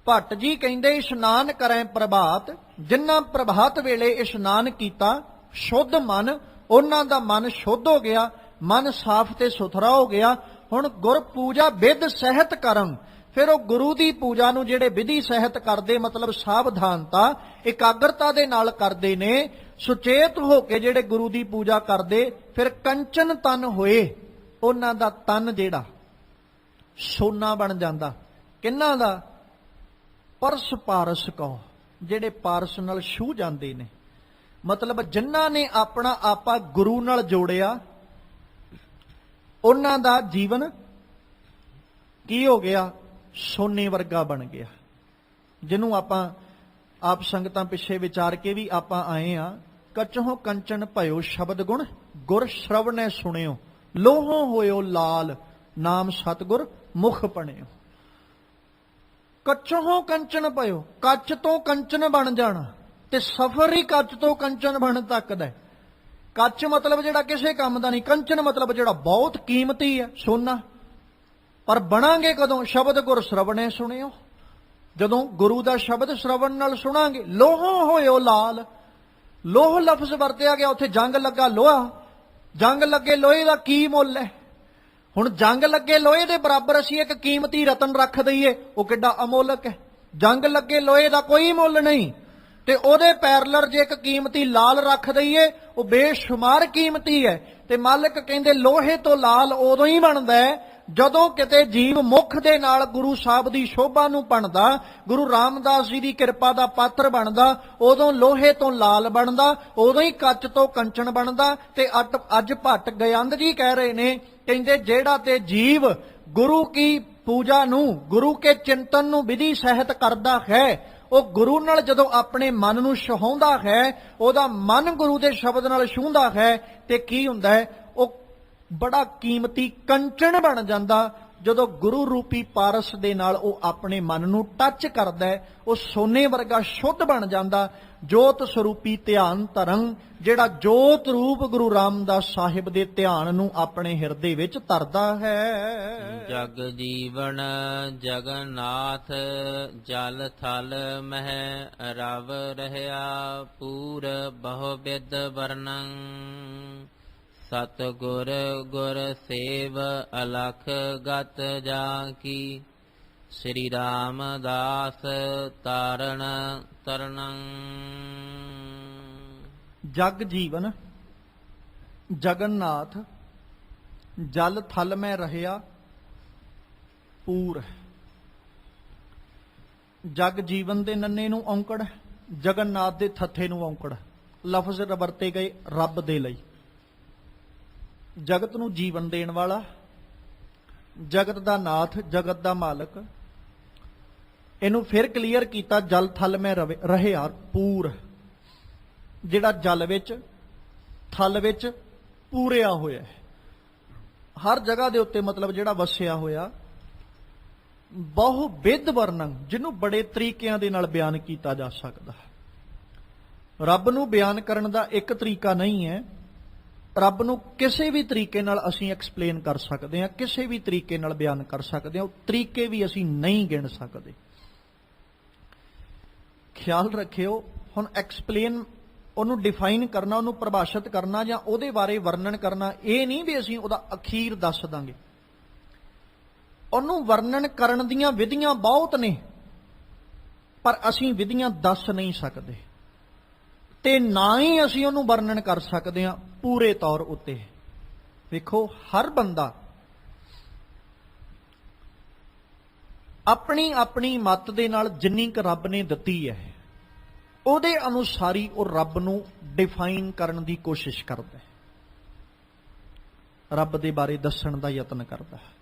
ਭੱਟ ਜੀ ਕਹਿੰਦੇ ਇਸ਼ਨਾਨ ਕਰੈ ਪ੍ਰਭਾਤ, ਜਿਨ੍ਹਾਂ ਪ੍ਰਭਾਤ ਵੇਲੇ ਇਸ਼ਨਾਨ ਕੀਤਾ ਸ਼ੁੱਧ ਮਨ, ਉਹਨਾਂ ਦਾ ਮਨ ਸ਼ੁੱਧ ਹੋ ਗਿਆ, ਮਨ ਸਾਫ਼ ਤੇ ਸੁਥਰਾ ਹੋ ਗਿਆ। ਹੁਣ ਗੁਰ ਪੂਜਾ ਵਿਧ ਸਹਿਤ ਕਰਮ, ਫਿਰ ਉਹ ਗੁਰੂ ਦੀ ਪੂਜਾ ਨੂੰ ਜਿਹੜੇ ਵਿਧੀ ਸਹਿਤ ਕਰਦੇ, ਮਤਲਬ ਸਾਵਧਾਨਤਾ ਇਕਾਗਰਤਾ ਦੇ ਨਾਲ ਕਰਦੇ ਨੇ, ਸੁਚੇਤ ਹੋ ਕੇ ਜਿਹੜੇ ਗੁਰੂ ਦੀ ਪੂਜਾ ਕਰਦੇ, ਫਿਰ ਕੰਚਨ ਤਨ ਹੋਏ, ਉਹਨਾਂ ਦਾ ਤਨ ਜਿਹੜਾ ਸੋਨਾ ਬਣ ਜਾਂਦਾ। ਕਿਹਨਾਂ ਦਾ? ਪਰਸ ਪਾਰਸ ਕੋ, ਜਿਹੜੇ ਪਾਰਸ ਨਾਲ ਛੂਹ ਜਾਂਦੇ ਨੇ, ਮਤਲਬ ਜਿਨ੍ਹਾਂ ਨੇ ਆਪਣਾ ਆਪਾ ਗੁਰੂ ਨਾਲ ਜੋੜਿਆ, ਉਹਨਾਂ ਦਾ ਜੀਵਨ ਕੀ ਹੋ ਗਿਆ? ਸੋਨੇ ਵਰਗਾ ਬਣ ਗਿਆ। ਜਿਹਨੂੰ ਆਪਾਂ ਆਪ ਸੰਗਤਾਂ ਪਿੱਛੇ ਵਿਚਾਰ ਕੇ ਵੀ ਆਪਾਂ ਆਏ ਆ, ਕਚਹੁ ਕੰਚਨ ਭਇਓ ਸ਼ਬਦ ਗੁਣ, ਗੁਰ ਸ਼ਰਵਣੈ ਸੁਣਿਓ, ਲੋਹੋਂ ਹੋਇਓ ਲਾਲ, ਨਾਮ ਸਤਿਗੁਰ ਮੁਖ ਪਣਿਓ। ਕੱਚੋਂ ਕੰਚਨ ਭਇਓ, ਕੱਚ ਤੋਂ ਕੰਚਨ ਬਣ ਜਾਣਾ, ਤੇ ਸਫਰ ਹੀ ਕੱਚ ਤੋਂ ਕੰਚਨ ਬਣ ਤੱਕਦਾ। ਕੱਚ ਮਤਲਬ ਜਿਹੜਾ ਕਿਸੇ ਕੰਮ ਦਾ ਨਹੀਂ, ਕੰਚਨ ਮਤਲਬ ਜਿਹੜਾ ਬਹੁਤ ਕੀਮਤੀ ਹੈ, ਸੋਨਾ। ਪਰ ਬਣਾਂਗੇ ਕਦੋਂ? ਸ਼ਬਦ ਗੁਰ ਸ਼ਰਵਣੇ ਸੁਣਿਓ, ਜਦੋਂ ਗੁਰੂ ਦਾ ਸ਼ਬਦ ਸ਼ਰਵਣ ਨਾਲ ਸੁਣਾਂਗੇ। ਲੋਹੋਂ ਹੋਇਓ ਲਾਲ, ਲੋਹ ਲਫ਼ਜ਼ ਵਰਤਿਆ ਗਿਆ, ਉੱਥੇ ਜੰਗ ਲੱਗਾ ਲੋਹਾ, ਜੰਗ ਲੱਗੇ ਲੋਹੇ ਦਾ ਕੀ ਮੁੱਲ ਹੈ? ਹੁਣ ਜੰਗ ਲੱਗੇ ਲੋਹੇ ਦੇ ਬਰਾਬਰ ਅਸੀਂ ਇੱਕ ਕੀਮਤੀ ਰਤਨ ਰੱਖ ਦਈਏ, ਉਹ ਕਿੱਡਾ ਅਮੋਲਕ ਹੈ। ਜੰਗ ਲੱਗੇ ਲੋਹੇ ਦਾ ਕੋਈ ਮੁੱਲ ਨਹੀਂ, ਤੇ ਉਹਦੇ ਪੈਰਲਰ ਜੇ ਇੱਕ ਕੀਮਤੀ ਲਾਲ ਰੱਖ ਦਈਏ, ਉਹ ਬੇਸ਼ੁਮਾਰ ਕੀਮਤੀ ਹੈ। ਤੇ ਮਾਲਕ ਕਹਿੰਦੇ ਲੋਹੇ ਤੋਂ ਲਾਲ ਉਦੋਂ ਹੀ ਬਣਦਾ ਹੈ ਜਦੋਂ ਕਿਤੇ ਜੀਵ ਮੁਖ ਦੇ ਨਾਲ ਗੁਰੂ ਸਾਹਿਬ ਦੀ ਸ਼ੋਭਾ ਨੂੰ ਪਣਦਾ, ਗੁਰੂ ਰਾਮਦਾਸ ਜੀ ਦੀ ਕਿਰਪਾ ਦਾ ਪਾਤਰ ਬਣਦਾ, ਉਦੋਂ ਲੋਹੇ ਤੋਂ ਲਾਲ ਬਣਦਾ, ਉਦੋਂ ਹੀ ਕੱਚ ਤੋਂ ਕੰਚਨ ਬਣਦਾ। ਤੇ ਅੱਜ ਭੱਟ ਗਯੰਦ ਜੀ ਕਹਿ ਰਹੇ ਨੇ, ਕਹਿੰਦੇ ਜਿਹੜਾ ਤੇ ਜੀਵ ਗੁਰੂ ਕੀ ਪੂਜਾ ਨੂੰ, ਗੁਰੂ ਕੇ ਚਿੰਤਨ ਨੂੰ ਵਿਧੀ ਸਹਿਤ ਕਰਦਾ ਹੈ, ਉਹ ਗੁਰੂ ਨਾਲ ਜਦੋਂ ਆਪਣੇ ਮਨ ਨੂੰ ਛਹਾਉਂਦਾ ਹੈ, ਉਹਦਾ ਮਨ ਗੁਰੂ ਦੇ ਸ਼ਬਦ ਨਾਲ ਛੂੰਹਦਾ ਹੈ, ਤੇ ਕੀ ਹੁੰਦਾ ਹੈ? ਉਹ ਬੜਾ ਕੀਮਤੀ ਕੰਚਨ ਬਣ ਜਾਂਦਾ। ਜਦੋਂ ਗੁਰੂ ਰੂਪੀ ਪਾਰਸ ਦੇ ਨਾਲ ਉਹ ਆਪਣੇ ਮਨ ਨੂੰ ਟੱਚ ਕਰਦਾ ਹੈ, ਉਹ ਸੋਨੇ ਵਰਗਾ ਸ਼ੁੱਧ ਬਣ ਜਾਂਦਾ। ਜੋਤ ਸਰੂਪੀ ਧਿਆਨ ਧਰੰ, ਜਿਹੜਾ ਜੋਤ ਰੂਪ ਗੁਰੂ ਰਾਮਦਾਸ ਸਾਹਿਬ ਦੇ ਧਿਆਨ ਨੂੰ ਆਪਣੇ ਹਿਰਦੇ ਵਿੱਚ ਧਰਦਾ ਹੈ। ਜਗ ਜੀਵਨ ਜਗਨਨਾਥ, ਜਲ ਥਲ ਮਹਿ ਰਵ ਰਹਿਆ, ਪੂਰ ਬਹੁ ਬਿਦ ਵਰਨੰ, ਸਤਿਗੁਰ ਗੁਰ ਸੇਵ ਅਲਖ ਗਤ ਜਾ ਕੀ, ਸ੍ਰੀ ਰਾਮਦਾਸ ਤਾਰਨ ਤਰਨੰ। ਜਗ ਜੀਵਨ ਜਗਨਨਾਥ, ਜਲ ਥਲ ਮੈਂ ਰਹਿਆ ਪੂਰ। ਜਗ ਜੀਵਨ ਦੇ ਨੰਨੇ ਨੂੰ ਔਂਕੜ, ਜਗਨਨਾਥ ਦੇ ਥੱਥੇ ਨੂੰ ਔਂਕੜ, ਲਫ਼ਜ਼ ਵਰਤੇ ਗਏ ਰੱਬ ਦੇ ਲਈ। ਜਗਤ ਨੂੰ ਜੀਵਨ ਦੇਣ ਵਾਲਾ, ਜਗਤ ਦਾ ਨਾਥ, ਜਗਤ ਦਾ ਮਾਲਕ। ਇਹਨੂੰ ਫਿਰ ਕਲੀਅਰ ਕੀਤਾ, ਜਲ ਥਲ ਮੈਂ ਰਹਿਆ ਪੂਰ, ਜਿਹੜਾ ਜਲ ਵਿੱਚ ਥਲ ਵਿੱਚ ਪੂਰਿਆ ਹੋਇਆ ਹੈ, ਹਰ ਜਗ੍ਹਾ ਦੇ ਉੱਤੇ, ਮਤਲਬ ਜਿਹੜਾ ਵਸਿਆ ਹੋਇਆ। ਬਹੁ ਵਿਧ ਵਰਣਨ, ਜਿਹਨੂੰ ਬੜੇ ਤਰੀਕਿਆਂ ਦੇ ਨਾਲ ਬਿਆਨ ਕੀਤਾ ਜਾ ਸਕਦਾ। ਰੱਬ ਨੂੰ ਬਿਆਨ ਕਰਨ ਦਾ ਇੱਕ ਤਰੀਕਾ ਨਹੀਂ ਹੈ, ਰੱਬ ਨੂੰ ਕਿਸੇ ਵੀ ਤਰੀਕੇ ਨਾਲ ਅਸੀਂ ਐਕਸਪਲੇਨ ਕਰ ਸਕਦੇ ਹਾਂ, ਕਿਸੇ ਵੀ ਤਰੀਕੇ ਨਾਲ ਬਿਆਨ ਕਰ ਸਕਦੇ ਹਾਂ। ਉਹ ਤਰੀਕੇ ਵੀ ਅਸੀਂ ਨਹੀਂ ਗਿਣ ਸਕਦੇ। ਖਿਆਲ ਰੱਖਿਓ, ਹੁਣ ਐਕਸਪਲੇਨ, ਉਹਨੂੰ ਡਿਫਾਈਨ ਕਰਨਾ, ਉਹਨੂੰ ਪਰਿਭਾਸ਼ਿਤ ਕਰਨਾ ਜਾਂ ਉਹਦੇ ਬਾਰੇ ਵਰਣਨ ਕਰਨਾ, ਇਹ ਨਹੀਂ ਵੀ ਅਸੀਂ ਉਹਦਾ ਅਖੀਰ ਦੱਸ ਦਾਂਗੇ। ਉਹਨੂੰ ਵਰਣਨ ਕਰਨ ਦੀਆਂ ਵਿਧੀਆਂ ਬਹੁਤ ਨੇ, ਪਰ ਅਸੀਂ ਵਿਧੀਆਂ ਦੱਸ ਨਹੀਂ ਸਕਦੇ, ਤੇ ਨਾ ਹੀ ਅਸੀਂ ਉਹਨੂੰ ਵਰਣਨ ਕਰ ਸਕਦੇ ਹਾਂ ਪੂਰੇ ਤੌਰ ਉੱਤੇ। ਵੇਖੋ, ਹਰ ਬੰਦਾ ਆਪਣੀ ਆਪਣੀ ਮੱਤ ਦੇ ਨਾਲ ਜਿੰਨੀ ਕੁ ਰੱਬ ਨੇ ਦਿੱਤੀ ਹੈ, ਉਹਦੇ ਅਨੁਸਾਰੀ ਉਹ ਰੱਬ ਨੂੰ ਡਿਫਾਈਨ ਕਰਨ ਦੀ ਕੋਸ਼ਿਸ਼ ਕਰਦਾ ਹੈ, ਰੱਬ ਦੇ ਬਾਰੇ ਦੱਸਣ ਦਾ ਯਤਨ ਕਰਦਾ ਹੈ।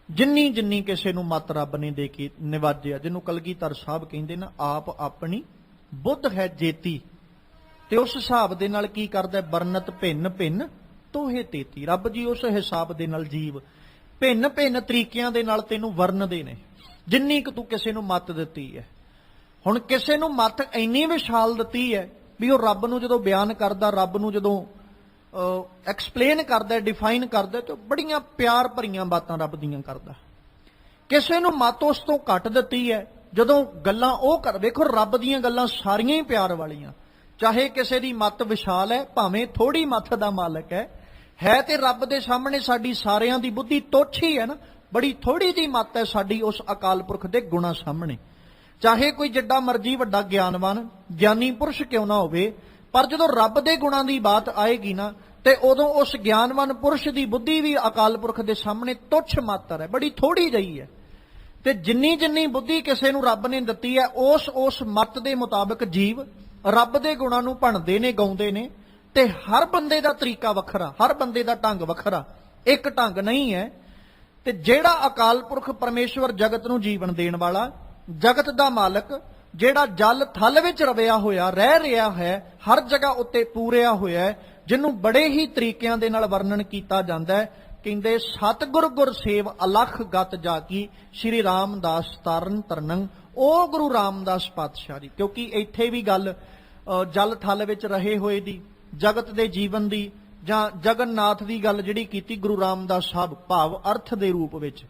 ਜਿੰਨੀ ਜਿੰਨੀ ਕਿਸੇ ਨੂੰ ਮੱਤ ਰੱਬ ਨੇ ਦੇ ਕੇ ਨਿਵਾਜਿਆ, ਜਿਹਨੂੰ ਕਲਗੀਧਰ ਸਾਹਿਬ ਕਹਿੰਦੇ ਨਾ, ਆਪ ਆਪਣੀ ਬੁੱਧ ਹੈ ਜੇਤੀ, ਤੇ ਉਸ ਹਿਸਾਬ ਦੇ ਨਾਲ ਕੀ ਕਰਦਾ, ਵਰਨਤ ਭਿੰਨ ਭਿੰਨ ਤੋਹੇ ਤੇਤੀ। ਰੱਬ ਜੀ ਉਸ ਹਿਸਾਬ ਦੇ ਨਾਲ ਜੀਵ ਭਿੰਨ ਭਿੰਨ ਤਰੀਕਿਆਂ ਦੇ ਨਾਲ ਤੈਨੂੰ ਵਰਨਦੇ ਨੇ, ਜਿੰਨੀ ਕੁ ਤੂੰ ਕਿਸੇ ਨੂੰ ਮੱਤ ਦਿੱਤੀ ਹੈ। ਹੁਣ ਕਿਸੇ ਨੂੰ ਮੱਤ ਇੰਨੀ ਵਿਸ਼ਾਲ ਦਿੱਤੀ ਹੈ ਵੀ ਉਹ ਰੱਬ ਨੂੰ ਜਦੋਂ ਬਿਆਨ ਕਰਦਾ, ਰੱਬ ਨੂੰ ਜਦੋਂ ਐਕਸਪਲੇਨ ਕਰਦਾ, ਡਿਫਾਈਨ ਕਰਦਾ, ਤੇ ਬੜੀਆਂ ਪਿਆਰ ਭਰੀਆਂ ਬਾਤਾਂ ਰੱਬ ਦੀਆਂ ਕਰਦਾ। ਕਿਸੇ ਨੂੰ ਮੱਤ ਉਸ ਤੋਂ ਘੱਟ ਦਿੱਤੀ ਹੈ, ਜਦੋਂ ਗੱਲਾਂ ਉਹ ਕਰ, ਵੇਖੋ ਰੱਬ ਦੀਆਂ ਗੱਲਾਂ ਸਾਰੀਆਂ ਹੀ ਪਿਆਰ ਵਾਲੀਆਂ। ਚਾਹੇ ਕਿਸੇ ਦੀ ਮੱਤ ਵਿਸ਼ਾਲ ਹੈ, ਭਾਵੇਂ ਥੋੜੀ ਮੱਤ ਦਾ ਮਾਲਕ ਹੈ ਤੇ ਰੱਬ ਦੇ ਸਾਹਮਣੇ ਸਾਡੀ ਸਾਰਿਆਂ ਦੀ ਬੁੱਧੀ ਤੁੱਛ ਹੀ ਹੈ ਨਾ, ਬੜੀ ਥੋੜੀ ਜਿਹੀ ਮੱਤ ਹੈ ਸਾਡੀ ਉਸ ਅਕਾਲ ਪੁਰਖ ਦੇ ਗੁਣਾਂ ਸਾਹਮਣੇ। ਚਾਹੇ ਕੋਈ ਜਿੱਡਾ ਮਰਜ਼ੀ ਵੱਡਾ ਗਿਆਨਵਾਨ ਗਿਆਨੀ ਪੁਰਸ਼ ਕਿਉਂ ਨਾ ਹੋਵੇ, ਪਰ ਜਦੋਂ ਰੱਬ ਦੇ ਗੁਣਾਂ ਦੀ ਬਾਤ ਆਏਗੀ ਨਾ, ਤੇ ਉਦੋਂ ਉਸ ਗਿਆਨਵਾਨ ਪੁਰਸ਼ ਦੀ ਬੁੱਧੀ ਵੀ ਅਕਾਲ ਪੁਰਖ ਦੇ ਸਾਹਮਣੇ ਤੁੱਛ ਮਾਤਰ ਹੈ, ਬੜੀ ਥੋੜੀ ਜਿਹੀ ਹੈ। ਤੇ ਜਿੰਨੀ ਜਿੰਨੀ ਬੁੱਧੀ ਕਿਸੇ ਨੂੰ ਰੱਬ ਨੇ ਦਿੱਤੀ ਹੈ, ਉਸ ਮੱਤ ਦੇ ਮੁਤਾਬਕ ਜੀਵ ਰੱਬ ਦੇ ਗੁਣਾਂ ਨੂੰ ਭਣਦੇ ਨੇ, ਗਾਉਂਦੇ ਨੇ। ਤੇ ਹਰ ਬੰਦੇ ਦਾ ਤਰੀਕਾ ਵੱਖਰਾ, ਹਰ ਬੰਦੇ ਦਾ ਢੰਗ ਵੱਖਰਾ, ਇੱਕ ਢੰਗ ਨਹੀਂ ਹੈ। ਤੇ ਜਿਹੜਾ ਅਕਾਲ ਪੁਰਖ ਪਰਮੇਸ਼ਵਰ ਜਗਤ ਨੂੰ ਜੀਵਨ ਦੇਣ ਵਾਲਾ, ਜਗਤ ਦਾ ਮਾਲਕ, ਜਿਹੜਾ ਜਲ ਥਲ ਵਿੱਚ ਰਵਿਆ ਹੋਇਆ, ਰਹਿ ਰਿਹਾ ਹੈ, ਹਰ ਜਗ੍ਹਾ ਉੱਤੇ ਪੂਰਿਆ ਹੋਇਆ ਹੈ, ਜਿਹਨੂੰ ਬੜੇ ਹੀ ਤਰੀਕਿਆਂ ਦੇ ਨਾਲ ਵਰਣਨ ਕੀਤਾ ਜਾਂਦਾ ਹੈ। ਕਹਿੰਦੇ ਸਤਿਗੁਰ ਗੁਰ ਸੇਵ ਅਲਖ ਗਤ ਜਾ ਕੀ, ਸ਼੍ਰੀ ਰਾਮਦਾਸ ਤਾਰਨ ਤਰਨੰ, ਉਹ ਗੁਰੂ ਰਾਮਦਾਸ ਪਾਤਸ਼ਾਹ ਜੀ। ਕਿਉਂਕਿ ਇੱਥੇ ਵੀ ਗੱਲ ਜਲ ਥਲ ਵਿੱਚ ਰਹੇ ਹੋਏ ਦੀ, ਜਗਤ ਦੇ ਜੀਵਨ ਦੀ, ਜਾਂ ਜਗਨਨਾਥ ਦੀ ਗੱਲ ਜਿਹੜੀ ਕੀਤੀ ਗੁਰੂ ਰਾਮਦਾਸ ਸਾਹਿਬ, ਭਾਵ ਅਰਥ ਦੇ ਰੂਪ ਵਿੱਚ।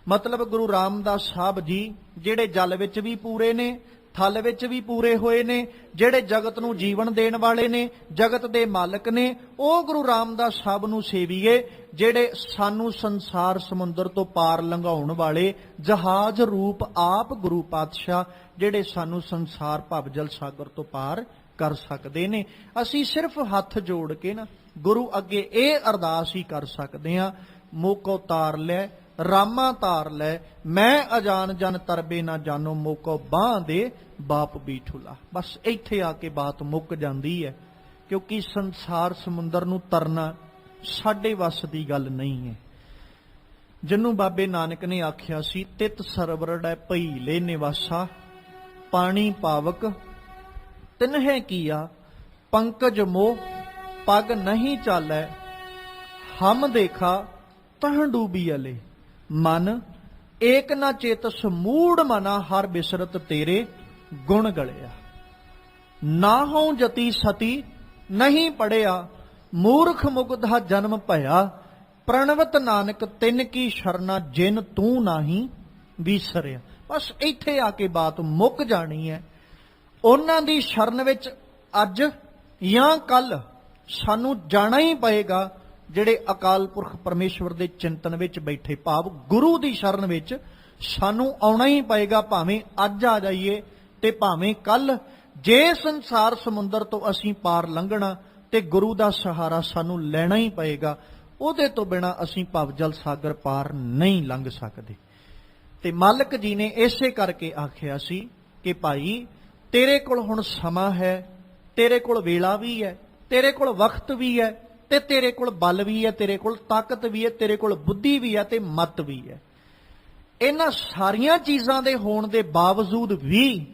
ਮਤਲਬ ਗੁਰੂ ਰਾਮਦਾਸ ਸਾਹਿਬ ਜੀ ਜਿਹੜੇ ਜਲ ਵਿੱਚ ਵੀ ਪੂਰੇ ਨੇ, ਥਲ ਵਿੱਚ ਵੀ ਪੂਰੇ ਹੋਏ ਨੇ, ਜਿਹੜੇ ਜਗਤ ਨੂੰ ਜੀਵਨ ਦੇਣ ਵਾਲੇ ਨੇ, ਜਗਤ ਦੇ ਮਾਲਕ ਨੇ, ਉਹ ਗੁਰੂ ਰਾਮਦਾਸ ਸਾਹਿਬ ਨੂੰ ਸੇਵੀਏ, ਜਿਹੜੇ ਸਾਨੂੰ ਸੰਸਾਰ ਸਮੁੰਦਰ ਤੋਂ ਪਾਰ ਲੰਘਾਉਣ ਵਾਲੇ ਜਹਾਜ਼ ਰੂਪ ਆਪ ਗੁਰੂ ਪਾਤਸ਼ਾਹ, ਜਿਹੜੇ ਸਾਨੂੰ ਸੰਸਾਰ ਭਵਜਲ ਸਾਗਰ ਤੋਂ ਪਾਰ ਕਰ ਸਕਦੇ ਨੇ। ਅਸੀਂ ਸਿਰਫ ਹੱਥ ਜੋੜ ਕੇ ਨਾ ਗੁਰੂ ਅੱਗੇ ਇਹ ਅਰਦਾਸ ਹੀ ਕਰ ਸਕਦੇ ਹਾਂ, ਮੋਕੋ ਤਾਰ ਲੈ ਰਾਮਾ ਤਾਰ ਲੈ, ਮੈਂ ਅਜਾਨ ਜਨ ਤਰਬੇ ਨਾ ਜਾਨੋ, ਮੋਕੋ ਬਾਹ ਦੇ ਬਾਪ ਬੀਠੂਲਾ। ਬਸ ਇੱਥੇ ਆ ਕੇ ਬਾਤ ਮੁੱਕ ਜਾਂਦੀ ਹੈ, ਕਿਉਂਕਿ ਸੰਸਾਰ ਸਮੁੰਦਰ ਨੂੰ ਤਰਨਾ ਸਾਡੇ ਵੱਸ ਦੀ ਗੱਲ ਨਹੀਂ ਹੈ। ਜਿਹਨੂੰ ਬਾਬੇ ਨਾਨਕ ਨੇ ਆਖਿਆ ਸੀ, ਤਿਤ ਸਰਵਰੜੈ ਭਈਲੇ ਨਿਵਾਸਾ, ਪਾਣੀ ਪਾਵਕ ਤਿਨਹਿ ਕੀਆ, ਪੰਕਜ ਮੋਹ ਪਗ ਨਹੀਂ ਚਾਲੈ, ਹਮ ਦੇਖਾ ਤਹ ਡੂਬੀ ਅਲੇ, ਮਨ ਏਕ ਨਾ ਚੇਤਸ ਮੂੜ ਮਨਾ, ਹਰ ਬਿਸਰਤ ਤੇਰੇ ਗੁਣ ਗਲਿਆ। ਨਾ ਹੋਂ ਜਤੀ ਸਤੀ ਨਹੀਂ ਪੜਿਆ, ਮੂਰਖ ਮੁਗਧਾ ਜਨਮ ਭਇਆ, ਪ੍ਰਣਵਤ ਨਾਨਕ ਤਿਨ ਕੀ ਸ਼ਰਨਾ, ਜਿਨ ਤੂੰ ਨਾਹੀਂ ਵਿਸਰਿਆ। ਬਸ ਇੱਥੇ ਆ ਕੇ ਬਾਤ ਮੁੱਕ ਜਾਣੀ ਹੈ। ਉਹਨਾਂ ਦੀ ਸ਼ਰਨ ਵਿੱਚ ਅੱਜ ਜਾਂ ਕੱਲ ਸਾਨੂੰ ਜਾਣਾ ਹੀ ਪਏਗਾ, ਜਿਹੜੇ ਅਕਾਲ ਪੁਰਖ ਪਰਮੇਸ਼ਵਰ ਦੇ ਚਿੰਤਨ ਵਿੱਚ ਬੈਠੇ, ਭਾਵ ਗੁਰੂ ਦੀ ਸ਼ਰਨ ਵਿੱਚ ਸਾਨੂੰ ਆਉਣਾ ਹੀ ਪਏਗਾ, ਭਾਵੇਂ ਅੱਜ ਆ ਜਾਈਏ ਤੇ ਭਾਵੇਂ ਕੱਲ। ਜੇ ਸੰਸਾਰ ਸਮੁੰਦਰ ਤੋਂ ਅਸੀਂ ਪਾਰ ਲੰਘਣਾ ਤੇ ਗੁਰੂ ਦਾ ਸਹਾਰਾ ਸਾਨੂੰ ਲੈਣਾ ਹੀ ਪਏਗਾ, ਉਹਦੇ ਤੋਂ ਬਿਨਾਂ ਅਸੀਂ ਭਵਜਲ ਸਾਗਰ ਪਾਰ ਨਹੀਂ ਲੰਘ ਸਕਦੇ। ਤੇ ਮਾਲਕ ਜੀ ਨੇ ਇਸੇ ਕਰਕੇ ਆਖਿਆ ਸੀ ਕਿ ਭਾਈ ਤੇਰੇ ਕੋਲ ਹੁਣ ਸਮਾਂ ਹੈ, ਤੇਰੇ ਕੋਲ ਵੇਲਾ ਵੀ ਹੈ, ਤੇਰੇ ਕੋਲ ਵਕਤ ਵੀ ਹੈ, ਤੇ ਤੇਰੇ ਕੋਲ ਬਲ ਵੀ ਹੈ, ਤੇਰੇ ਕੋਲ ਤਾਕਤ ਵੀ ਹੈ, ਤੇਰੇ ਕੋਲ ਬੁੱਧੀ ਵੀ ਹੈ ਤੇ ਮਤ ਵੀ ਹੈ। ਇਹਨਾਂ ਸਾਰੀਆਂ ਚੀਜ਼ਾਂ ਦੇ ਹੋਣ ਦੇ ਬਾਵਜੂਦ ਵੀ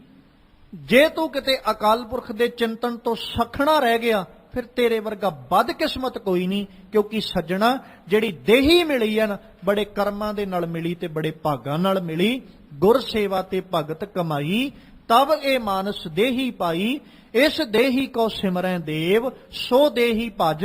ਜੇ ਤੂੰ ਕਿਤੇ ਅਕਾਲ ਪੁਰਖ ਦੇ ਚਿੰਤਨ ਤੋਂ ਸਖਣਾ ਰਹਿ ਗਿਆ, ਫਿਰ ਤੇਰੇ ਵਰਗਾ ਬਦਕਿਸਮਤ ਕੋਈ ਨਹੀਂ। ਕਿਉਂਕਿ ਸੱਜਣਾ, ਜਿਹੜੀ ਦੇਹੀ ਮਿਲੀ ਹੈ ਨਾ, ਬੜੇ ਕਰਮਾਂ ਦੇ ਨਾਲ ਮਿਲੀ ਤੇ ਬੜੇ ਭਾਗਾਂ ਨਾਲ ਮਿਲੀ। ਗੁਰ ਸੇਵਾ ਤੇ ਭਗਤ ਕਮਾਈ, ਤਬ ਇਹ ਮਾਨਸ ਦੇਹੀ ਪਾਈ, ਇਸ ਦੇਹੀ ਕੋ ਸਿਮਰੈ ਦੇਵ, ਸੋ ਦੇਹੀ ਭਜ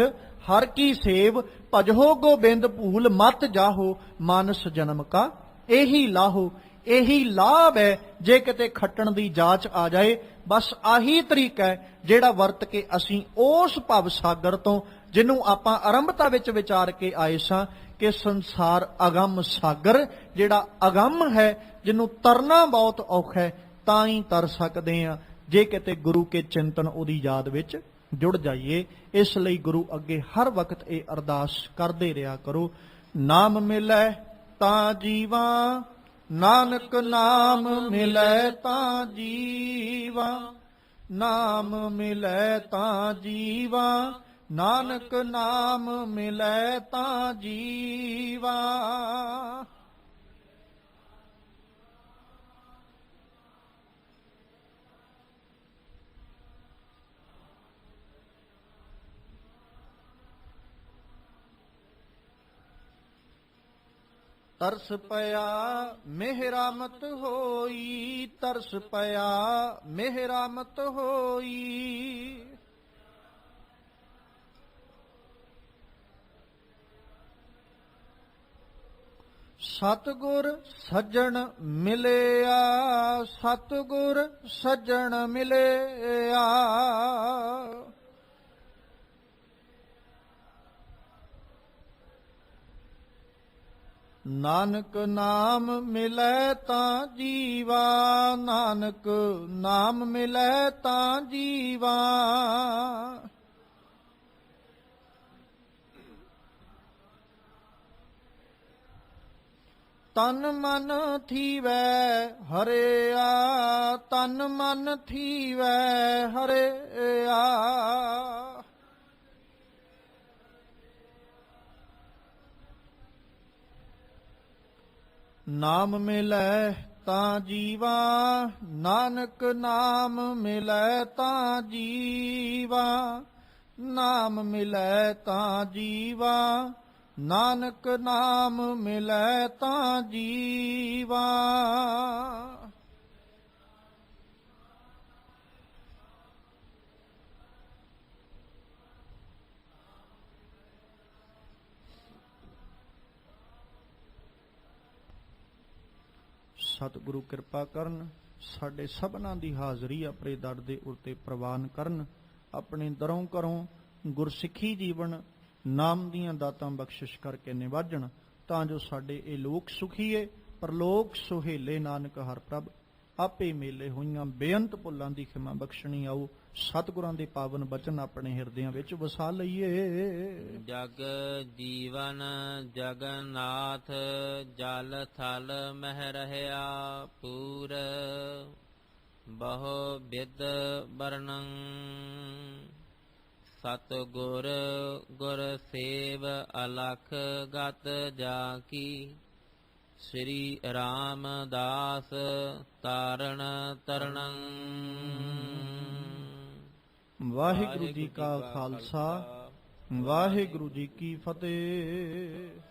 ਹਰ ਕੀ ਸੇਵ, ਭਜੋ ਗੋਬਿੰਦ ਭੂਲ ਮਤ ਜਾਹੋ, ਮਾਨਸ ਜਨਮ ਕਾ ਇਹੀ ਲਾਹੋ। ਇਹੀ ਲਾਭ ਹੈ ਜੇ ਕਿਤੇ ਖੱਟਣ ਦੀ ਜਾਂਚ ਆ ਜਾਏ, ਬਸ ਆਹੀ ਤਰੀਕਾ ਹੈ ਜਿਹੜਾ ਵਰਤ ਕੇ ਅਸੀਂ ਉਸ ਭਵ ਸਾਗਰ ਤੋਂ, ਜਿਹਨੂੰ ਆਪਾਂ ਆਰੰਭਤਾ ਵਿੱਚ ਵਿਚਾਰ ਕੇ ਆਏ ਸਾਂ ਕਿ ਸੰਸਾਰ ਅਗੰਮ ਸਾਗਰ, ਜਿਹੜਾ ਅਗੰਮ ਹੈ, ਜਿਹਨੂੰ ਤਰਨਾ ਬਹੁਤ ਔਖਾ ਹੈ, ਤਾਂ ਹੀ ਤਰ ਸਕਦੇ ਆ ਜੇ ਕਿਤੇ ਗੁਰੂ ਕੇ ਚਿੰਤਨ ਉਹਦੀ ਯਾਦ ਵਿੱਚ ਜੁੜ ਜਾਈਏ। ਇਸ ਲਈ ਗੁਰੂ ਅੱਗੇ ਹਰ ਵਕਤ ਇਹ ਅਰਦਾਸ ਕਰਦੇ ਰਿਹਾ ਕਰੋ, ਨਾਮ ਮਿਲੈ ਤਾਂ ਜੀਵਾ, ਨਾਨਕ ਨਾਮ ਮਿਲੈ ਤਾਂ ਜੀਵਾ, ਨਾਮ ਮਿਲੈ ਤਾਂ ਜੀਵਾ, ਨਾਨਕ ਨਾਮ ਮਿਲੈ ਤਾਂ ਜੀਵਾ। ਤਰਸ ਪਿਆ ਮਿਹਰਾਮਤ ਹੋਈ, ਤਰਸ ਪਿਆ ਮਿਹਰਾਮਤ ਹੋਈ, ਸਤਿਗੁਰ ਸੱਜਣ ਮਿਲਿਆ, ਸਤਿਗੁਰ ਸੱਜਣ ਮਿਲਿਆ, ਨਾਨਕ ਨਾਮ ਮਿਲੈ ਤਾਂ ਜੀਵਾ, ਨਾਨਕ ਨਾਮ ਮਿਲੈ ਤਾਂ ਜੀਵਾ। ਤਨ ਮਨ ਥੀਵੈ ਹਰਿਆ, ਤਨ ਮਨ ਥੀਵੈ ਹਰਿਆ, ਨਾਮ ਮਿਲੈ ਤਾਂ ਜੀਵਾ, ਨਾਨਕ ਨਾਮ ਮਿਲੈ ਤਾਂ ਜੀਵਾ, ਨਾਮ ਮਿਲੈ ਤਾਂ ਜੀਵਾ, ਨਾਨਕ ਨਾਮ ਮਿਲੈ ਤਾਂ ਜੀਵਾ। ਸਤਿਗੁਰੂ ਕਿਰਪਾ ਕਰਨ, ਸਾਡੇ ਸਭਨਾਂ ਦੀ ਹਾਜ਼ਰੀ ਆਪਣੇ ਦਰ ਦੇ ਉੱਤੇ ਪ੍ਰਵਾਨ ਕਰਨ, ਆਪਣੇ ਦਰੋਂ ਘਰੋਂ ਗੁਰਸਿੱਖੀ ਜੀਵਨ ਨਾਮ ਦੀਆਂ ਦਾਤਾਂ ਬਖਸ਼ਿਸ਼ ਕਰਕੇ ਨਿਵਾਜਣ, ਤਾਂ ਜੋ ਸਾਡੇ ਇਹ ਲੋਕ ਸੁਖੀਏ ਪਰਲੋਕ ਸੁਹੇਲੇ। ਨਾਨਕ ਹਰ ਪ੍ਰਭ ਆਪੇ ਮੇਲੇ ਹੋਈਆਂ ਬੇਅੰਤ ਭੁੱਲਾਂ ਦੀ ਖਿਮਾ ਬਖਸ਼ਣੀ। ਆਓ ਸਤਿਗੁਰਾਂ ਦੇ ਪਾਵਨ ਬਚਨ ਆਪਣੇ ਹਿਰਦਿਆਂ ਵਿੱਚ ਵਸਾ ਲਈਏ। ਜਗ ਜੀਵਨ ਜਗਨਨਾਥ, ਜਲ ਥਲ ਮਹਿ ਰਹਿਆ ਪੂਰ, ਬਹੁ ਬਿਦ ਵਰਣੰ, ਸਤਿਗੁਰ ਗੁਰ ਸੇਵ ਅਲਖ ਗਤ ਜਾ ਕੀ, ਸ੍ਰੀ ਰਾਮਦਾਸ ਤਾਰਨ ਤਰਣੰ। ਵਾਹਿਗੁਰੂ ਜੀ ਕਾ ਖਾਲਸਾ, ਵਾਹਿਗੁਰੂ ਜੀ ਕੀ ਫਤਿਹ।